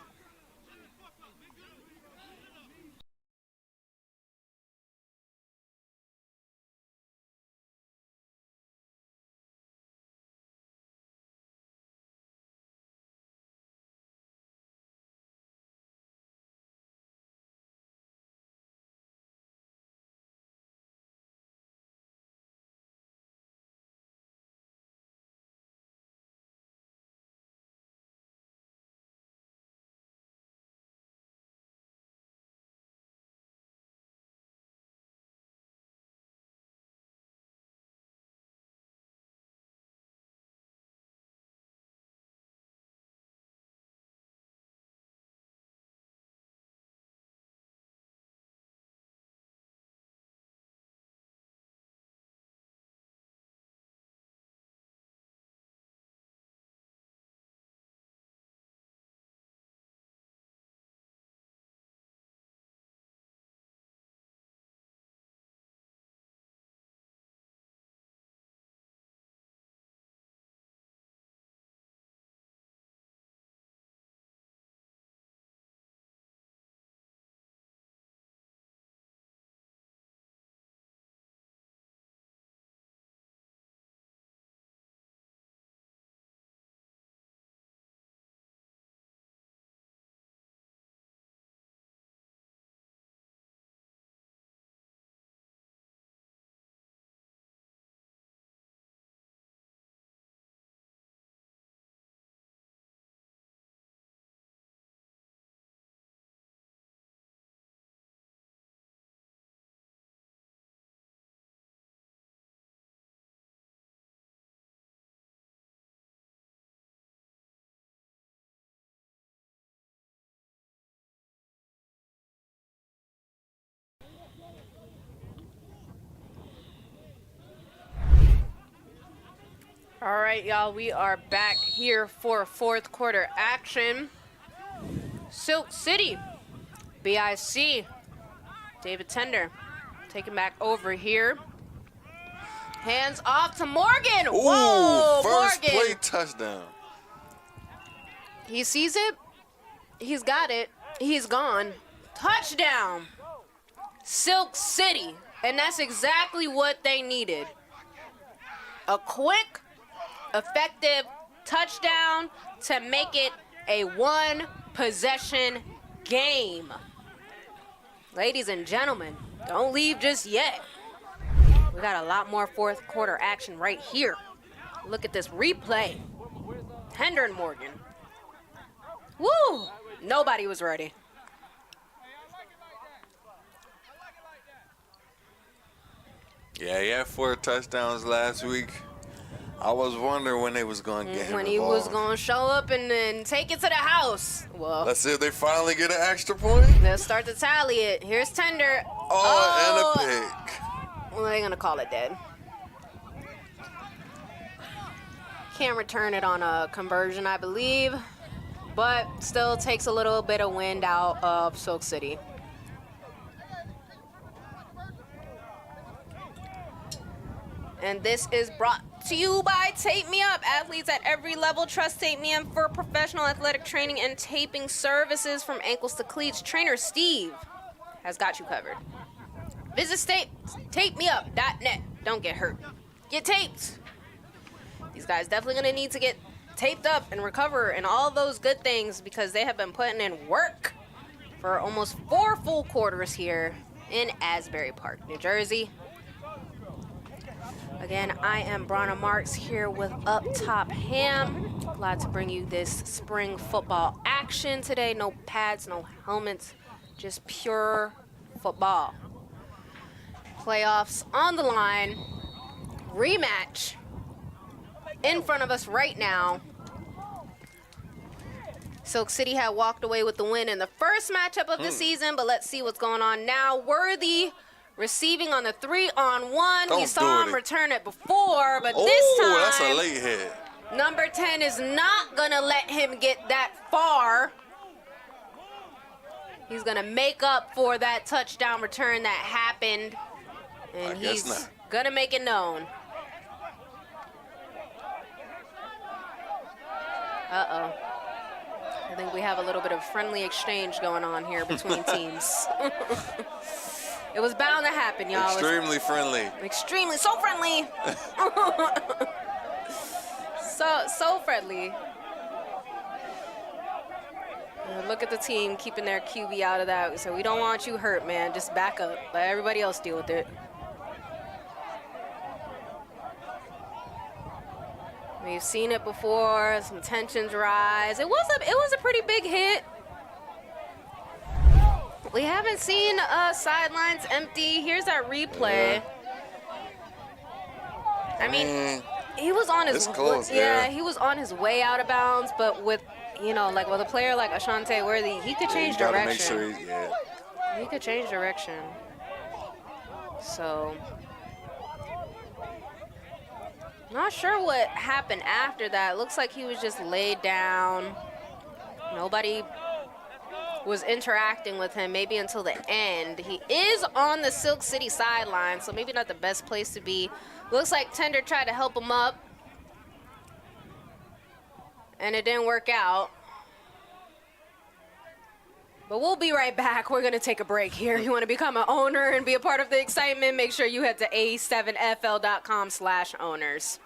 All right, y'all, we are back here for fourth quarter action. Silk City, BIC, David Tender taking back over here. Hands off to Morgan. Ooh, Whoa, first Morgan. play touchdown. He sees it. He's got it. He's gone. Touchdown. Silk City. And that's exactly what they needed. A quick, effective touchdown to make it a one-possession game. Ladies and gentlemen, don't leave just yet. We got a lot more fourth quarter action right here. Look at this replay. Tender and Morgan. Woo! Nobody was ready. Yeah, he had 4 touchdowns last week. I was wondering when they was going to get him When involved. he was going to show up and take it to the house. Well, Let's see if they finally get an extra point. let's start to tally it. Here's Tender. Oh, and a pick. Well, they're going to call it dead. Can't return it on a conversion, I believe. But still takes a little bit of wind out of Silk City. And this is brought to you by Tape Me Up. Athletes at every level trust Tape Me Up for professional athletic training and taping services from ankles to cleats. Trainer Steve has got you covered. Visit tapemeup.net. Don't get hurt. Get taped. These guys definitely going to need to get taped up and recover and all those good things because they have been putting in work for almost 4 full quarters here in Asbury Park, New Jersey. Again, I am Brana Marks here with Up Top Ham. Glad to bring you this spring football action today. No pads, no helmets, just pure football. Playoffs on the line. Rematch in front of us right now. Silk City had walked away with the win in the first matchup of the season, but let's see what's going on now. Worthy receiving on the 3-on-1. We saw him return it before, but this time, that's a late hit. number 10 is not going to let him get that far. He's going to make up for that touchdown return that happened, and he's going to make it known. Uh-oh. I think we have a little bit of friendly exchange going on here between teams. It was bound to happen, y'all. Extremely friendly. Extremely, so friendly. so friendly. Look at the team keeping their QB out of that. So we don't want you hurt, man. Just back up. Let everybody else deal with it. We've seen it before. Some tensions rise. It was a pretty big hit. We haven't seen sidelines empty. Here's that replay. I mean, he was on his he was on his way out of bounds, but with like with a player like Ashante Worthy, he could change direction. He could change direction. So not sure what happened after that. Looks like he was just laid down. Nobody was interacting with him maybe until the end. He is on the Silk City sideline, so maybe not the best place to be. Looks like Tender tried to help him up, and it didn't work out. But we'll be right back. We're going to take a break here. You want to become an owner and be a part of the excitement, make sure you head to a7fl.com/owners.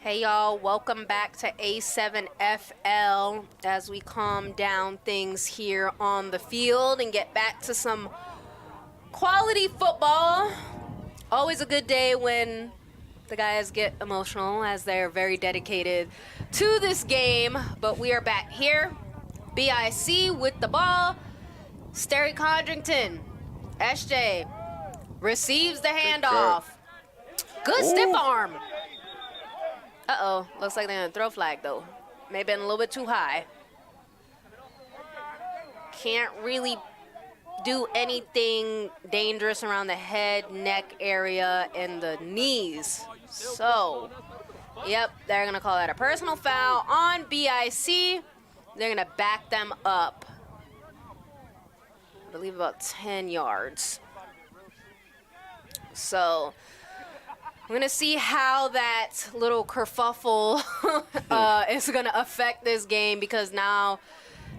Hey y'all, welcome back to A7FL as we calm down things here on the field and get back to some quality football. Always a good day when the guys get emotional as they're very dedicated to this game, but we are back here. BIC with the ball. Sterry Condrington, SJ, receives the handoff. Good stiff arm. Uh-oh, looks like they're gonna throw flag though. Maybe been a little bit too high. Can't really do anything dangerous around the head, neck area, and the knees. So, yep, they're gonna call that a personal foul on BIC. They're gonna back them up, I believe about 10 yards. So, we're going to see how that little kerfuffle is going to affect this game because now,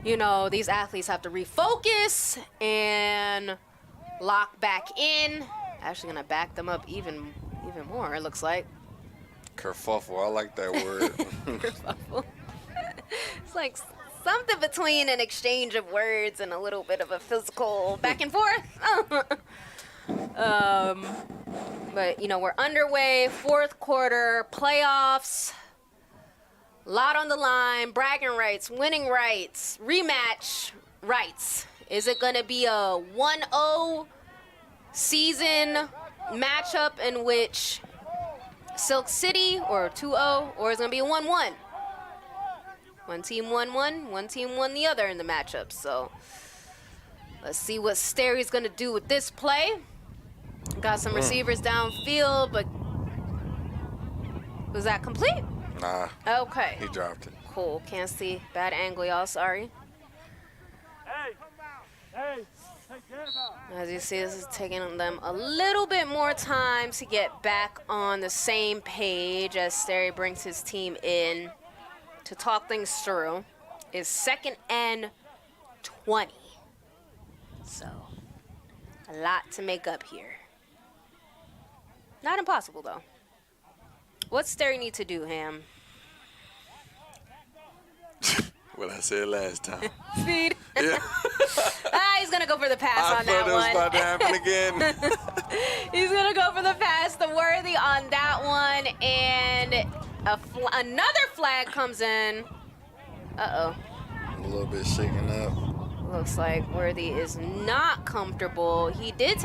you know, these athletes have to refocus and lock back in. Actually going to back them up even more, it looks like. Kerfuffle, I like that word. Kerfuffle. It's like something between an exchange of words and a little bit of a physical back and forth. But, you know, we're underway, fourth quarter, playoffs, lot on the line, bragging rights, winning rights, rematch rights. Is it going to be a 1-0 season matchup in which Silk City or 2-0, or is it going to be a 1-1? One team won one, one team won the other in the matchup. So let's see what Sterry's going to do with this play. Got some receivers downfield, but was that complete? Nah. Okay. He dropped it. Cool. Can't see. Bad angle, y'all. Sorry. As you see, this is taking them a little bit more time to get back on the same page as Sterry brings his team in to talk things through. It's 2nd and 20. So, a lot to make up here. Not impossible, though. What's Sterry need to do, Ham? What I said last time. Speed. Yeah. He's going to go for the pass on that I thought it was about to one. happen again. He's going to go for the pass, the worthy on that one. And another flag comes in. Uh-oh. A little bit shaken up. Looks like Worthy is not comfortable. He did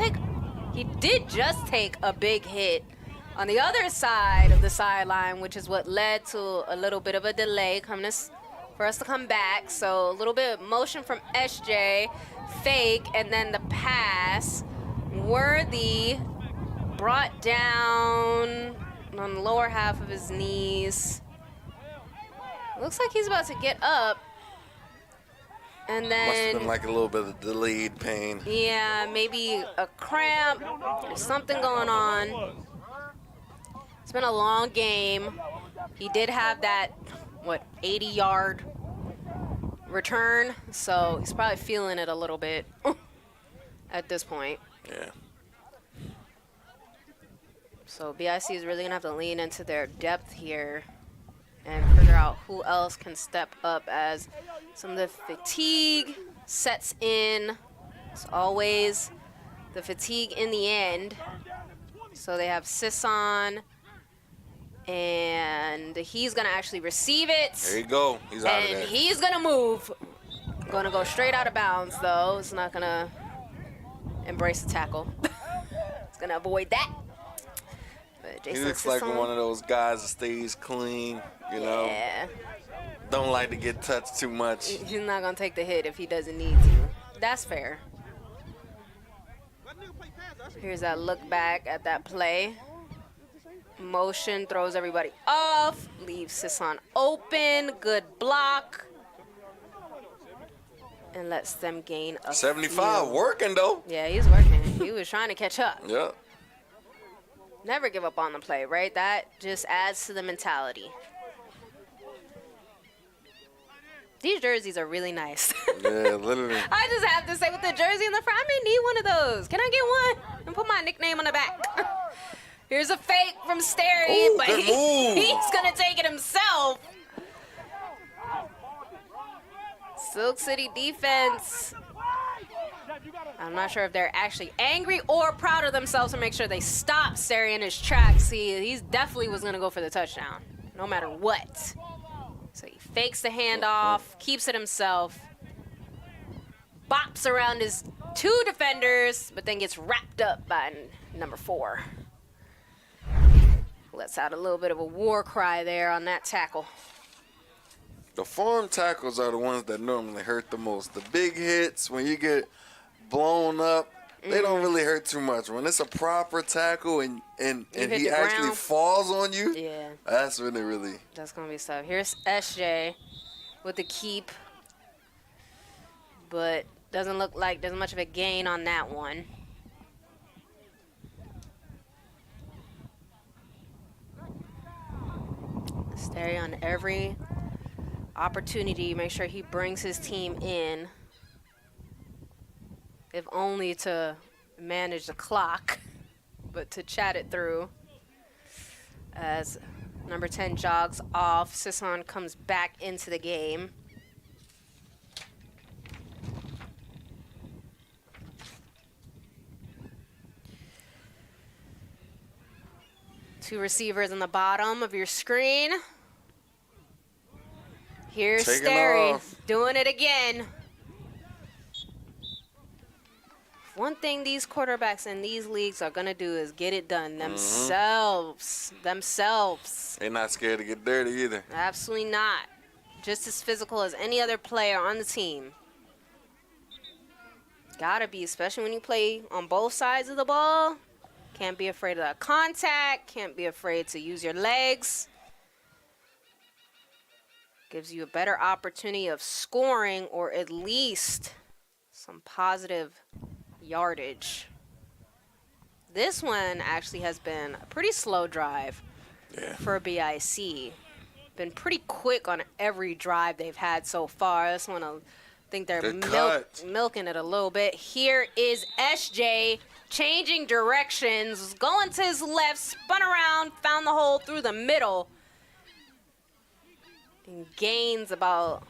just take a big hit on the other side of the sideline, which is what led to a little bit of a delay for us to come back. So a little bit of motion from SJ, fake, and then the pass. Worthy brought down on the lower half of his knees. Looks like he's about to get up. And then, must have been like a little bit of delayed pain. Yeah, maybe a cramp. There's something going on. It's been a long game. He did have that, 80-yard return. So he's probably feeling it a little bit at this point. Yeah. So BIC is really going to have to lean into their depth here and figure out who else can step up as some of the fatigue sets in. As always, the fatigue in the end. So they have Sisson, and he's going to actually receive it. There you go. He's out of there. And he's going to move. Going to go straight out of bounds, though. It's not going to embrace the tackle. It's going to avoid that. But He Jason looks like Sisson, one of those guys that stays clean, you know. yeah. Don't like to get touched too much. He's not going to take the hit if he doesn't need to. That's fair. Here's that look back at that play. Motion throws everybody off. Leaves Sisson open. Good block. And lets them gain a 75 few. working, though. Yeah, he's working. He was trying to catch up. Yeah. Never give up on the play, right? That just adds to the mentality. These jerseys are really nice. Yeah, literally. I just have to say, with the jersey in the front, I may need one of those. Can I get one? And put my nickname on the back. Here's a fake from Sterry, Ooh, but good move. he's going to take it himself. Silk City defense. I'm not sure if they're actually angry or proud of themselves to make sure they stop Sterry in his tracks. See, he definitely was going to go for the touchdown, no matter what. So he fakes the handoff, keeps it himself, bops around his 2 defenders, but then gets wrapped up by number 4. Lets out a little bit of a war cry there on that tackle. The farm tackles are the ones that normally hurt the most. The big hits, when you get blown up, they don't really hurt too much. When it's a proper tackle and he actually falls on you, yeah, that's when it really. That's going to be tough. Here's SJ with the keep, but doesn't look like there's much of a gain on that one. Stay on every opportunity, make sure he brings his team in, if only to manage the clock, but to chat it through. As number 10 jogs off, Sisson comes back into the game. Two receivers on the bottom of your screen. Here's Sterry doing it again. One thing these quarterbacks in these leagues are going to do is get it done themselves. They're not scared to get dirty either. Absolutely not. Just as physical as any other player on the team. Gotta be, especially when you play on both sides of the ball. Can't be afraid of that contact. Can't be afraid to use your legs. Gives you a better opportunity of scoring or at least some positive yardage. This one actually has been a pretty slow drive for BIC. Been pretty quick on every drive they've had so far. This one, I think they're milking it a little bit. Here is SJ changing directions, going to his left, spun around, found the hole through the middle. And gains about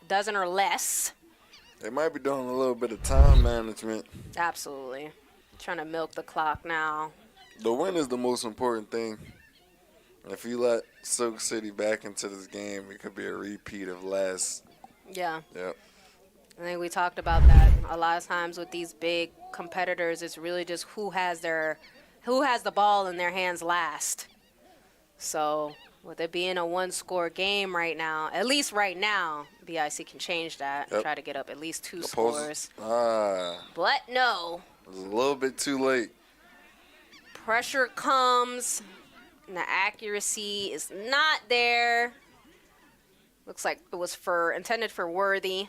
a dozen or less. They might be doing a little bit of time management. Absolutely. Trying to milk the clock now. The win is the most important thing. If you let Silk City back into this game, it could be a repeat of last. Yeah. Yep. I think we talked about that a lot of times with these big competitors. It's really just who has the ball in their hands last. So with it being a one-score game right now, at least right now, BIC can change that and try to get up at least 2 scores. But no. It was a little bit too late. Pressure comes, and the accuracy is not there. Looks like it was intended for Worthy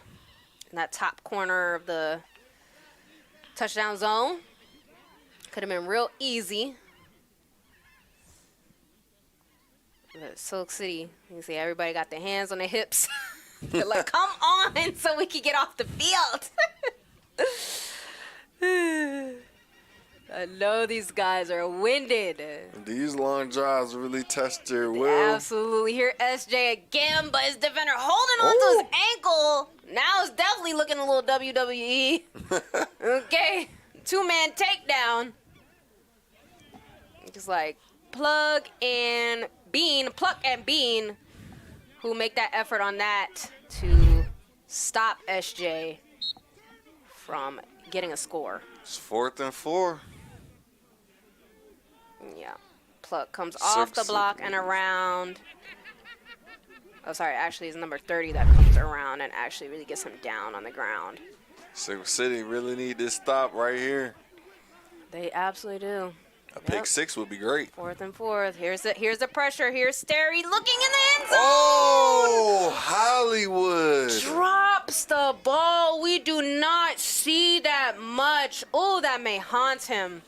in that top corner of the touchdown zone. Could have been real easy. But Silk City, you can see everybody got their hands on their hips. They're like, come on, so we can get off the field. I know these guys are winded. These long drives really test your will. Absolutely. Here SJ again, but his defender holding on to his ankle. Now it's definitely looking a little WWE. Okay. 2-man takedown. Just like Pluck and Bean, who make that effort on that to stop SJ from getting a score. It's 4th and 4. Yeah. Pluck comes off the block and around. Oh, sorry. Actually, it's number 30 that comes around and actually really gets him down on the ground. Silk City really need this stop right here. They absolutely do. A pick 6 would be great. 4th and 4. Here's the pressure. Here's Sterry looking in the end zone. Oh, Hollywood. Drops the ball. We do not see that much. Oh, that may haunt him.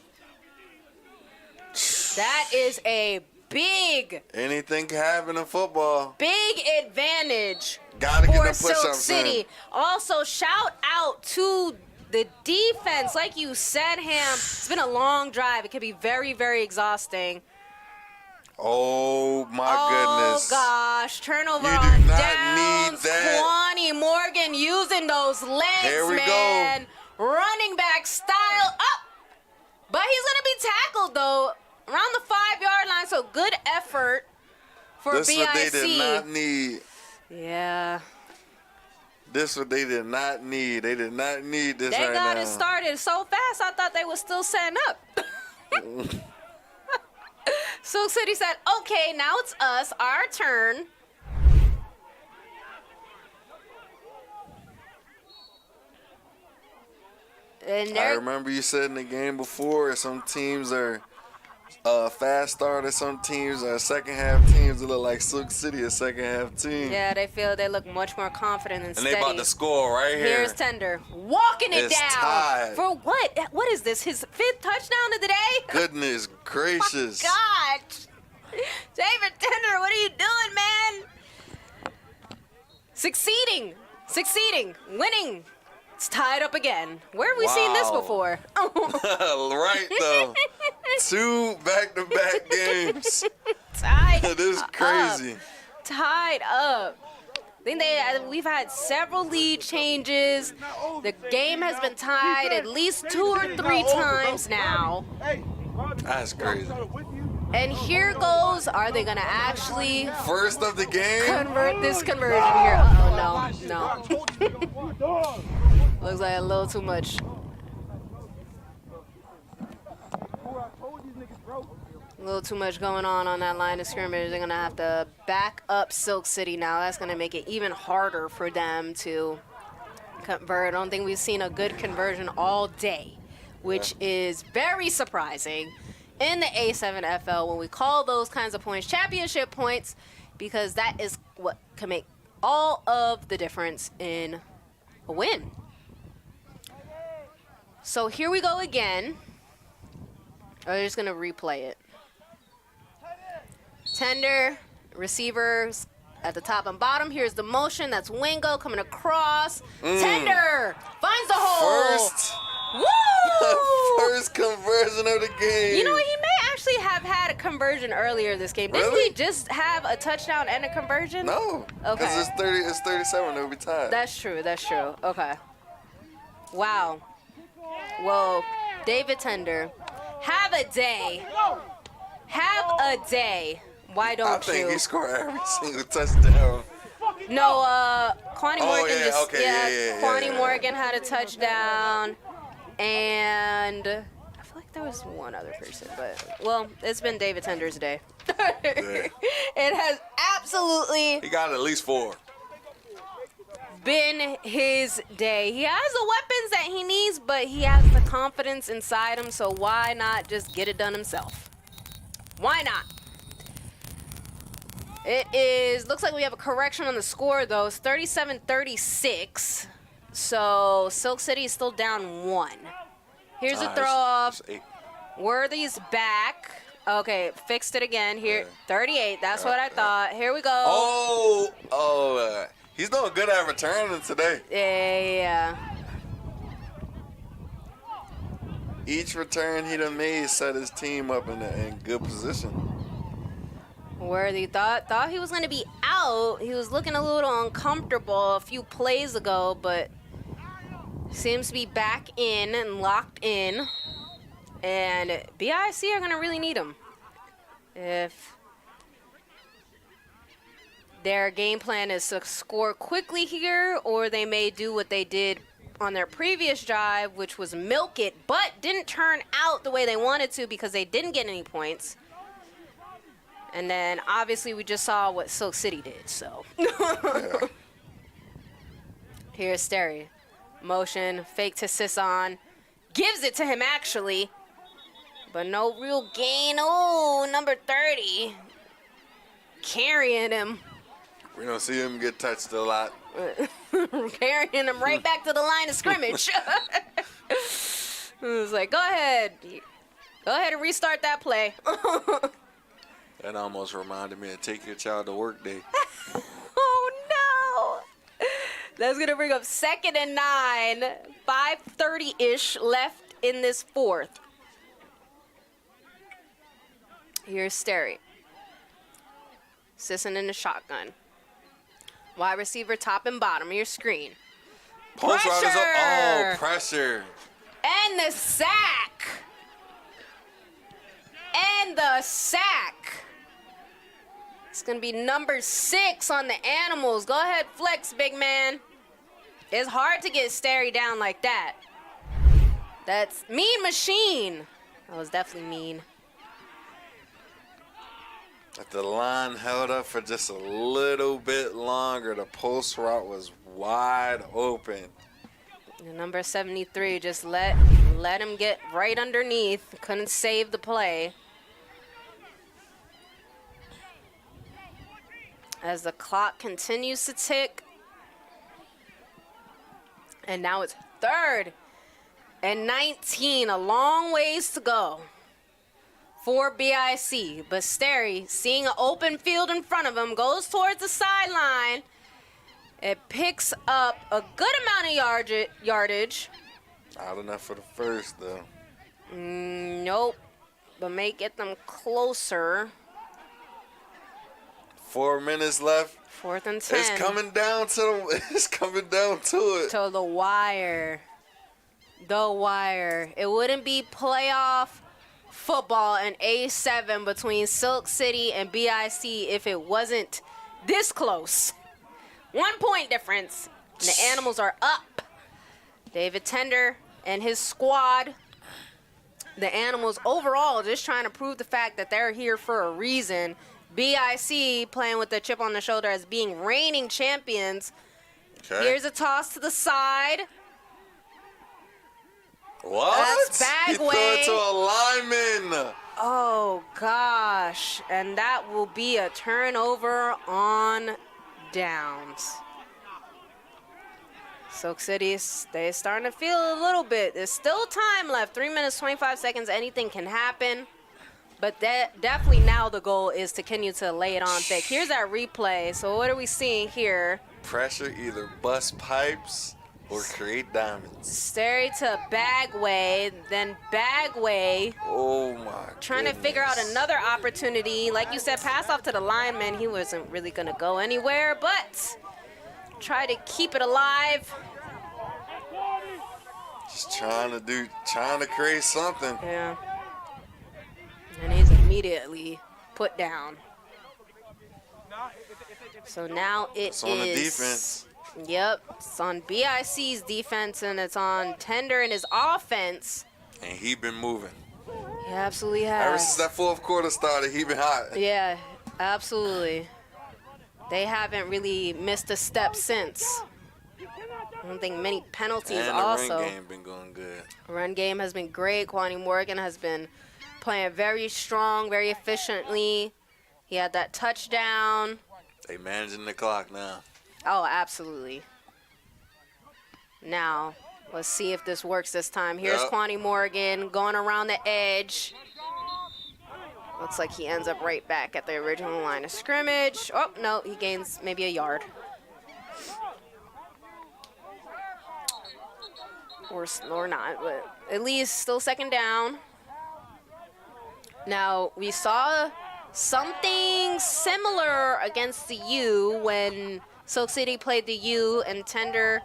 That is a big. Anything can happen in football. Big advantage Gotta get for the Silk push-ups City. in. Also, shout out to The defense, like you said, Ham, it's been a long drive. It can be very, very exhausting. Oh, my goodness. Oh, gosh. Turnover You do on not downs. need that. Kwani Morgan using those legs, Here we man. go. Running back style up. But he's going to be tackled, though, around the 5-yard line. So good effort for This is BIC. what they did not need. Yeah. This is what they did not need. They did not need this right now. They got it started so fast, I thought they were still setting up. Silk City said, okay, now it's us, our turn. And I remember you said in the game before, some teams are fast starters, some teams are second half teams that look like Silk City, a second half team. yeah, they feel they look much more confident and steady. And they about to score right here. Here's Tender walking it It's down. tied. For what? What is this? His 5th touchdown of the day? Goodness gracious. Gosh. David Tender, what are you doing, man? Succeeding, winning. It's tied up again. Where have we seen this Wow. before? Right, though. 2 back-to-back games. Tied That is crazy. Tied up. I think we've had several lead changes. The game has been tied at least 2 or 3 times now. That's crazy. And here goes. Are they going to actually First of the game. convert this conversion here? Uh-oh, no. Looks like a little too much. A little too much going on that line of scrimmage. They're going to have to back up Silk City now. That's going to make it even harder for them to convert. I don't think we've seen a good conversion all day, which is very surprising in the A7FL when we call those kinds of points championship points, because that is what can make all of the difference in a win. So here we go again. We're just going to replay it. Tender, receivers at the top and bottom. Here's the motion. That's Wingo coming across. Tender finds the hole. Woo! First conversion of the game. You know, he may actually have had a conversion earlier this game. Didn't Really? he just have a touchdown and a conversion? No. Okay. Because it's 37. It'll be tied. That's true. Okay. Wow. Whoa. David Tender. Have a day. Why don't I think you? he scored every single touchdown. No, Kwani Morgan yeah, just, okay, yeah, Kwani yeah. Morgan had a touchdown, and I feel like there was one other person, but, well, it's been David Tender's day. It has absolutely He got at least 4. been his day. He has the weapons that he needs, but he has the confidence inside him, so why not just get it done himself? Why not? It is, looks like we have a correction on the score, though. It's 37-36. So Silk City is still down 1. Here's a throw off. It's 8. Worthy's back. Okay, fixed it again here. Yeah. 38, that's what I thought. Here we go. He's doing good at returning today. Yeah. Each return he done made set his team up in good position. Worthy thought he was going to be out. He was looking a little uncomfortable a few plays ago, but seems to be back in and locked in. And BIC are going to really need him. If their game plan is to score quickly here, or they may do what they did on their previous drive, which was milk it, but didn't turn out the way they wanted to because they didn't get any points. And then, obviously, we just saw what Silk City did, so. Yeah. Here's Sterry. Motion, fake to Sisson. Gives it to him, actually. But no real gain. Oh, number 30. Carrying him. We don't see him get touched a lot. Carrying him right back to the line of scrimmage. It was like, go ahead. Go ahead and restart that play. That almost reminded me of Take Your Child to Work Day. Oh, no. That's going to bring up 2nd and 9. 5:30-ish left in this fourth. Here's Sterry. Sisson in the shotgun. Wide receiver, top and bottom of your screen. Post route is up. Pressure. Oh, pressure. And the sack. And the sack. It's going to be number 6 on the Animals. Go ahead, flex, big man. It's hard to get Sterry down like that. That's Mean Machine. That was definitely mean. If the line held up for just a little bit longer, the post route was wide open. And number 73 just let him get right underneath. Couldn't save the play. As the clock continues to tick. And now it's 3rd and 19. A long ways to go for BIC. But Sterry, seeing an open field in front of him, goes towards the sideline. It picks up a good amount of yardage. Not enough for the first, though. Nope. But may get them closer. 4 minutes left. 4th and 10. It's coming down to it. To the wire. The wire. It wouldn't be playoff football in A7 between Silk City and BIC if it wasn't this close. 1 point difference. And the Animals are up. David Tender and his squad. The Animals overall just trying to prove the fact that they're here for a reason. BIC playing with the chip on the shoulder as being reigning champions. Okay. Here's a toss to the side. What? That's He threw it to a lineman. Oh, gosh. And that will be a turnover on downs. Silk City, they're starting to feel a little bit. There's still time left. 3 minutes, 25 seconds. Anything can happen. But that definitely now the goal is to continue to lay it on thick. Here's our replay. So what are we seeing here? Pressure either bust pipes or create diamonds. Sterry to Bagway, then Bagway. Oh, my Trying to figure out another opportunity. Like you said, pass off to the lineman. He wasn't really going to go anywhere, but try to keep it alive. Just trying to create something. Yeah. And he's immediately put down. So now it's on the defense. Yep. It's on BIC's defense, and it's on Tender and his offense. And he been moving. He absolutely has. Ever since that fourth quarter started, he been hot. Yeah, absolutely. They haven't really missed a step since. I don't think many penalties and also. the run game been going good. Run game has been great. Kwani Morgan has been playing very strong, very efficiently. He had that touchdown. They managing the clock now. Oh, absolutely. Now, let's see if this works this time. Here's Kwani Morgan going around the edge. Looks like he ends up right back at the original line of scrimmage. Oh, no, he gains maybe a yard. Or not, but at least still 2nd down. Now, we saw something similar against the U when Silk City played the U and Tender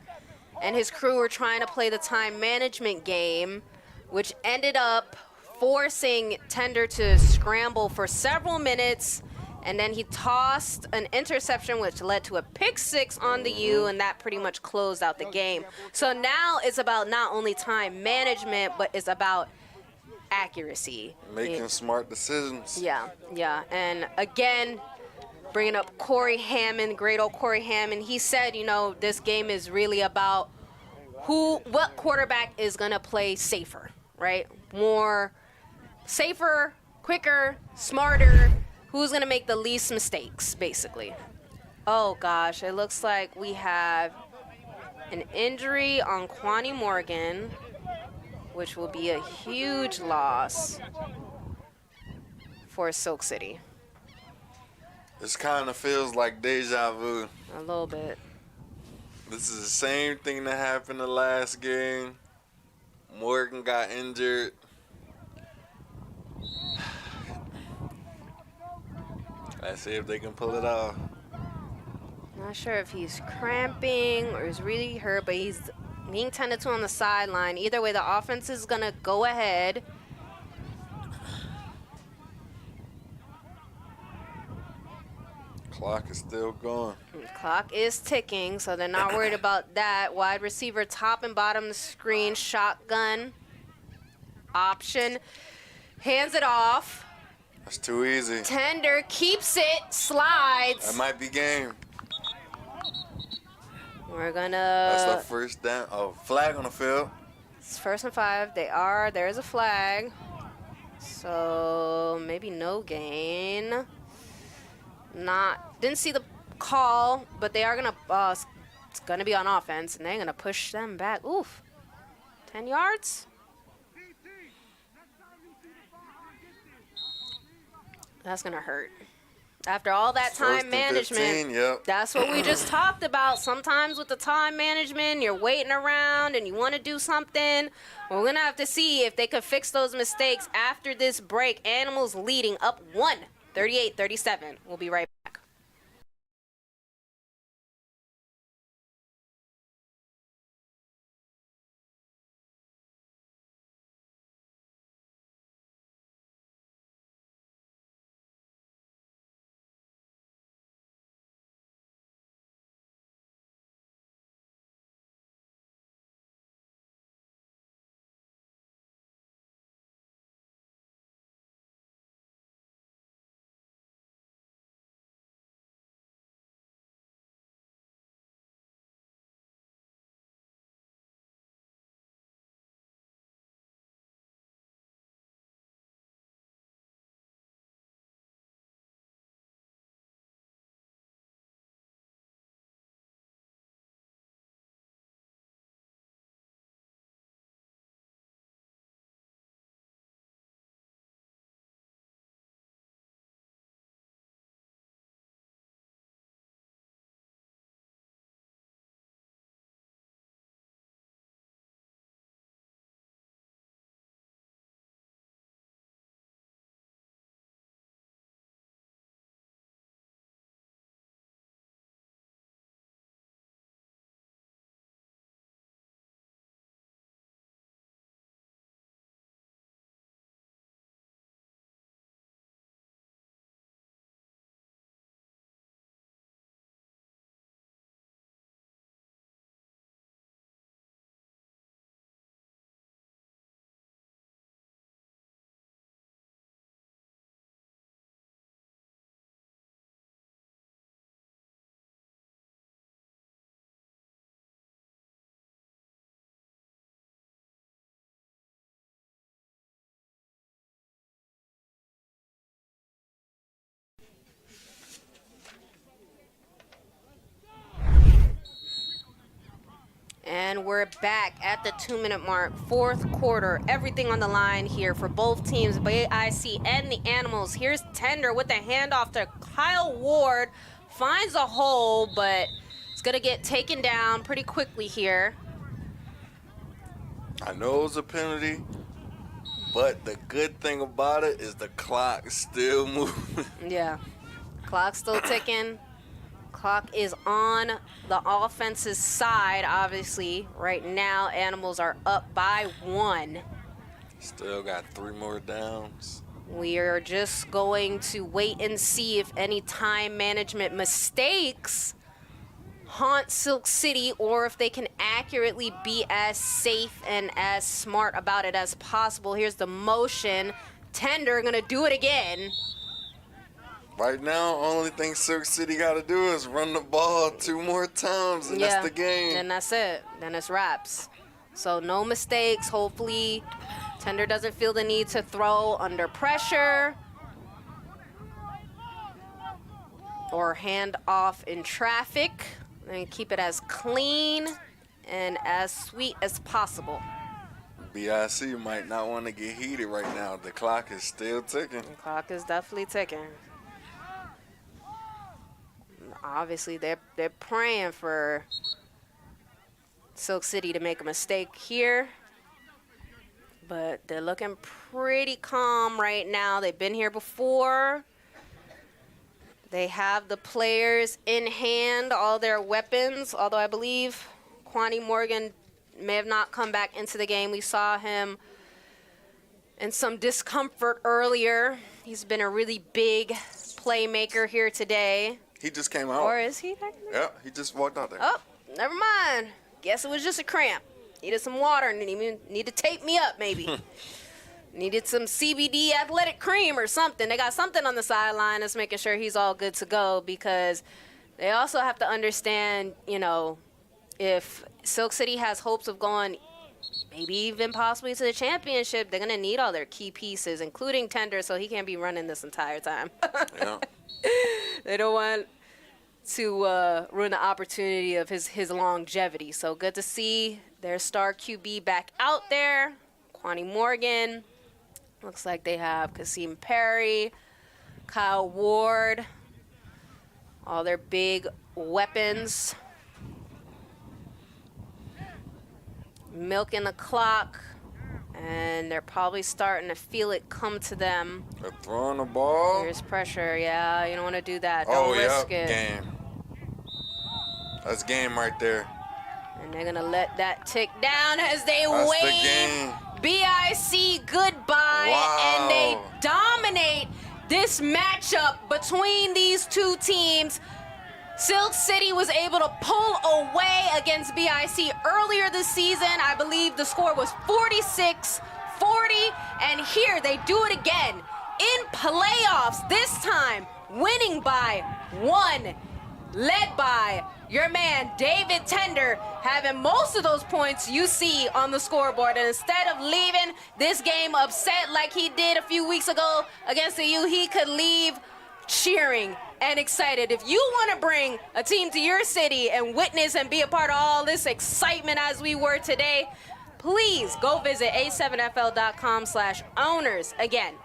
and his crew were trying to play the time management game, which ended up forcing Tender to scramble for several minutes, and then he tossed an interception which led to a pick 6 on the U, and that pretty much closed out the game. So now it's about not only time management, but it's about accuracy. Making smart decisions. Yeah. And again, bringing up Corey Hammond, great old Corey Hammond, he said, you know, this game is really about what quarterback is going to play safer, right? More safer, quicker, smarter, who's going to make the least mistakes, basically. Oh, gosh, it looks like we have an injury on Kwani Morgan, which will be a huge loss for Silk City. This kind of feels like deja vu. A little bit. This is the same thing that happened the last game. Morgan got injured. Let's see if they can pull it off. Not sure if he's cramping or is really hurt, but he's being tended to on the sideline. Either way, the offense is going to go ahead. Clock is still going. Clock is ticking, so they're not worried about that. Wide receiver, top and bottom of the screen, shotgun option. Hands it off. That's too easy. Tender keeps it, slides. That might be game. We're gonna. That's the first down. Oh, flag on the field. It's 1st and 5. There is a flag. So maybe no gain. Didn't see the call, but they are gonna. It's gonna be on offense, and they're gonna push them back. Oof. 10 yards. That's gonna hurt. After all that time management, 15, yep. That's what we just talked about. Sometimes with the time management, you're waiting around and you want to do something. We're going to have to see if they could fix those mistakes after this break. Animals leading up 1, 38-37. We'll be right back. And we're back at the 2-minute mark, 4th quarter. Everything on the line here for both teams, BIC and the Animals. Here's Tender with the handoff to Kyle Ward. Finds a hole, but it's going to get taken down pretty quickly here. I know it was a penalty, but the good thing about it is the clock still moving. Yeah, clock's still ticking. Clock is on the offense's side, obviously. Right now, Animals are up by 1. Still got 3 more downs. We are just going to wait and see if any time management mistakes haunt Silk City or if they can accurately be as safe and as smart about it as possible. Here's the motion. Tender gonna do it again. Right now, only thing Silk City got to do is run the ball 2 more times, and that's the game. And that's it. Then it's wraps. So no mistakes. Hopefully, Tender doesn't feel the need to throw under pressure or hand off in traffic. And keep it as clean and as sweet as possible. BIC might not want to get heated right now. The clock is still ticking. The clock is definitely ticking. Obviously, they're praying for Silk City to make a mistake here. But they're looking pretty calm right now. They've been here before. They have the players in hand, all their weapons, although I believe Kwani Morgan may have not come back into the game. We saw him in some discomfort earlier. He's been a really big playmaker here today. He just came out. Or is he? Yeah, he just walked out there. Oh, never mind. Guess it was just a cramp. Needed some water and need to tape me up maybe. Needed some CBD athletic cream or something. They got something on the sideline that's making sure he's all good to go, because they also have to understand, you know, if Silk City has hopes of going maybe even possibly to the championship, they're going to need all their key pieces, including Tender, so he can't be running this entire time. Yeah. They don't want to ruin the opportunity of his longevity. So good to see their star QB back out there. Kwani Morgan. Looks like they have Kasim Perry, Kyle Ward, all their big weapons. Milking the clock, and they're probably starting to feel it come to them. They're throwing the ball. There's pressure. Yeah, you don't want to do that. Oh, Don't risk it. Game. That's game right there. And they're going to let that tick down as they That's wave the game. BIC goodbye. Wow. And they dominate this matchup between these two teams. Silk City was able to pull away against BIC earlier this season. I believe the score was 46-40, and here they do it again in playoffs, this time winning by 1, led by your man David Tender, having most of those points you see on the scoreboard. And instead of leaving this game upset like he did a few weeks ago against the U, he could leave cheering and excited. If you want to bring a team to your city and witness and be a part of all this excitement as we were today, please go visit a7fl.com/owners. Again,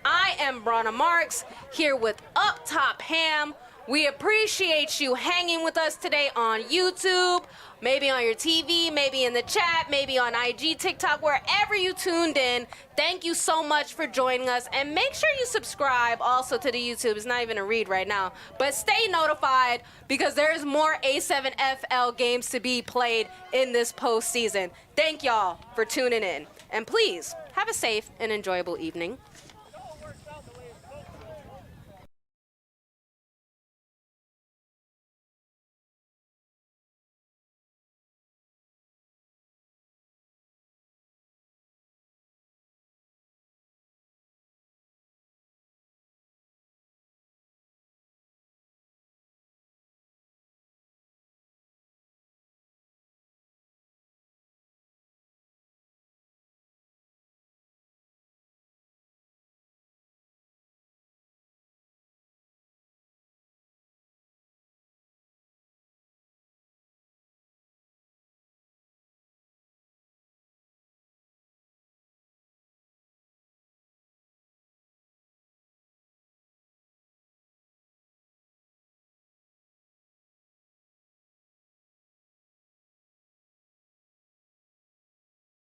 I am Bronna Marks here with Up Top Ham. We appreciate you hanging with us today on YouTube, maybe on your TV, maybe in the chat, maybe on IG, TikTok, wherever you tuned in. Thank you so much for joining us. And make sure you subscribe also to the YouTube. It's not even a read right now. But stay notified, because there's more A7FL games to be played in this postseason. Thank y'all for tuning in. And please have a safe and enjoyable evening.